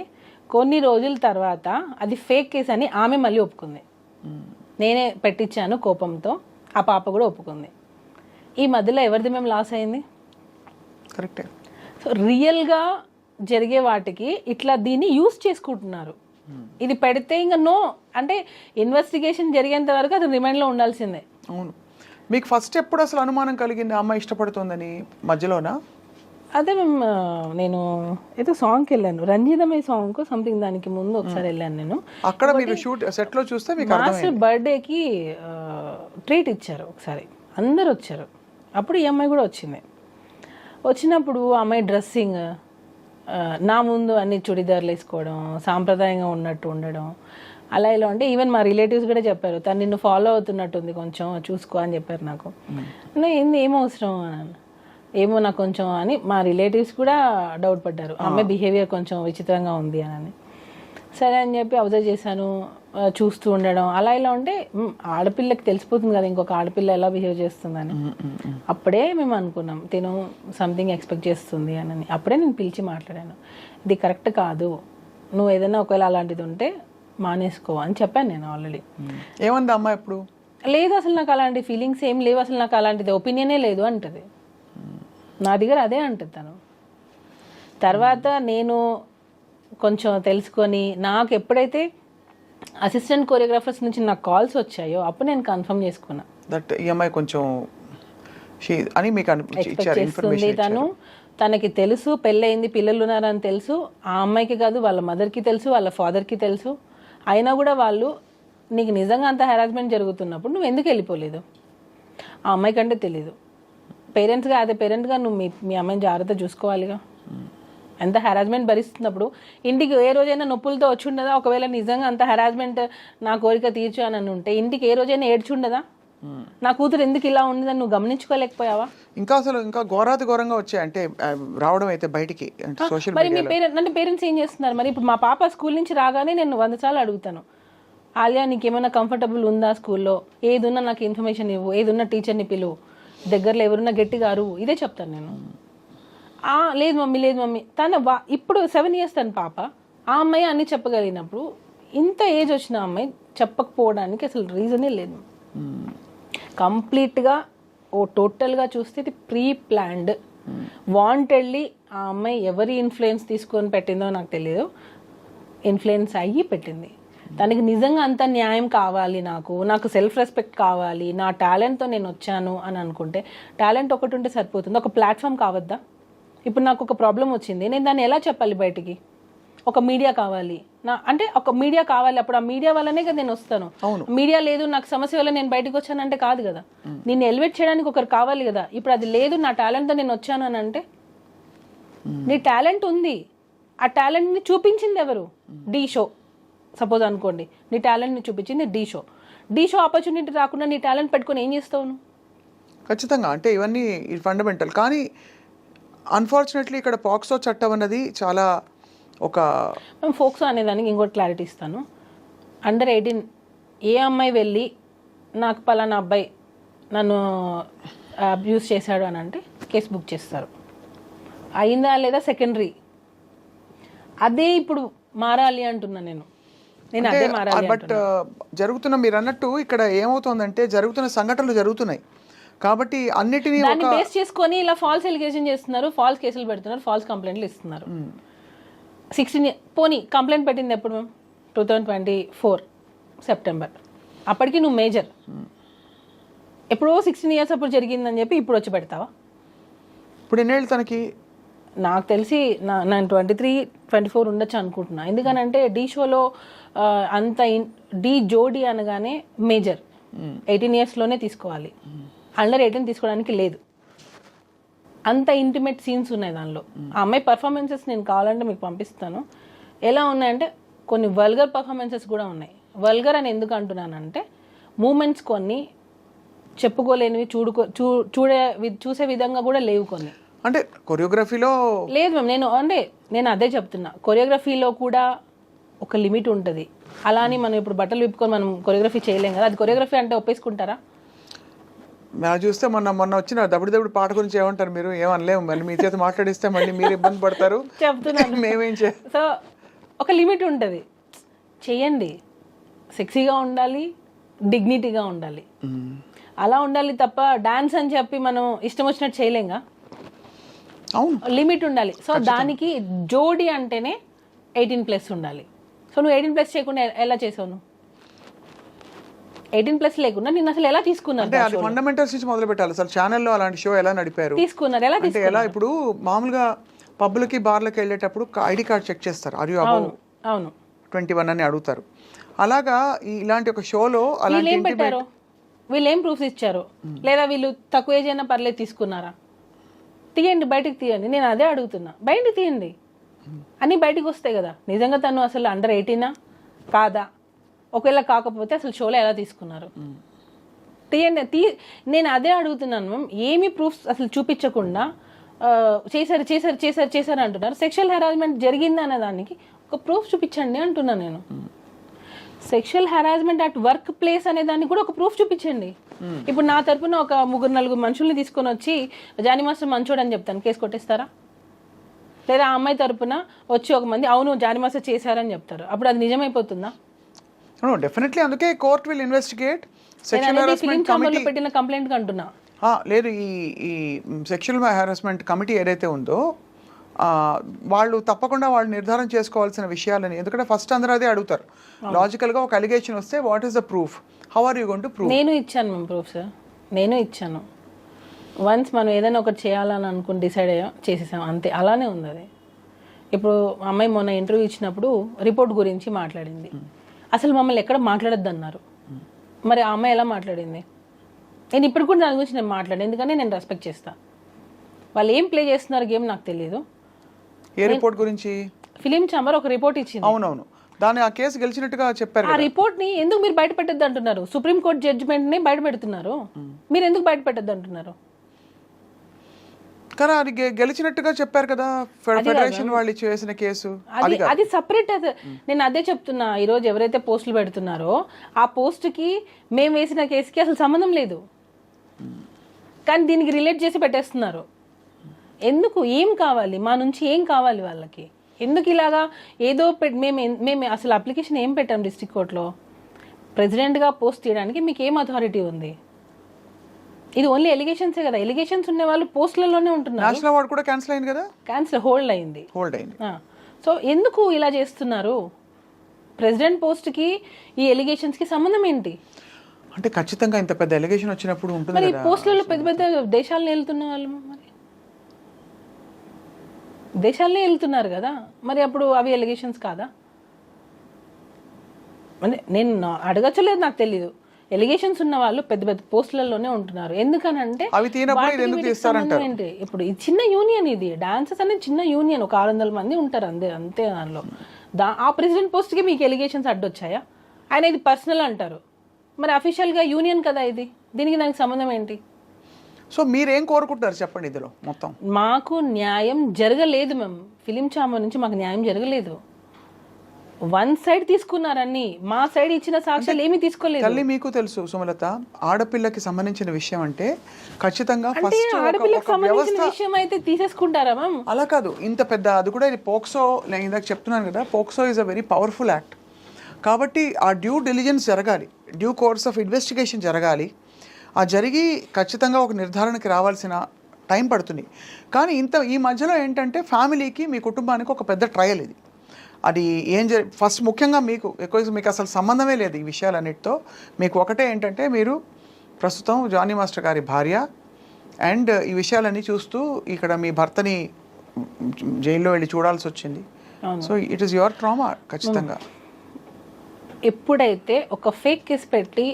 కొన్ని రోజుల తర్వాత అది ఫేక్ కేసు అని ఆమె మళ్ళీ ఒప్పుకుంది. నేనే పెట్టించాను కోపంతో, ఆ పాప కూడా ఒప్పుకుంది. ఈ మధ్యలో ఎవరిది మేము లాస్ అయింది? కరెక్టే. సో రియల్గా జరిగే వాటికి ఇట్లా దీన్ని యూజ్ చేసుకుంటున్నారు. ఇది పెడితే ఇంకా నో అంటే ఇన్వెస్టిగేషన్ జరిగేంత వరకు అది రిమైండ్లో ఉండాల్సిందే. అవును. మీకు ఫస్ట్ ఎప్పుడు అసలు అనుమానం కలిగింది అమ్మాయి ఇష్టపడుతుందని? మధ్యలోనా? అదే నేను ఏదో సాంగ్కి వెళ్ళాను, రంజితమే సాంగ్ సంథింగ్, దానికి ముందు ఒకసారి వెళ్ళాను నేను. అక్కడ మీరు షూట్ సెట్లో చూస్తే మీకు మాస్టర్ బర్త్డేకి ట్రీట్ ఇచ్చారు ఒకసారి, అందరు వచ్చారు. అప్పుడు ఈ అమ్మాయి కూడా వచ్చింది. వచ్చినప్పుడు అమ్మాయి డ్రెస్సింగ్ నా ముందు అన్ని చుడిదార్లు వేసుకోవడం, సాంప్రదాయంగా ఉన్నట్టు ఉండడం, అలా ఇలా అంటే ఈవెన్ మా రిలేటివ్స్ కూడా చెప్పారు, తను నిన్ను ఫాలో అవుతున్నట్టుంది, కొంచెం చూసుకో అని చెప్పారు నాకు. ఏంది ఏం అవసరం అని, ఏమో నాకు కొంచెం అని మా రిలేటివ్స్ కూడా డౌట్ పడ్డారు, అమ్మాయి బిహేవియర్ కొంచెం విచిత్రంగా ఉంది అని. సరే అని చెప్పి అబ్జర్వ్ చేశాను, చూస్తూ ఉండడం, అలా ఇలా ఉంటే ఆడపిల్లకి తెలిసిపోతుంది కదా ఇంకొక ఆడపిల్ల ఎలా బిహేవ్ చేస్తుందని. అప్పుడే మేము అనుకున్నాం తిను సంథింగ్ ఎక్స్పెక్ట్ చేస్తుంది అని. అప్పుడే నేను పిలిచి మాట్లాడాను, ఇది కరెక్ట్ కాదు, నువ్వు ఏదైనా ఒకవేళ అలాంటిది ఉంటే మానేసుకో అని చెప్పాను నేను ఆల్రెడీ. ఏమంది అమ్మాయి ఇప్పుడు? లేదు అసలు నాకు అలాంటి ఫీలింగ్స్ ఏం లేవు, అసలు నాకు అలాంటిది ఒపీనియనే లేదు అంటది. నా దగ్గర అదే అంటది తను. తర్వాత నేను కొంచెం తెలుసుకొని నాకు ఎప్పుడైతే అసిస్టెంట్ కొరియోగ్రాఫర్స్ నుంచి నాకు కాల్స్ వచ్చాయో అప్పుడు నేను కన్ఫర్మ్ చేసుకున్నా దట్ ఈ అమ్మాయి కొంచెం అని మీకు ఇచ్చారు చేస్తుంది. తనకి తెలుసు పెళ్ళయింది, పిల్లలు ఉన్నారని తెలుసు. ఆ అమ్మాయికి కాదు, వాళ్ళ మదర్కి తెలుసు, వాళ్ళ ఫాదర్కి తెలుసు. అయినా కూడా వాళ్ళు నీకు నిజంగా అంత హెరాస్మెంట్ జరుగుతున్నప్పుడు నువ్వు ఎందుకు వెళ్ళిపోలేదు? ఆ అమ్మాయి కంటే తెలీదు. పేరెంట్స్గా అదే పేరెంట్గా నువ్వు మీ అమ్మాయిని జాగ్రత్త చూసుకోవాలిగా. ఎంత హెరాస్మెంట్ భరిస్తున్నప్పుడు ఇంటికి ఏ రోజైనా నొప్పులతో వచ్చి ఉండదా? ఒకవేళ నిజంగా అంత హెరాస్మెంట్ నా కోరిక తీర్చు అని ఉంటే ఇంటికి ఏ రోజైనా ఏడ్చి ఉండదా? నా కూతురు ఎందుకు ఇలా ఉండదని నువ్వు గమనించుకోలేకపోయావా? ఇంకా అసలు ఇంకా ఘోరాతి ఘోరంగా వచ్చాయి అంటే రావడం అయితే బయటికి సోషల్ మరి మీ పేరెంట్స్ ఏం చేస్తున్నారు? మరి ఇప్పుడు మా పాప స్కూల్ నుంచి రాగానే నేను 100 సార్లు అడుగుతాను, ఆలియా నీకేమైనా కంఫర్టబుల్ ఉందా స్కూల్లో, ఏదున్నా నాకు ఇన్ఫర్మేషన్ ఇవ్వు, ఏదున్నా టీచర్ని పిలువు, దగ్గరలో ఎవరున్నా గట్టిగా అరువు, ఇదే చెప్తాను నేను. లేదు మమ్మీ తన ఇప్పుడు 7 years తన పాప. ఆ అమ్మాయి అన్ని చెప్పగలిగినప్పుడు ఇంత ఏజ్ వచ్చిన అమ్మాయి చెప్పకపోవడానికి అసలు రీజనే లేదు. కంప్లీట్గా టోటల్గా చూస్తే ఇది ప్రీ ప్లాన్డ్, వాంటెడ్లీ. ఆ అమ్మాయి ఎవరి ఇన్ఫ్లుయెన్స్ తీసుకొని పెట్టిందో నాకు తెలియదు, ఇన్ఫ్లుయెన్స్ అయ్యి పెట్టింది. తనకి నిజంగా అంత న్యాయం కావాలి, నాకు సెల్ఫ్ రెస్పెక్ట్ కావాలి, నా టాలెంట్తో నేను వచ్చాను అని అనుకుంటే టాలెంట్ ఒకటి ఉంటే సరిపోతుంది. ఒక ప్లాట్ఫామ్ కావద్దా? ఇప్పుడు నాకు ఒక ప్రాబ్లం వచ్చింది, నేను దాన్ని ఎలా చెప్పాలి బయటికి? ఒక మీడియా కావాలి, అంటే ఒక మీడియా కావాలి. అప్పుడు ఆ మీడియా వల్లనే కదా నేను వస్తాను. మీడియా లేదు, నాకు సమస్య వల్ల నేను బయటకు వచ్చానంటే కాదు కదా. నేను ఎలివేట్ చేయడానికి ఒకరు కావాలి కదా. ఇప్పుడు అది లేదు, నా టాలెంట్తో నేను వచ్చాను అని అంటే, నీ టాలెంట్ ఉంది, ఆ టాలెంట్ని చూపించింది ఎవరు? డి షో సపోజ్ అనుకోండి, నీ టాలెంట్ని చూపించింది డి షో ఆపర్చునిటీ రాకుండా నీ టాలెంట్ పెట్టుకొని ఏం చేస్తావు నువ్వు? ఖచ్చితంగా అంటే ఇవన్నీ ఫండమెంటల్. కానీ అన్ఫార్చునేట్లీ ఇక్కడ పాక్సో చట్టం అన్నది చాలా మేము ఫోక్సో అనేదానికి ఇంకోటి క్లారిటీ ఇస్తాను. అండర్ 18 ఏ అమ్మాయి వెళ్ళి నాకు పలానా అబ్బాయి నన్ను అబ్యూస్ చేశాడు అని అంటే కేసు బుక్ చేస్తారు. అయిందా లేదా సెకండరీ. అదే ఇప్పుడు మారాలి అంటున్నా నేను అదే మారాలి. బట్ జరుగుతున్న మీరు అన్నట్టు ఇక్కడ ఏమవుతుందంటే జరుగుతున్న సంఘటనలు జరుగుతున్నాయి కాబట్టి అన్నిటినీ దాన్ని బేస్ చేసుకొని ఇలా ఫాల్స్ ఎలిగేషన్ చేస్తున్నారు, ఫాల్స్ కేసులు పెడుతున్నారు, ఫాల్స్ కంప్లైంట్లు ఇస్తున్నారు. 16 పోనీ కంప్లైంట్ పెట్టింది ఎప్పుడు మేము 2024 సెప్టెంబర్. అప్పటికి నువ్వు మేజర్. ఎప్పుడో 16 years అప్పుడు జరిగిందని చెప్పి ఇప్పుడు వచ్చి పెడతావా? ఇప్పుడు ఎన్నేళ్ళు తనకి? నాకు తెలిసి నేను 23-24 ఉండొచ్చు అనుకుంటున్నా. ఎందుకనంటే డి షోలో అంత డి జోడి అనగానే మేజర్ 18 yearsలోనే తీసుకోవాలి, అండర్ 18 తీసుకోవడానికి లేదు. అంత ఇంటిమేట్ సీన్స్ ఉన్నాయి దానిలో. ఆ అమ్మాయి పర్ఫార్మెన్సెస్ నేను కావాలంటే మీకు పంపిస్తాను. ఎలా ఉన్నాయంటే కొన్ని వల్గర్ పర్ఫార్మెన్సెస్ కూడా ఉన్నాయి. వల్గర్ అని ఎందుకు అంటున్నానంటే మూమెంట్స్ కొన్ని చెప్పుకోలేనివి, చూసే విధంగా కూడా లేవు కొన్ని. అంటే కొరియోగ్రఫీలో లేదు మ్యామ్, నేను అదే చెప్తున్నా. కొరియోగ్రఫీలో కూడా ఒక లిమిట్ ఉంటుంది. అలా అని మనం ఇప్పుడు బట్టలు విప్పుకొని మనం కొరియోగ్రఫీ చేయలేం కదా. అది కొరియోగ్రఫీ అంటే ఒప్పేసుకుంటారా? మేము చూస్తే మొన్న వచ్చిన దబుడు పాట గురించి ఏమంటారు మీరు? ఏమనలేము, మళ్ళీ మీ చేత మాట్లాడిస్తే మళ్ళీ మీరు ఇబ్బంది పడతారు. చెప్తున్నాను మేమేం సో ఒక లిమిట్ ఉంటుంది. చెయ్యండి, సెక్సీగా ఉండాలి, డిగ్నిటీగా ఉండాలి, అలా ఉండాలి తప్ప డాన్స్ అని చెప్పి మనం ఇష్టం వచ్చినట్టు చేయలేంగా. అవును, లిమిట్ ఉండాలి. సో దానికి జోడి అంటేనే 18+ ఉండాలి. సో నువ్వు 18+ చేయకుండా ఎలా చేసావు? నువ్వు 18+ లేకుండా నేను అసలు ఎలా తీసుకున్నాను? అంటే అది ఫండమెంటల్స్ నుంచి మొదలు పెట్టాలి. అసలు ఛానల్లో అలాంటి షో ఎలా నడిపారు, తీసుకున్నారు ఎలా? అంటే ఎలా? ఇప్పుడు మామూలుగా పబ్లకి బార్లకి వెళ్ళేటప్పుడు ఐడి కార్డ్ చెక్ చేస్తారు, అరే అబౌవ్ 21 అని అడుగుతారు. అలాగా ఇలాంటి ఒక షోలో అలాంటి ఏం పెట్టారు? వీళ్ళు ఏం ప్రూఫ్స్ ఇచ్చారు? లేదా వీళ్ళు తక్కువ ఏజ్ అయినా పర్లేదు తీసుకున్నారా? తీయండి, బయటకు తీయండి. నేను అదే అడుగుతున్నా, బయటకు తీయండి, అన్నీ బయటకు వస్తాయి కదా. నిజంగా తను అసలు అండర్ 18 కాదా? ఒకవేళ కాకపోతే అసలు షోలో ఎలా తీసుకున్నారు? తీయండి. నేను అదే అడుగుతున్నాను మ్యామ్. ఏమి ప్రూఫ్స్ అసలు చూపించకుండా చేశారు అంటున్నారు. సెక్షువల్ హెరాస్మెంట్ జరిగింది అనే దానికి ఒక ప్రూఫ్ చూపించండి అంటున్నాను నేను. Sexual harassment at work place అనే దానికి కూడా ఒక ప్రూఫ్ చూపించండి. ఇప్పుడు నా తరపున ఒక 3-4 మనుషుల్ని తీసుకొని వచ్చి జానీ మాస్టర్ మంచోడు అని చెప్తాను, కేసు కొట్టేస్తారా? లేదా ఆ అమ్మాయి తరపున వచ్చి ఒక మంది అవును జానీ మాస్టర్ చేశారని చెప్తారు, అప్పుడు అది నిజమైపోతుందా? డెఫినెట్లీ అందుకే court will investigate sexual film harassment ఛాంబర్లో కమిటీ. పెట్టిన కంప్లైంట్ అంటున్నా. లేదు, ఈ సెక్షువల్ హెరాస్మెంట్ కమిటీ ఏదైతే ఉందో వాళ్ళు తప్పకుండా వాళ్ళు నిర్ధారణ చేసుకోవాల్సిన విషయాలని, ఎందుకంటే ఫస్ట్ అందరూ అదే అడుగుతారు లాజికల్గా. ఒక అలిగేషన్ వస్తే what is the proof, how are you going to prove? నేను ఇచ్చాను మ్యామ్ ప్రూఫ్ సార్, నేను ఇచ్చాను. వన్స్ మనం ఏదైనా ఒకటి చేయాలని అనుకుని డిసైడ్ అయ్యాం, చేసేసాం, అంతే. అలానే ఉంది అది. ఇప్పుడు అమ్మాయి మొన్న ఇంటర్వ్యూ ఇచ్చినప్పుడు రిపోర్ట్ గురించి మాట్లాడింది. అసలు మమ్మల్ని ఎక్కడ మాట్లాడొద్దు అన్నారు. మరి ఆ అమ్మాయి ఎలా మాట్లాడింది? నేను ఇప్పుడు కూడా దాని గురించి నేను మాట్లాడాను, ఎందుకంటే నేను రెస్పెక్ట్ చేస్తాను. వాళ్ళు ఏం ప్లే చేస్తున్నారు గేమ్ నాకు తెలియదు. ఏ రిపోర్ట్ గురించి? ఫిలిం ఛాంబర్ ఒక రిపోర్ట్ ఇచ్చింది. అవునవును, దాని ఆ కేసు గెలిచినట్టుగా చెప్పారు. ఆ రిపోర్ట్ ని ఎందుకు మీరు బయట పెట్టద్దు అంటున్నారు? సుప్రీంకోర్టు జడ్జిమెంట్ ని బయట పెడుతున్నారు, మీరు ఎందుకు బయట పెట్టద్దు అంటున్నారు? కానీ అది గెలిచినట్టుగా చెప్పారు కదా ఫెడరేషన్ వాళ్ళు చేసిన కేసు. అది సపరేట్. నేను అదే చెప్తున్నా, ఈరోజు ఎవరైతే పోస్టులు పెడుతున్నారో ఆ పోస్ట్ కి మేము వేసిన కేసుకి అసలు సంబంధం లేదు, కానీ దీనికి రిలేట్ చేసి పెట్టేస్తున్నారు. ఎందుకు? ఏం కావాలి మా నుంచి? ఏం కావాలి వాళ్ళకి? ఎందుకు ఇలాగా ఏదో మేము అసలు అప్లికేషన్ ఏం పెట్టాం డిస్ట్రిక్ట్ కోర్టులో? ప్రెసిడెంట్గా పోస్ట్ చేయడానికి మీకు ఏం అథారిటీ ఉంది? ఇది ఓన్లీ ఎలిగేషన్సే కదా. ఎలిగేషన్స్ ఉన్న వాళ్ళు పోస్టులలోనే ఉంటున్నారు. నేషనల్ అవార్డు కూడా క్యాన్సిల్ అయింది కదా. క్యాన్సిల్, హోల్డ్ అయింది. సో ఎందుకు ఇలా చేస్తున్నారు? ప్రెసిడెంట్ పోస్ట్కి ఈ ఎలిగేషన్స్కి సంబంధం ఏంటి? అంటే ఖచ్చితంగా ఇంత పెద్ద ఎలిగేషన్ వచ్చినప్పుడు ఉంటుంది మరి కదా. పోస్టులలో పెద్ద పెద్ద దేశాలను వెళ్తున్న వాళ్ళు మరి దేశాలనే వెళ్తున్నారు కదా, మరి అప్పుడు అవి ఎలిగేషన్స్ కాదా? అంటే నేను అడగచ్చలేదు, నాకు తెలీదు. ఎలిగేషన్స్ ఉన్న వాళ్ళు పెద్ద పెద్ద పోస్టులలోనే ఉంటున్నారు. ఎందుకనంటే ఏంటి, ఇప్పుడు ఈ చిన్న యూనియన్, ఇది డాన్సెస్ అనేది చిన్న యూనియన్, ఒక 600 మంది ఉంటారు అంతే దానిలో. ఆ ప్రెసిడెంట్ పోస్ట్కి మీకు ఎలిగేషన్స్ అడ్డొచ్చాయా? ఆయన ఇది పర్సనల్ అంటారు, మరి అఫీషియల్గా యూనియన్ కదా ఇది, దీనికి దానికి సంబంధం ఏంటి? సో మీరేం కోరుకుంటున్నారు చెప్పండి ఇందులో మొత్తం? మాకు న్యాయం జరగలేదు మ్యామ్. ఫిలిం ఛాంబర్ నుంచి మాకు న్యాయం జరగలేదు. వన్ సైడ్ తీసుకున్నారని, మా సైడ్ ఇచ్చిన సాక్ష్యాలు ఏమీ తీసుకోలేదు. తల్లి, మీకు తెలుసు సుమలత, ఆడపిల్లకి సంబంధించిన విషయం అంటే ఖచ్చితంగా ఆడపిల్లకి సంబంధించిన విషయం అయితే తీసేసుకుంటారా మ్యామ్? అలా కాదు, ఇంత పెద్ద అది కూడా ఇది పోక్సో. నేను ఇందాక చెప్తున్నాను కదా, POCSO is a very powerful act. కాబట్టి ఆ డ్యూ డిలిజెన్స్ జరగాలి, డ్యూ కోర్స్ ఆఫ్ ఇన్వెస్టిగేషన్ జరగాలి. ఆ జరిగి ఖచ్చితంగా ఒక నిర్ధారణకి రావాల్సిన టైం పడుతుంది. కానీ ఈ మధ్యలో ఏంటంటే ఫ్యామిలీకి, మీ కుటుంబానికి ఒక పెద్ద ట్రయల్ ఇది. అది ఫస్ట్ ముఖ్యంగా మీకు అసలు సంబంధమే లేదు ఈ విషయాలన్నిటితో. మీకు ఒకటే ఏంటంటే, మీరు ప్రస్తుతం జానీ మాస్టర్ గారి భార్య అండ్ ఈ విషయాలన్నీ చూస్తూ ఇక్కడ మీ భర్తని జైల్లో వెళ్ళి చూడాల్సి వచ్చింది. So it is your trauma ఖచ్చితంగా. ఎప్పుడైతే ఒక ఫేక్ కేసు పెట్టి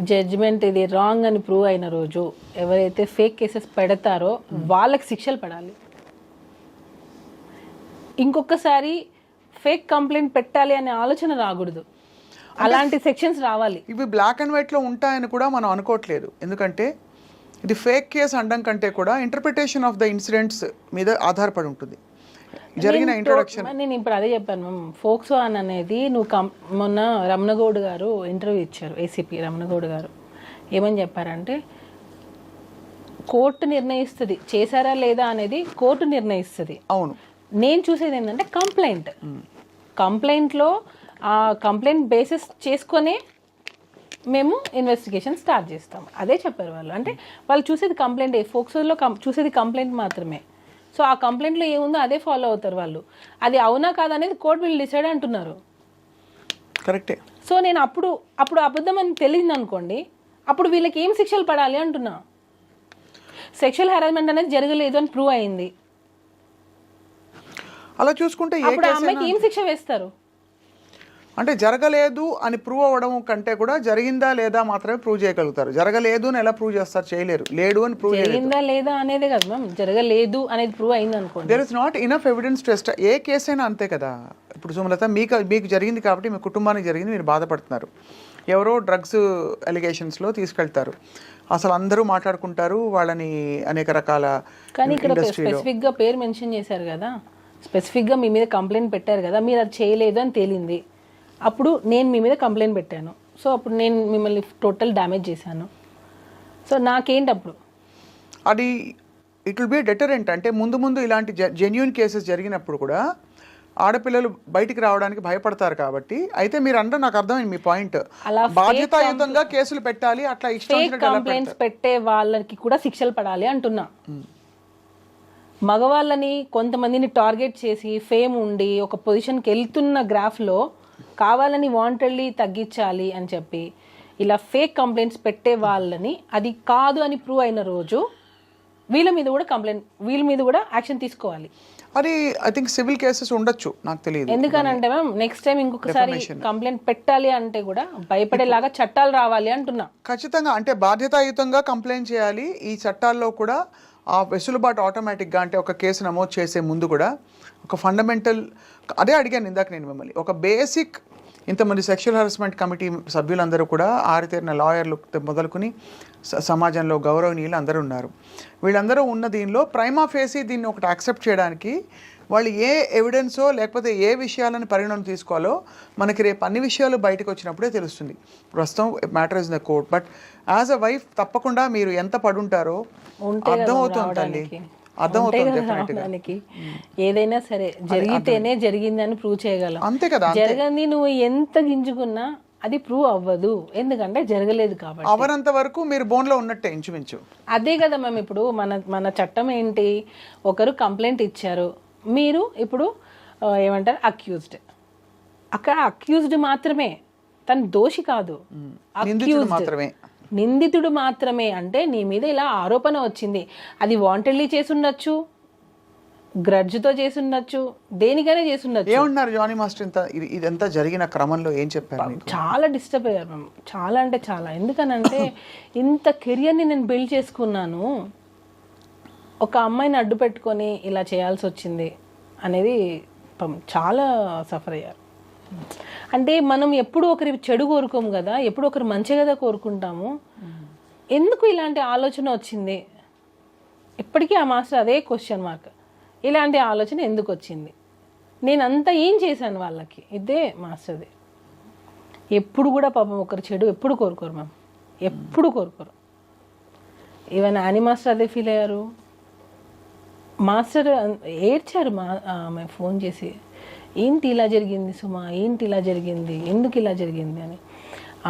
జడ్జిమెంట్ ఇది రాంగ్ అని ప్రూవ్ అయిన రోజు, ఎవరైతే ఫేక్ కేసెస్ పెడతారో వాళ్ళకి శిక్షలు పడాలి. ఇంకొకసారి ఫేక్ కంప్లైంట్ పెట్టాలి అనే ఆలోచన రాకూడదు, అలాంటి సెక్షన్స్ రావాలి. ఇవి బ్లాక్ అండ్ వైట్లో ఉంటాయని కూడా మనం అనుకోవట్లేదు, ఎందుకంటే ఇది ఫేక్ కేసు అనడం కంటే కూడా ఇంటర్ప్రిటేషన్ ఆఫ్ ద ఇన్సిడెంట్స్ మీద ఆధారపడి ఉంటుంది జరిగిన ఇంట్రొడక్షన్. నేను ఇప్పుడు అదే చెప్పాను మ్యామ్. ఫోక్సో అని అనేది మొన్న రమణగౌడ్ గారు ఇంటర్వ్యూ ఇచ్చారు, ఏసీపీ రమణగౌడ్ గారు. ఏమని చెప్పారంటే, కోర్టు నిర్ణయిస్తుంది చేశారా లేదా అనేది, కోర్టు నిర్ణయిస్తుంది. అవును, నేను చూసేది ఏంటంటే కంప్లైంట్లో ఆ కంప్లైంట్ బేసిస్ చేసుకొనే మేము ఇన్వెస్టిగేషన్ స్టార్ట్ చేస్తాం. అదే చెప్పారు వాళ్ళు. అంటే వాళ్ళు చూసేది కంప్లైంట్, ఫోక్సోలో చూసేది కంప్లైంట్ మాత్రమే. సో ఆ కంప్లైంట్లో ఏముందో అదే ఫాలో అవుతారు వాళ్ళు. అది అవునా కాదనేది కోర్టు వీళ్ళు డిసైడ్ అంటున్నారు. కరెక్టే. సో నేను అప్పుడు అబద్ధం అని తెలియదు అనుకోండి, అప్పుడు వీళ్ళకి ఏం శిక్షలు పడాలి అంటున్నా. సెక్షువల్ హెరాస్మెంట్ అనేది జరగలేదు అని ప్రూవ్ అయింది, అలా చూసుకుంటే అప్పుడు ఆ అమ్మాయికి ఏం శిక్ష వేస్తారు? అంటే జరగలేదు అని ప్రూవ్ అవ్వడం కంటే కూడా జరిగిందా లేదా మాత్రమే ప్రూవ్ చేయగలుగుతారు. జరగలేదు అని ఎలా ప్రూవ్ చేస్తారు? చేయలేరు. లేడు అని ప్రూవ్ జరిగిందా లేదా అనేది కదా మ్యామ్, జరగలేదు అనేది ప్రూవ్ అయింది అనుకోండి. There is not enough evidence test. ఏ కేసు అయినా అంతే కదా. ఇప్పుడు సుమలత, మీకు జరిగింది కాబట్టి మీ కుటుంబానికి జరిగింది, మీరు బాధపడుతున్నారు. ఎవరో డ్రగ్స్ అలిగేషన్స్లో తీసుకెళ్తారు, అసలు అందరూ మాట్లాడుకుంటారు వాళ్ళని అనేక రకాల. కానీ ఇక్కడ స్పెసిఫిక్గా పేరు మెన్షన్ చేశారు కదా, స్పెసిఫిక్గా మీ మీద కంప్లైంట్ పెట్టారు కదా, మీరు అది చేయలేదు అని తేలింది. అప్పుడు నేను మీ మీద కంప్లైంట్ పెట్టాను, సో అప్పుడు నేను మిమ్మల్ని టోటల్ డ్యామేజ్ చేశాను. సో నాకేంటి అప్పుడు? అది ఇట్ విల్ బి డెటరెంట్. అంటే ముందు ఇలాంటి జెన్యూన్ కేసెస్ జరిగినప్పుడు కూడా ఆడపిల్లలు బయటికి రావడానికి భయపడతారు కాబట్టి. అయితే మీరు అంటే నాకు అర్థమైంది మీ పాయింట్, అలా బాధ్యతాయుతంగా కేసులు పెట్టాలి, అట్లా ఇష్టం ఫేక్ కంప్లైంట్స్ పెట్టే వాళ్ళకి కూడా శిక్షలు పడాలి అంటున్నా. మగవాళ్ళని కొంతమందిని టార్గెట్ చేసి ఫేమ్ ఉండి ఒక పొజిషన్కి వెళ్తున్న గ్రాఫ్లో కావాలని వాంటెడ్లీ తగ్గించాలి అని చెప్పి ఇలా ఫేక్ కంప్లైంట్స్ పెట్టే వాళ్ళని అది కాదు అని ప్రూవ్ అయిన రోజు వీళ్ళ మీద కూడా యాక్షన్ తీసుకోవాలి. అది ఐ థింక్ సివిల్ కేసెస్ ఉండొచ్చు, నాకు తెలియదు. ఎందుకనంటే మ్యామ్ నెక్స్ట్ టైం ఇంకొకసారి కంప్లైంట్ పెట్టాలి అంటే కూడా భయపడేలాగా చట్టాలు రావాలి అంటున్నా. ఖచ్చితంగా అంటే బాధ్యతాయుతంగా కంప్లైంట్ చేయాలి. ఈ చట్టాల్లో కూడా ఆ వెసులుబాటు ఆటోమేటిక్గా, అంటే ఒక కేసు నమోదు చేసే ముందు కూడా ఒక ఫండమెంటల్, అదే అడిగాను ఇందాక నేను మిమ్మల్ని, ఒక బేసిక్, ఇంతమంది సెక్షువల్ హరాస్మెంట్ కమిటీ సభ్యులందరూ కూడా ఆరితేరిన లాయర్లు మొదలుకొని సమాజంలో గౌరవనీయులు అందరూ ఉన్నారు. వీళ్ళందరూ ఉన్న దీనిలో ప్రైమా ఫేసి దీన్ని ఒకటి యాక్సెప్ట్ చేయడానికి వాళ్ళు ఏ ఎవిడెన్సో లేకపోతే ఏ విషయాలను పరిగణన తీసుకోవాలో మనకి రేపు అన్ని విషయాలు బయటకు వచ్చినప్పుడే తెలుస్తుంది. ప్రస్తుతం matter is the court. But as a wife తప్పకుండా మీరు ఎంత పడుంటారో అర్థమవుతుంది, ఏదైనా సరే జరిగితేనే జరిగిందని ప్రూవ్ చేయగలం. అంతే కదా, జరగని నువ్వు ఎంత గింజుకున్నా అది ప్రూవ్ అవ్వదు, ఎందుకంటే జరగలేదు కాబట్టి. అవనంత వరకు మీరు బోన్లో ఉన్నట్టే ఇంచుమించు. అదే కదా మ్యామ్, ఇప్పుడు మన చట్టం ఏంటి, ఒకరు కంప్లైంట్ ఇచ్చారు, మీరు ఇప్పుడు ఏమంటారు అక్యూజ్డ్, అక్కడ అక్యూజ్డ్ మాత్రమే, తను దోషి కాదు, నిందితుడు మాత్రమే. అంటే నీ మీద ఇలా ఆరోపణ వచ్చింది, అది వాంటెడ్లీ చేసుండొచ్చు, గ్రడ్జ్తో చేసుండొచ్చు, దేనికైనా చేసుండొచ్చు. ఏమన్నారు జానీ మాస్టర్ ఇదంతా జరిగిన క్రమంలో ఏం చెప్పారు? చాలా డిస్టర్బ్ అయ్యారు మ్యామ్, చాలా అంటే చాలా. ఎందుకనంటే ఇంత కెరియర్ని నేను బిల్డ్ చేసుకున్నాను, ఒక అమ్మాయిని అడ్డు పెట్టుకొని ఇలా చేయాల్సి వచ్చింది అనేది చాలా సఫర్ అయ్యారు. అంటే మనం ఎప్పుడు ఒకరి చెడు కోరుకోము కదా, ఎప్పుడు ఒకరు మంచి కదా కోరుకుంటాము. ఎందుకు ఇలాంటి ఆలోచన వచ్చింది, ఇప్పటికీ ఆ మాస్టర్ అదే క్వశ్చన్ మార్క్, ఇలాంటి ఆలోచన ఎందుకు వచ్చింది, నేను అంతా ఏం చేశాను వాళ్ళకి, ఇదే మాస్టర్ది. ఎప్పుడు కూడా పాపం ఒకరు చెడు ఎప్పుడు కోరుకోరు మ్యామ్, ఎప్పుడు కోరుకోరు. ఈవెన్ యానీ మాస్టర్ అదే ఫీల్ అయ్యారు. మాస్టర్ ఏడ్చారు ఆమె ఫోన్ చేసి, ఏంటి ఇలా జరిగింది సుమా, ఏంటి ఇలా జరిగింది, ఎందుకు ఇలా జరిగింది అని.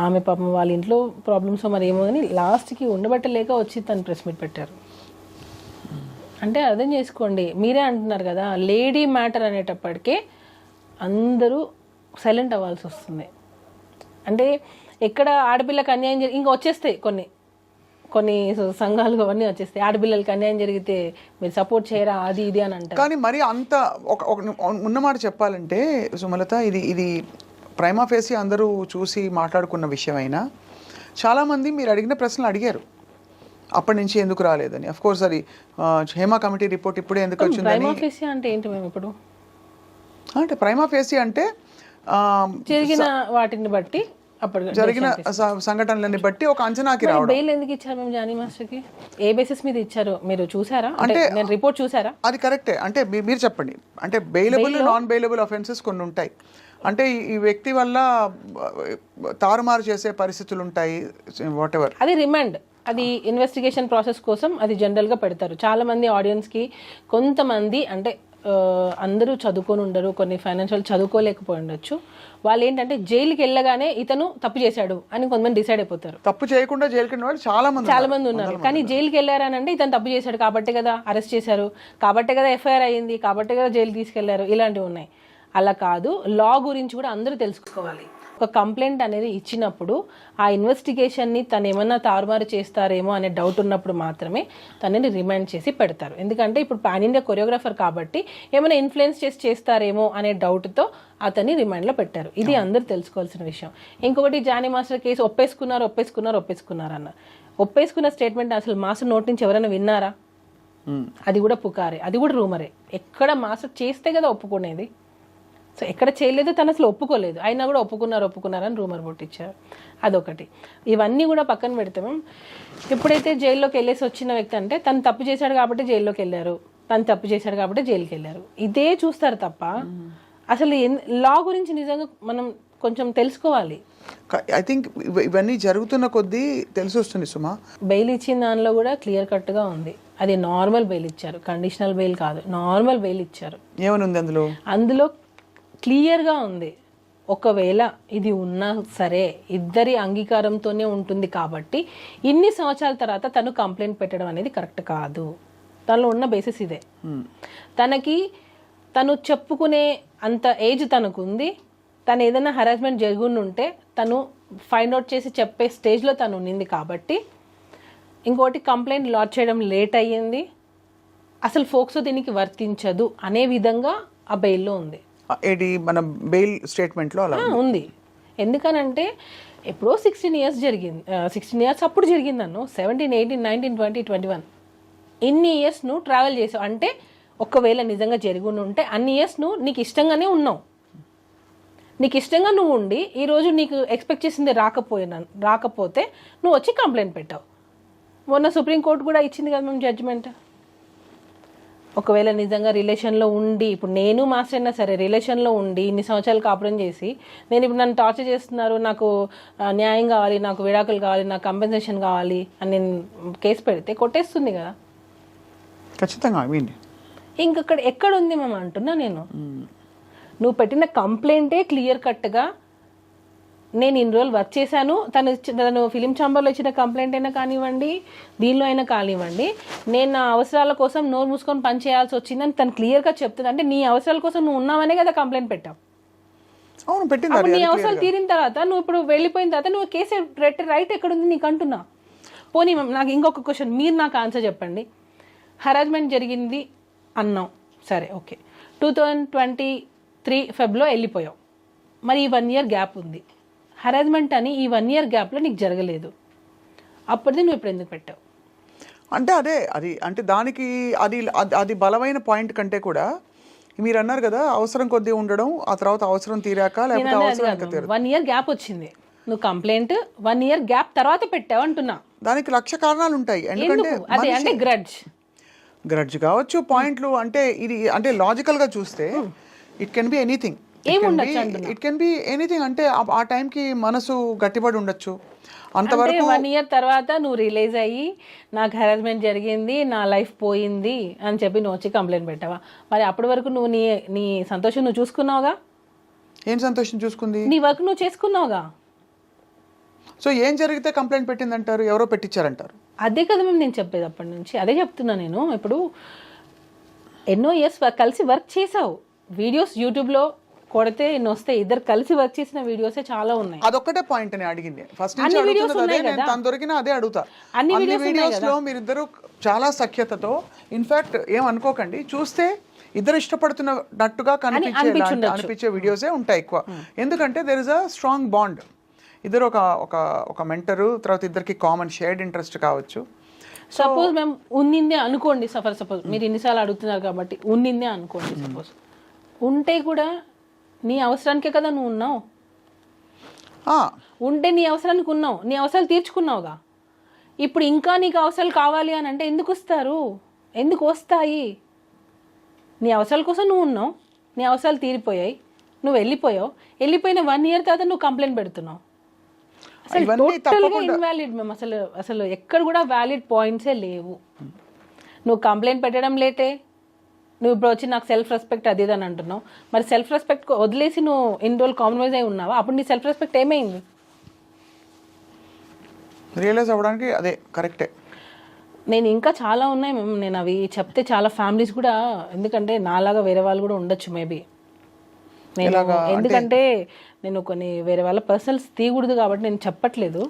ఆమె పాపం వాళ్ళ ఇంట్లో ప్రాబ్లమ్స్ మరి ఏమో అని లాస్ట్కి ఉండబట్టలేక వచ్చి తను ప్రెస్ మీట్ పెట్టారు. అంటే అర్థం చేసుకోండి, మీరే అంటున్నారు కదా లేడీ మ్యాటర్ అనేటప్పటికే అందరూ సైలెంట్ అవ్వాల్సి వస్తుంది. అంటే ఎక్కడ ఆడపిల్లకి అన్యాయం ఇంకా వచ్చేస్తాయి కొన్ని సంఘాలు అవన్నీ వచ్చేస్తాయి, ఆడపిల్లలకి అన్యాయం జరిగితే మీరు సపోర్ట్ చేయరా అది ఇది అని అంటారు. కానీ మరి అంత ఉన్నమాట చెప్పాలంటే సుమలత, ఇది ప్రైమా ఫేసి అందరూ చూసి మాట్లాడుకున్న విషయం అయినా చాలామంది మీరు అడిగిన ప్రశ్నలు అడిగారు అప్పటి నుంచి ఎందుకు రాలేదని. అఫ్ కోర్స్ అది హేమా కమిటీ రిపోర్ట్ ఇప్పుడే ఎందుకు వచ్చింది. ప్రైమా ఫేసి అంటే ఏంటి మేము ఇప్పుడు అంటే ప్రైమా ఫేసి అంటే జరిగిన వాటిని బట్టి జరిగిన సంఘటనలని బట్టి ఒక అంచనాకి రావడం. బెయిల్ ఎందుకు ఇచ్చారు మేము జానీ మాస్టర్కి, ఏ బేసిస్ మీద ఇచ్చారు మీరు చూసారా? అంటే నేను రిపోర్ట్ చూసారా? అది కరెక్టే, అంటే మీరు చెప్పండి. అంటే బెయిలబుల్ నాన్ బెయిలబుల్ అఫెన్సెస్ కొన్ని ఉంటాయి. అంటే ఈ వ్యక్తి వల్ల తారుమారు చేసే పరిస్థితులు ఉంటాయి, వాట్ ఎవర్. అది రిమాండ్, అది ఇన్వెస్టిగేషన్ ప్రాసెస్ కోసం అది జనరల్గా పెడతారు. చాలామంది ఆడియన్స్కి కొంతమంది అంటే అందరూ చదువుకొని ఉండరు, కొన్ని ఫైనాన్షియల్ చదువుకోలేకపోయి ఉండొచ్చు, వాళ్ళు ఏంటంటే జైలుకి వెళ్ళగానే ఇతను తప్పు చేశాడు అని కొంతమంది డిసైడ్ అయిపోతారు. తప్పు చేయకుండా జైలుకి వెళ్ళిన వాళ్ళు చాలా మంది ఉన్నారు. కానీ జైలుకి వెళ్ళారని అంటే ఇతను తప్పు చేశాడు కాబట్టే కదా అరెస్ట్ చేశారు, కాబట్టే కదా ఎఫ్ఐఆర్ అయ్యింది, కాబట్టే కదా జైలు తీసుకెళ్లారు, ఇలాంటివి ఉన్నాయి. అలా కాదు, లా గురించి కూడా అందరూ తెలుసుకోవాలి. ఒక కంప్లైంట్ అనేది ఇచ్చినప్పుడు ఆ ఇన్వెస్టిగేషన్ని తను ఏమన్నా తారుమారు చేస్తారేమో అనే డౌట్ ఉన్నప్పుడు మాత్రమే తనని రిమైండ్ చేసి పెడతారు. ఎందుకంటే ఇప్పుడు పాన్ ఇండియా కొరియోగ్రాఫర్ కాబట్టి ఏమైనా ఇన్ఫ్లుయెన్స్ చేస్తారేమో అనే డౌట్తో అతన్ని రిమైండ్లో పెట్టారు. ఇది అందరూ తెలుసుకోవాల్సిన విషయం. ఇంకొకటి జానీ మాస్టర్ కేసు ఒప్పేసుకున్నారు అన్న ఒప్పేసుకున్న స్టేట్మెంట్ అసలు మాస్టర్ నోటి నుంచి ఎవరైనా విన్నారా? అది కూడా పుకారే, అది కూడా రూమరే. ఎక్కడ మాస్టర్ చేస్తే కదా ఒప్పుకునేది. సో ఎక్కడ చేయలేదు, తను అసలు ఒప్పుకోలేదు, అయినా కూడా ఒప్పుకున్నారని రూమర్ పుట్టించారు. అదొకటి. ఇవన్నీ కూడా పక్కన పెడతాము. ఎప్పుడైతే జైల్లోకి వెళ్ళేసి వచ్చిన వ్యక్తి అంటే తను తప్పు చేశాడు కాబట్టి జైల్లోకి వెళ్ళారు, తను తప్పు చేశాడు కాబట్టి జైలుకి వెళ్ళారు, ఇదే చూస్తారు తప్ప అసలు లా గురించి నిజంగా మనం కొంచెం తెలుసుకోవాలి. ఐ థింక్ ఇవన్నీ జరుగుతున్న కొద్దీ తెలిసి వస్తుంది సుమా. బెయిల్ ఇచ్చిన దానిలో కూడా క్లియర్ కట్గా ఉంది, అది నార్మల్ బెయిల్ ఇచ్చారు, కండిషనల్ బెయిల్ కాదు, నార్మల్ బెయిల్ ఇచ్చారు. ఏమని ఉంది అందులో? అందులో క్లియర్గా ఉంది. ఒకవేళ ఇది ఉన్నా సరే ఇద్దరి అంగీకారంతోనే ఉంటుంది కాబట్టి ఇన్ని సంవత్సరాల తర్వాత తను కంప్లైంట్ పెట్టడం అనేది కరెక్ట్ కాదు. తనలో ఉన్న బేసిస్ ఇదే. తను చెప్పుకునే అంత ఏజ్ తనకు ఉంది. తను ఏదైనా హరాస్మెంట్ జరుగుంటే తను ఫైండ్ అవుట్ చేసి చెప్పే స్టేజ్లో తను ఉన్నింది కాబట్టి, ఇంకోటి కంప్లైంట్ లాడ్జ్ చేయడం లేట్ అయ్యింది, అసలు ఫోక్సో దీనికి వర్తించదు అనే విధంగా ఆ బెయిల్లో ఉంది. ఏది మన బెయిల్ స్టేట్మెంట్లో అలా ఉంది. ఎందుకనంటే ఎప్పుడో 16 ఇయర్స్ జరిగింది. 16 ఇయర్స్ అప్పుడు జరిగిందన్ను. 17, 18, 19, 20, 21 ఇన్ని ఇయర్స్ నువ్వు ట్రావెల్ చేసావు అంటే ఒకవేళ నిజంగా జరిగి ఉంటే అన్ని ఇయర్స్ నువ్వు నీకు ఇష్టంగానే ఉన్నావు. నీకు ఇష్టంగా నువ్వు ఉండి ఈరోజు నీకు ఎక్స్పెక్ట్ చేసింది రాకపోతే నువ్వు వచ్చి కంప్లైంట్ పెట్టావు. మొన్న సుప్రీంకోర్టు కూడా ఇచ్చింది కదా మేము జడ్జిమెంట్. ఒకవేళ నిజంగా రిలేషన్లో ఉండి, ఇప్పుడు నేను మాస్టర్ అయినా సరే రిలేషన్లో ఉండి ఇన్ని సంవత్సరాలు కాపురం చేసి నేను ఇప్పుడు నన్ను టార్చర్ చేస్తున్నారు, నాకు న్యాయం కావాలి, నాకు విడాకులు కావాలి, నాకు కంపెన్సేషన్ కావాలి అని నేను కేసు పెడితే కొట్టేస్తుంది కదా ఖచ్చితంగా. ఇంకక్కడ ఎక్కడుంది మేము అంటున్నా నేను. నువ్వు పెట్టిన కంప్లైంటే క్లియర్ కట్గా నేను ఇన్ని రోజులు వర్క్ చేశాను, తను ఫిలిం ఛాంబర్లో ఇచ్చిన కంప్లైంట్ అయినా కానివ్వండి, దీనిలో అయినా కానివ్వండి, నేను నా అవసరాల కోసం నోరు మూసుకొని పని చేయాల్సి వచ్చిందని తను క్లియర్గా చెప్తుంది. అంటే నీ అవసరాల కోసం నువ్వు ఉన్నావనే కదా కంప్లైంట్ పెట్టావు. అప్పుడు నీ అవసరాలు తీరిన తర్వాత నువ్వు ఇప్పుడు వెళ్ళిపోయిన తర్వాత నువ్వు కేసు రైట్ ఎక్కడుంది నీకు అంటున్నా. పోనీ నాకు ఇంకొక క్వశ్చన్, మీరు నాకు ఆన్సర్ చెప్పండి. హరాస్మెంట్ జరిగింది అన్నాం, సరే ఓకే, 2023 ఫెబ్లో వెళ్ళిపోయావు, మరి ఈ 1 ఇయర్ గ్యాప్ ఉంది. హరాస్మెంట్ అని ఈ 1 ఇయర్ గ్యాప్లో నీకు జరగలేదు, అప్పటిది నువ్వు ఇప్పుడు ఎందుకు పెట్టావు? అంటే అది అంటే దానికి అది బలమైన పాయింట్ కంటే కూడా మీరు అన్నారు కదా అవసరం కొద్దీ ఉండడం, ఆ తర్వాత అవసరం తీరాక లేకపోతే అవసరం 1 ఇయర్ గ్యాప్ వచ్చింది, నువ్వు కంప్లైంట్ 1 ఇయర్ గ్యాప్ తర్వాత పెట్టావు అంటున్నా. దానికి 1,00,000 కారణాలు ఉంటాయి. ఎందుకంటే అంటే గ్రడ్జ్ కావచ్చు, పాయింట్లు అంటే ఇది అంటే లాజికల్గా చూస్తే it can be anything. It can be anything. అంటే ఆ టైంకి మనసు గట్టిపడి ఉండొచ్చు. అంతవరకు 1 ఇయర్ తర్వాత నువ్వు రిలీజ్ అయ్యి నాకు హెరాస్మెంట్ జరిగింది, నా లైఫ్ పోయింది అని చెప్పి నువ్వు వచ్చి కంప్లైంట్ పెట్టావా? మరి అప్పటి వరకు నువ్వు నీ సంతోషం నువ్వు చూసుకున్నావుగా. ఏం సంతోషం చూసుకుంది? నీ వర్క్ నువ్వు చేసుకున్నావుగా. సో ఏం జరిగితే కంప్లైంట్ పెట్టిందంటారు? ఎవరో పెట్టించారంటారు. అదే కదా మేము నేను చెప్పేది అప్పటి నుంచి, అదే చెప్తున్నా నేను. ఇప్పుడు ఎన్నో ఇయర్స్ కలిసి వర్క్ చేసావు, వీడియోస్ యూట్యూబ్లో కొడితే ఎన్ని వస్తాయి, ఇద్దరు కలిసి వర్క్ చేసిన వీడియోసే చాలా ఉన్నాయి. అదొక్కటే పాయింట్ అని అడిగింది ఫస్ట్ నుంచి అడుగుతున్నది. నేను తను దొరికినా అదే అడుగుతా. అన్ని వీడియోస్ లో మీరిద్దరు చాలా సఖ్యతతో, ఇన్ఫాక్ట్ ఏమనుకోకండి, చూస్తే ఇద్దరు ఇష్టపడుతున్నట్టుగా అనిపించే వీడియోసే ఉంటాయి ఎక్కువ. ఎందుకంటే there is a strong bond. ఇద్దరు ఒక మెంటరు, తర్వాత ఇద్దరికి కామన్ షేర్డ్ ఇంట్రెస్ట్ కావచ్చు. సపోజ్ మేము ఉన్నిందే అనుకోండి, సపోజ్ మీరు ఇన్నిసార్లు అడుగుతున్నారు కాబట్టి ఉన్నిందే అనుకోండి. సపోజ్ ఉంటే కూడా నీ అవసరానికే కదా నువ్వు ఉన్నావు. ఉంటే నీ అవసరానికి ఉన్నావు, నీ అవసరాలు తీర్చుకున్నావుగా. ఇప్పుడు ఇంకా నీకు అవసరాలు కావాలి అని అంటే ఎందుకు వస్తారు? ఎందుకు వస్తాయి? నీ అవసరాల కోసం నువ్వు ఉన్నావు, నీ అవసరాలు తీరిపోయాయి, నువ్వు వెళ్ళిపోయిన 1 ఇయర్ తర్వాత నువ్వు కంప్లైంట్ పెడుతున్నావు. అసలు టోటల్గా ఇన్వాలిడ్ మేము. అసలు ఎక్కడ కూడా వ్యాలిడ్ పాయింట్సే లేవు. నువ్వు కంప్లైంట్ పెట్టడం లేటే, నువ్వు ఇప్పుడు వచ్చి నాకు సెల్ఫ్ రెస్పెక్ట్ అది అని అంటున్నావు. మరి సెల్ఫ్ రెస్పెక్ట్ వదిలేసి నువ్వు ఇన్ని రోజులు కాంప్రమైజ్ అయి ఉన్నావా? అప్పుడు నీ సెల్ఫ్ రెస్పెక్ట్ ఏమైంది? రియలైజ్ అవ్వడానికి అదే కరెక్టే. నేను ఇంకా చాలా ఉన్నాయి మేము, నేను అవి చెప్తే చాలా ఫ్యామిలీస్ కూడా, ఎందుకంటే నాలాగా వేరే వాళ్ళు కూడా ఉండొచ్చు మేబీ. నేను ఎందుకంటే నేను కొన్ని వేరే వాళ్ళ పర్సనల్స్ తీయకూడదు కాబట్టి నేను చెప్పట్లేదు.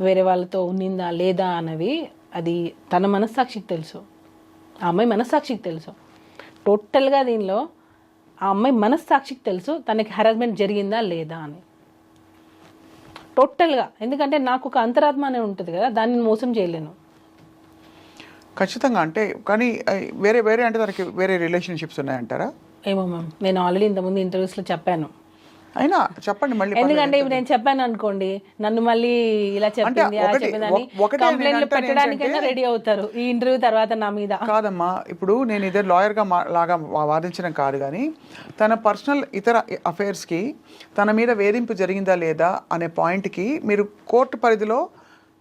వేరే వాళ్ళతో ఉన్నిందా లేదా అన్నవి అది తన మనస్సాక్షికి తెలుసు, ఆ అమ్మాయి మనస్సాక్షికి తెలుసు. టోటల్గా దీనిలో ఆ అమ్మాయి మనస్సాక్షికి తెలుసు తనకి హెరాస్మెంట్ జరిగిందా లేదా అని టోటల్గా. ఎందుకంటే నాకు ఒక అంతరాత్మ అనే ఉంటుంది కదా, దాన్ని మోసం చేయలేను ఖచ్చితంగా. అంటే కానీ వేరే అంటే తనకి వేరే రిలేషన్షిప్స్ ఉన్నాయంటారా? ఏమో మ్యామ్, నేను ఆల్రెడీ ఇంతకుముందు ఇంటర్వ్యూస్లో చెప్పాను. అయినా చెప్పండి మళ్ళీ. ఎందుకంటే ఇప్పుడు నేను చెప్పాను అనుకోండి, నన్ను మళ్ళీ ఇలా చెప్పింది కంప్లైంట్లు పెట్టడానికైనా రెడీ అవుతారు ఈ ఇంటర్వ్యూ తర్వాత నా మీద. కాదమ్మా, ఇప్పుడు నేను ఇదే లాయర్గా లాగా వాదించడం కాదు, కానీ తన పర్సనల్ ఇతర అఫైర్స్కి తన మీద వేధింపు జరిగిందా లేదా అనే పాయింట్కి మీరు కోర్టు పరిధిలో,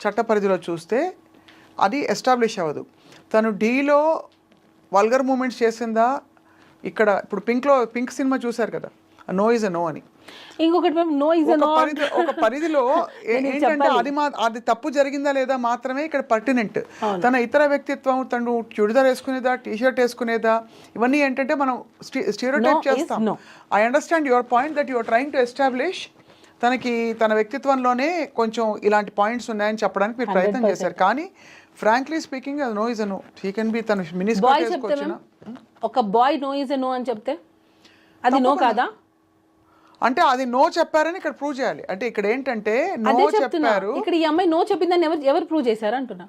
చట్ట పరిధిలో చూస్తే అది ఎస్టాబ్లిష్ అవ్వదు. తను డీలో వల్గర్ మూమెంట్స్ చేసిందా, ఇక్కడ ఇప్పుడు పింక్ సినిమా చూశారు కదా, నో ఇస్ అ నో అని. ఇంకొకటి మ్యామ్, నో ఇస్ నో. ఒక పరిధిలో ఏంటంటే అది తప్పు జరిగిందా లేదా మాత్రమే ఇక్కడ పర్టినెంట్. తన ఇతర వ్యక్తిత్వం, తను చుడిదార్ వేసుకునేదా, టీషర్ట్ వేసుకునేదా, ఇవన్నీ ఏంటంటే మనం స్టీరియోటైప్ చేస్తాం. I understand your point that your trying to establish తన వ్యక్తిత్వంలోనే కొంచెం ఇలాంటి పాయింట్స్ ఉన్నాయని చెప్పడానికి మీరు ప్రయత్నం చేశారు. కానీ ఫ్రాంక్లీ స్పీకింగ్ అది no is a no. He can be తన మినిస్టర్ వేసుకోవచ్చునా. ఒక boy no is a no అని చెప్తే అది నో కాదా? అంటే అది నో చెప్పారని ఇక్కడ ప్రూవ్ చేయాలి. అంటే ఇక్కడ ఏంటంటే నో చెప్పారు, ఇక్కడ ఈ అమ్మాయి నో చెప్పిందని ఎవరు ప్రూవ్ చేశారు అంటున్నా.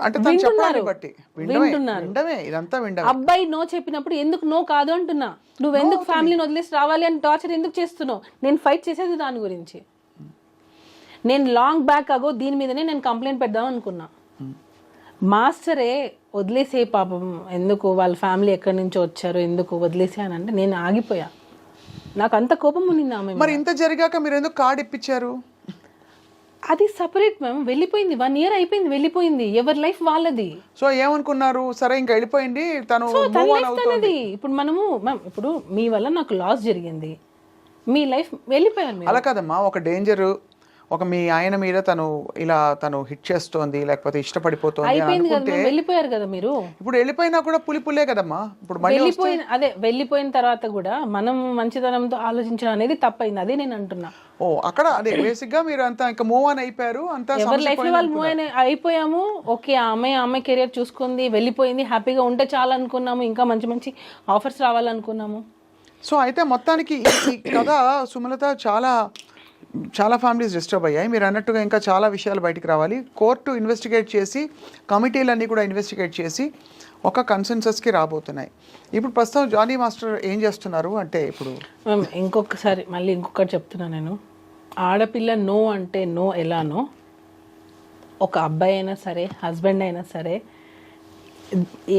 అంటే తను చెప్పాలని బట్టి విండమే, ఇదంతా విండమే. అబ్బాయి నో చెప్పినప్పుడు ఎందుకు నో కాదు అంటున్నా. నువ్వు ఎందుకు ఫ్యామిలీని వదిలేసి రావాలి అని టార్చర్ ఎందుకు చేస్తున్నావు? నేను ఫైట్ చేసేది దాని గురించి. నేను లాంగ్ బ్యాక్ అగో దీని మీదనే నేను కంప్లైంట్ పెడదాం అనుకున్నా. మాస్టరే వదిలేసే పాపం, ఎందుకు వాళ్ళ ఫ్యామిలీ ఎక్కడి నుంచో వచ్చారు, ఎందుకు వదిలేసే అని అంటే నేను ఆగిపోయా. నాకు అంత కోపం ఉంది ఆమె. మరి ఇంత జరిగాక మీరు ఎందుకు కార్డు ఇప్పించారు? అది సపరేట్ మ్యామ్, వెళ్ళిపోయింది. 1 year అయిపోయింది, వెళ్ళిపోయింది. ఎవరి లైఫ్ వాళ్ళది. సో ఏమనుకున్నారు, సరే ఇంకా వెళ్ళిపోయింది తను. ఇప్పుడు మనము మ్యామ్, ఇప్పుడు మీ వల్ల నాకు లాస్ జరిగింది, మీ లైఫ్ వెళ్ళిపోయారు. అలా కదమ్మా, ఒక డేంజర్, ఒక మీ ఆయన మీద తను హిట్ చేస్తోంది, లేకపోతే ఇష్టపడిపోతుంది అనుకుంటే వెళ్ళిపోయారు కదా మీరు. ఇప్పుడు వెళ్ళిపోయినా కూడా పులే కదమ్మా. ఇప్పుడు వెళ్ళిపోయిన తర్వాత కూడా మనం మంచితనంతో ఆలోచించడం అనేది తప్పైంది. అదే నేను అంటున్నా. అక్కడ అదే బేసిక్ గా మీరు అంతా ఇంకా మూవ్ ఆన్ అయిపోయారు. అంతా ఎవరి లైఫ్ లో వాళ్ళు మూవ్ ఆన్ అయిపోయాము. ఓకే, ఆమె కెరియర్ చూసుకుంది, వెళ్ళిపోయింది, హ్యాపీగా ఉంటే చాలా అనుకున్నాము, ఇంకా మంచి మంచి ఆఫర్స్ రావాలనుకున్నాము. సో అయితే మొత్తానికి ఈ కథ సుమలత చాలా ఫ్యామిలీస్ డిస్టర్బ్ అయ్యాయి. మీరు అన్నట్టుగా ఇంకా చాలా విషయాలు బయటికి రావాలి. కోర్టు ఇన్వెస్టిగేట్ చేసి, కమిటీలన్నీ కూడా ఇన్వెస్టిగేట్ చేసి ఒక కన్సెన్సస్కి రాబోతున్నాయి. ఇప్పుడు ప్రస్తుతం జానీ మాస్టర్ ఏం చేస్తున్నారు అంటే, ఇప్పుడు ఇంకొకటి చెప్తున్నా నేను. ఆడపిల్ల నో అంటే నో ఎలానో, ఒక అబ్బాయి అయినా సరే, హస్బెండ్ అయినా సరే,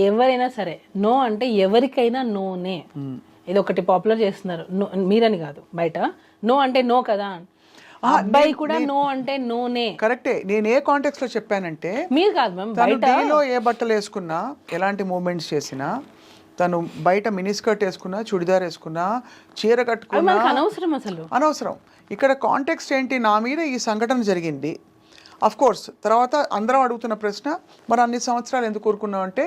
ఎవరైనా సరే నో అంటే ఎవరికైనా నోనే. ఇది ఒకటి పాపులర్ చేస్తున్నారు, మీరని కాదు, బయట నో అంటే నో కదా. అబ్బాయి కూడా నో అంటే నోనే. కరెక్టే. నేను ఏ కాంటెక్స్ట్ లో చెప్పానంటే, మీరు కాదు మ్యామ్, తను ఏ బట్టలు వేసుకున్నా, ఎలాంటి మూవ్మెంట్స్ చేసినా, తను బయట మినీ స్కర్ట్ వేసుకున్నా, చుడిదార్ వేసుకున్నా, చీర కట్టుకున్నా అనవసరం. ఇక్కడ కాంటెక్స్ట్ ఏంటి, నా మీద ఈ సంఘటన జరిగింది. అఫ్ కోర్స్ తర్వాత అందరం అడుగుతున్న ప్రశ్న, మరి అన్ని సంవత్సరాలు ఎందుకు కోరుకున్నావు అంటే,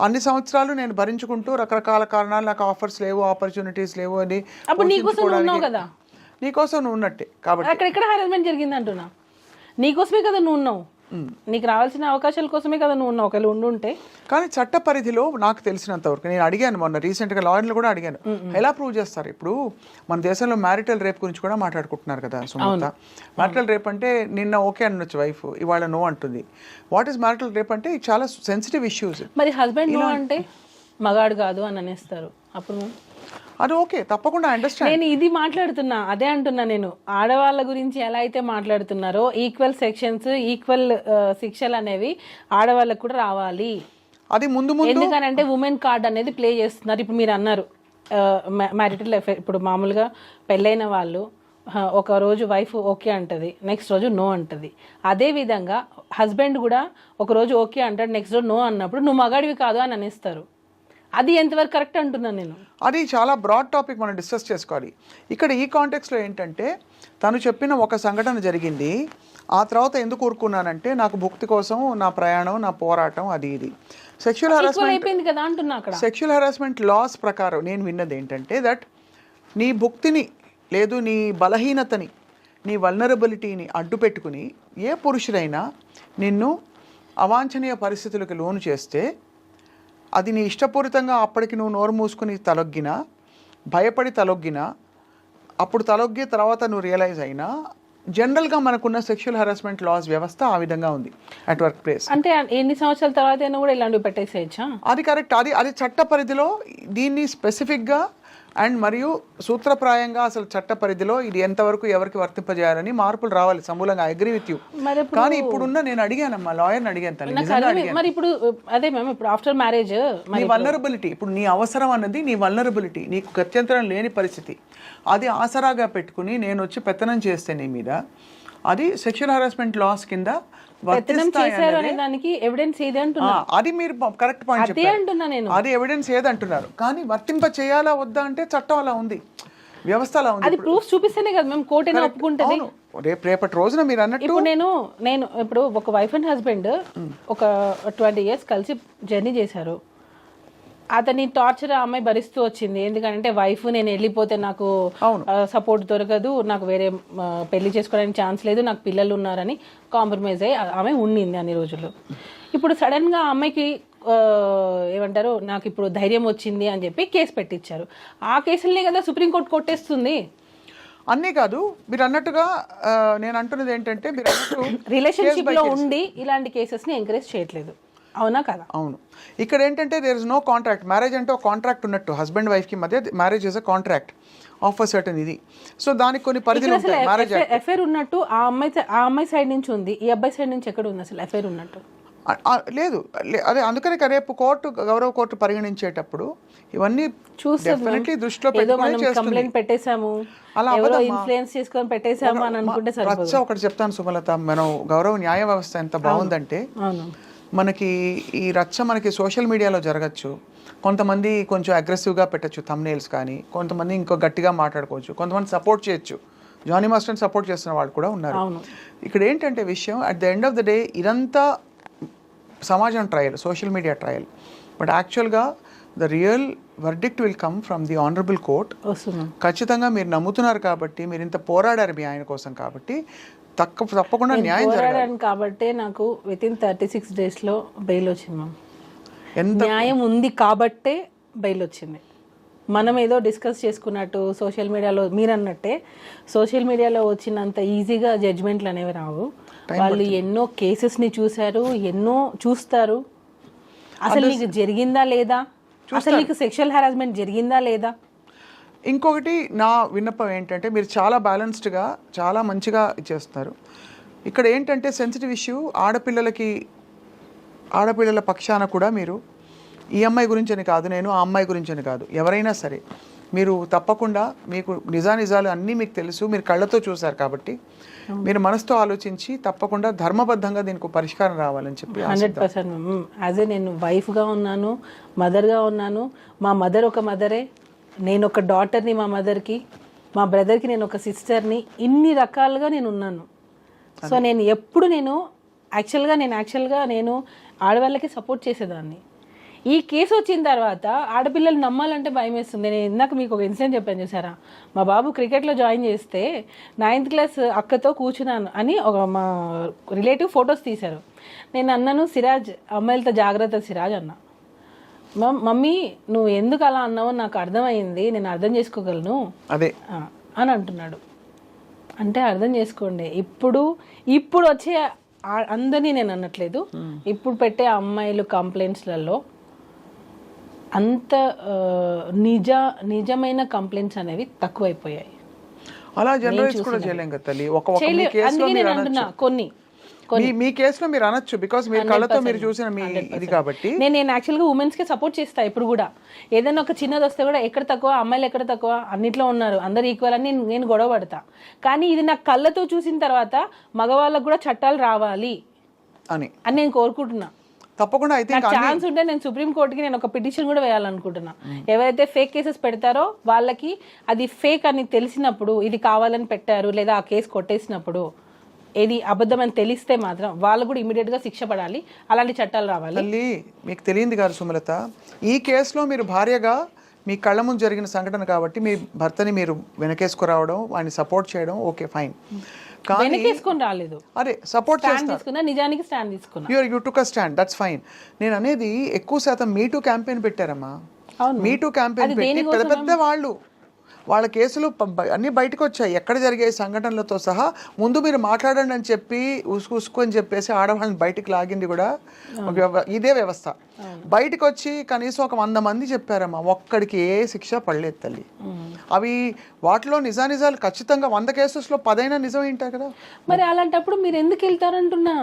అన్ని సంవత్సరాలు నేను భరించుకుంటూ రకరకాల కారణాలు, నాకు ఆఫర్స్ లేవు, ఆపర్చునిటీస్ లేవు అని. నీకోసం నువ్వు ఉన్నట్టే కాబట్టి అక్కడ హరాస్మెంట్ జరిగింది అంటున్నా. నీకోసమే కదా నువ్వు ఉన్నావు, నీకు రావాల్సిన అవకాశాల కోసమే కదా నువ్వు ఉన్నావు. ఒకవేళ ఉండుంటే. కానీ చట్ట పరిధిలో నాకు తెలిసినంత వరకు నేను అడిగాను, మొన్న రీసెంట్గా లాయర్లు కూడా అడిగాను, ఎలా ప్రూవ్ చేస్తారు? ఇప్పుడు మన దేశంలో మ్యారిటల్ రేప్ గురించి కూడా మాట్లాడుకుంటున్నారు కదా సుమలత. మ్యారిటల్ రేప్ అంటే నిన్న ఓకే అనొచ్చు వైఫ్, ఇవాళ నో అంటుంది. వాట్ ఈస్ మ్యారిటల్ రేప్ అంటే చాలా సెన్సిటివ్ ఇష్యూస్. మరి హస్బెండ్ నో అంటే మగాడు కాదు అని అనేస్తారు. అప్పుడు అది ఓకే, తప్పకుండా అండర్స్టాండ్. నేను ఇది మాట్లాడుతున్నా, అదే అంటున్నా నేను. ఆడవాళ్ళ గురించి ఎలా అయితే మాట్లాడుతున్నారో, ఈక్వల్ సెక్షన్స్, ఈక్వల్ శిక్షలు అనేవి ఆడవాళ్ళకు కూడా రావాలి. అది ముందు ఎందుకనంటే ఉమెన్ కార్డ్ అనేది ప్లే చేస్తున్నారు. ఇప్పుడు మీరు అన్నారు మ్యారిటల్ అఫైర్. ఇప్పుడు మామూలుగా పెళ్ళైన వాళ్ళు ఒక రోజు వైఫ్ ఓకే అంటది, నెక్స్ట్ రోజు నో అంటది. అదే విధంగా హస్బెండ్ కూడా ఒక రోజు ఓకే అంటాడు, నెక్స్ట్ రోజు నో అన్నప్పుడు నువ్వు మగాడివి కాదు అని అనేస్తారు. అది ఎంతవరకు కరెక్ట్ అంటున్నాను నేను. అది చాలా బ్రాడ్ టాపిక్, మనం డిస్కస్ చేసుకోవాలి. ఇక్కడ ఈ కాంటెక్స్లో ఏంటంటే, తను చెప్పిన ఒక సంఘటన జరిగింది, ఆ తర్వాత ఎందుకు ఊరుకున్నానంటే, నాకు భుక్తి కోసం నా ప్రయాణం, నా పోరాటం, అది ఇది. సెక్షువల్ హెరాస్మెంట్ లాస్ ప్రకారం నేను విన్నది ఏంటంటే, దట్ నీ భుక్తిని లేదు, నీ బలహీనతని, నీ వల్నరబిలిటీని అడ్డు పెట్టుకుని ఏ పురుషుడైనా నిన్ను అవాంఛనీయ పరిస్థితులకు లోను చేస్తే, అది నీ ఇష్టపూరితంగా అప్పటికి నువ్వు నోరు మూసుకుని తలొగ్గినా, భయపడి తలొగ్గినా, అప్పుడు తలొగ్గి తర్వాత నువ్వు రియలైజ్ అయినా, జనరల్గా మనకున్న సెక్షువల్ హెరాస్మెంట్ లాస్ వ్యవస్థ ఆ విధంగా ఉంది అట్ వర్క్ ప్లేస్. అంటే ఎన్ని సంవత్సరాల తర్వాత అయినా కూడా ఇలాంటివి పెట్టేసేయచ్చా? అది కరెక్ట్. అది చట్ట పరిధిలో దీన్ని స్పెసిఫిక్గా అండ్ మరియు సూత్రప్రాయంగా అసలు చట్ట పరిధిలో ఇది ఎంతవరకు ఎవరికి వర్తింపజేయాలని మార్పులు రావాలి సమూలంగా. I agree with you. కానీ ఇప్పుడున్న నేను అడిగానమ్మా, లాయర్ని అడిగాను. మరి ఇప్పుడు అదే మ్యామ్, ఇప్పుడు ఆఫ్టర్ మ్యారేజ్ నీ వల్నరబిలిటీ, ఇప్పుడు నీ అవసరం అన్నది నీ వల్నరబిలిటీ, నీకు గత్యంతరం లేని పరిస్థితి, అది ఆసరాగా పెట్టుకుని నేను వచ్చి పెత్తనం చేస్తే నీ మీద, అది సెక్షువల్ హరాస్మెంట్ లాస్ కింద పెత్తనం వర్తిస్తాయి చేశారు అనేది- అనే దానికి ఎవిడెన్స్ ఏది అంటున్నా. అది మీరు కరెక్ట్ పాయింట్ అదే అంటున్నా నేను. అది ఎవిడెన్స్ ఏదంటున్నారు, కానీ వర్తింప చేయాలా వద్దా అంటే చట్టం అలా ఉంది, వ్యవస్థ అలా ఉంది. అది ప్రూఫ్ చూపిస్తేనే కదా మేము కోర్టుని ఒప్పుకుంటది. అవును, రేపటి రోజున మీరు అన్నట్టు ఇప్పుడు నేను ఇప్పుడు ఒక వైఫ్ అండ్ హస్బెండ్ ఒక 20 years కలిసి జర్నీ చేశారు. అతని టార్చర్ ఆ అమ్మాయి భరిస్తూ వచ్చింది. ఎందుకంటే వైఫ్ నేను వెళ్ళిపోతే నాకు సపోర్ట్ దొరకదు, నాకు వేరే పెళ్లి చేసుకోవడానికి ఛాన్స్ లేదు, నాకు పిల్లలు ఉన్నారని కాంప్రమైజ్ అయ్యి ఆమె ఉండింది అన్ని రోజులు. ఇప్పుడు సడన్ గా ఆ అమ్మాయికి ఏమంటారు నాకు ఇప్పుడు ధైర్యం వచ్చింది అని చెప్పి కేసు పెట్టించారు. ఆ కేసులనే కదా సుప్రీంకోర్టు కొట్టేస్తుంది. అన్నీ కాదు, మీరు అన్నట్టుగా నేను అంటున్నది ఏంటంటే మీరు అన్నట్టు రిలేషన్షిప్ లో ఉండి ఇలాంటి కేసెస్ ని ఎంకరేజ్ చేయట్లేదు, అవునా కదా? అవును, ఇక్కడ ఏంటంటే there is no contract. Marriage అంటే ఒక కాంట్రాక్ట్ ఉన్నట్టు, హస్బెండ్ వైఫ్ కి మధ్య marriage is a contract of a certain ఇది. సో దానికి కొన్ని పరిధులు ఉంటాయి. మ్యారేజ్ ఎఫ్ఐఆర్ ఉన్నట్టు ఆ అమ్మాయి సైడ్ నుంచి ఉంది, ఈ అబ్బాయి సైడ్ నుంచి ఎక్కడ ఉంది అసలు ఎఫ్ఐఆర్ ఉన్నట్టు? లేదు, అదే అందుకనే రేపు గౌరవ కోర్టు పరిగణించేటప్పుడు ఇవన్నీ డెఫినెట్లీ దృష్టిలో పెట్టుకొని చేస్తుంది. కంప్లైంట్ పెట్టేశాము, అలా ఎవరో ఇన్ఫ్లుయెన్స్ చేసుకొని పెట్టేశాము అని అనుకుంటే రచ్చ ఒకటి చెప్తాను సుమలత, మనం గౌరవ న్యాయ వ్యవస్థ ఎంత బాగుందంటే మనకి ఈ రచ్చ మనకి సోషల్ మీడియాలో జరగచ్చు. కొంతమంది కొంచెం అగ్రెసివ్గా పెట్టచ్చు థంబ్నెయిల్స్, కానీ కొంతమంది ఇంకో గట్టిగా మాట్లాడుకోవచ్చు, కొంతమంది సపోర్ట్ చేయొచ్చు. జానీ మాస్టర్ని సపోర్ట్ చేస్తున్న వాళ్ళు కూడా ఉన్నారు. ఇక్కడ ఏంటంటే విషయం, at the end of the day ఇదంతా సమాజం trial, social media trial. But యాక్చువల్గా the real verdict will come from the honourable court. ఖచ్చితంగా మీరు నమ్ముతున్నారు కాబట్టి, మీరు ఇంత పోరాడారు మీ ఆయన కోసం కాబట్టి తప్పకుండా న్యాయం జరగాలి. కాబట్టి నాకు వితిన్ 36 days లో బెయిల్ వచ్చింది మ్యామ్. న్యాయం ఉంది కాబట్టే బెయిల్ వచ్చింది. మనం ఏదో డిస్కస్ చేసుకున్నట్టు సోషల్ మీడియాలో మీరు అన్నట్టే సోషల్ మీడియాలో వచ్చినంత ఈజీగా జడ్జ్మెంట్లు అనేవి రావు. వాళ్ళు ఎన్నో కేసెస్ని చూశారు, ఎన్నో చూస్తారు. అసలు నీకు జరిగిందా లేదా, అసలు నీకు సెక్షువల్ హెరాస్మెంట్ జరిగిందా లేదా. ఇంకొకటి నా విన్నపం ఏంటంటే మీరు చాలా బ్యాలెన్స్డ్గా చాలా మంచిగా ఇచ్చేస్తున్నారు. ఇక్కడ ఏంటంటే సెన్సిటివ్ ఇష్యూ, ఆడపిల్లల పక్షాన కూడా మీరు ఈ అమ్మాయి గురించి అని కాదు, నేను ఆ అమ్మాయి గురించి అని కాదు, ఎవరైనా సరే మీరు తప్పకుండా మీకు నిజాలు అన్నీ మీకు తెలుసు, మీరు కళ్ళతో చూశారు కాబట్టి మీరు మనసుతో ఆలోచించి తప్పకుండా ధర్మబద్ధంగా దీనికి పరిష్కారం రావాలని చెప్పి 100%. యాజ్ ఏ నేను వైఫ్గా ఉన్నాను, మదర్గా ఉన్నాను. మా మదర్ ఒక మదరే, నేను ఒక డాటర్ని మా మదర్కి, మా బ్రదర్కి నేను ఒక సిస్టర్ని, ఇన్ని రకాలుగా నేను ఉన్నాను. సో నేను ఎప్పుడు యాక్చువల్గా నేను ఆడవాళ్ళకి సపోర్ట్ చేసేదాన్ని. ఈ కేసు వచ్చిన తర్వాత ఆడపిల్లలు నమ్మాలంటే భయం వేస్తుంది. నేను ఇందాక మీకు ఒక ఇన్సిడెంట్ చెప్పాను చూసారా, మా బాబు క్రికెట్లో జాయిన్ చేస్తే 9th class అక్కతో కూర్చున్నాను అని మా రిలేటివ్ ఫొటోస్ తీశారు. నేను అన్నాను, సిరాజ్ అమ్మాయిలతో జాగ్రత్త సిరాజ్ అన్నా. మమ్మీ నువ్వు ఎందుకు అలా అన్నావో నాకు అర్థమైంది, నేను అర్థం చేసుకోగలను అదే అని అంటున్నాడు. అంటే అర్థం చేసుకోండి, ఇప్పుడు వచ్చే అందరినీ నేను అనట్లేదు, ఇప్పుడు పెట్టే అమ్మాయిలు కంప్లైంట్స్లలో అంత నిజమైన కంప్లైంట్స్ అనేవి తక్కువైపోయాయి. అలా జనరలైజ్ కూడా చేయలేం కదా తల్లి. మీ కేసులో మీరు అనొచ్చు, బికాస్ మీరు కళ్ళతో మీరు చూసిన మీ ఇది కాబట్టి. నేను యాక్చువల్గా ఉమెన్స్ కి సపోర్ట్ చేస్తా ఇప్పుడు కూడా. ఏదైనా ఒక చిన్నది వస్తే కూడా ఎక్కడ తక్కువ, అమ్మాయిలు ఎక్కడ తక్కువ, అన్నిట్లో ఉన్నారు, అందరు ఈక్వల్ అని నేను గొడవ పడతా. కానీ ఇది నాకు కళ్ళతో చూసిన తర్వాత మగవాళ్ళకు కూడా చట్టాలు రావాలి అని నేను కోరుకుంటున్నా. తప్పకుండా అయితే ఛాన్స్ ఉంటే నేను సుప్రీం కోర్టుకి నేను ఒక పిటిషన్ కూడా వేయాలనుకుంటున్నా. ఎవరైతే ఫేక్ కేసెస్ పెడతారో వాళ్ళకి అది ఫేక్ అని తెలిసినప్పుడు, ఇది కావాలని పెట్టారు లేదా ఆ కేసు కొట్టేసినప్పుడు ఏది అబద్ధం అని తెలిస్తే మాత్రం వాళ్ళు కూడా ఇమీడియట్ గా శిక్ష పడాలి, అలాంటి చట్టాలు రావాలి. తల్లి మీకు తెలియంది కాదు సుమలత, ఈ కేసులో మీరు భార్యగా మీ కళ్ళ ముందు జరిగిన సంఘటన కాబట్టి మీ భర్తని మీరు వెనకేసుకురావడం, వాడిని సపోర్ట్ చేయడం ఓకే ఫైన్. వెనకేసుకొని రాలేదు, అదే సపోర్ట్ తీసుకున్నా, నిజానికి స్టాండ్ తీసుకున్నా. You took a stand, that's fine. నేను అనేది ఎక్కువ శాతం మీటూ క్యాంపెయిన్ పెట్టారమ్మా. మీటూ క్యాంపెయిన్ పెట్టి పెద్ద పెద్ద వాళ్ళ కేసులు అన్నీ బయటకు వచ్చాయి, ఎక్కడ జరిగే సంఘటనలతో సహా. ముందు మీరు మాట్లాడండి అని చెప్పి ఉసుకు అని చెప్పేసి ఆడవాళ్ళని బయటికి లాగింది కూడా ఇదే వ్యవస్థ. బయటకు వచ్చి కనీసం ఒక 100 మంది చెప్పారమ్మా, ఒక్కడికి ఏ శిక్ష పడలేదు తల్లి. అవి వాటిలో నిజాలు ఖచ్చితంగా 100 కేసెస్లో 10 నిజం ఏంటారు కదా. మరి అలాంటప్పుడు మీరు ఎందుకు వెళ్తారంటున్నా?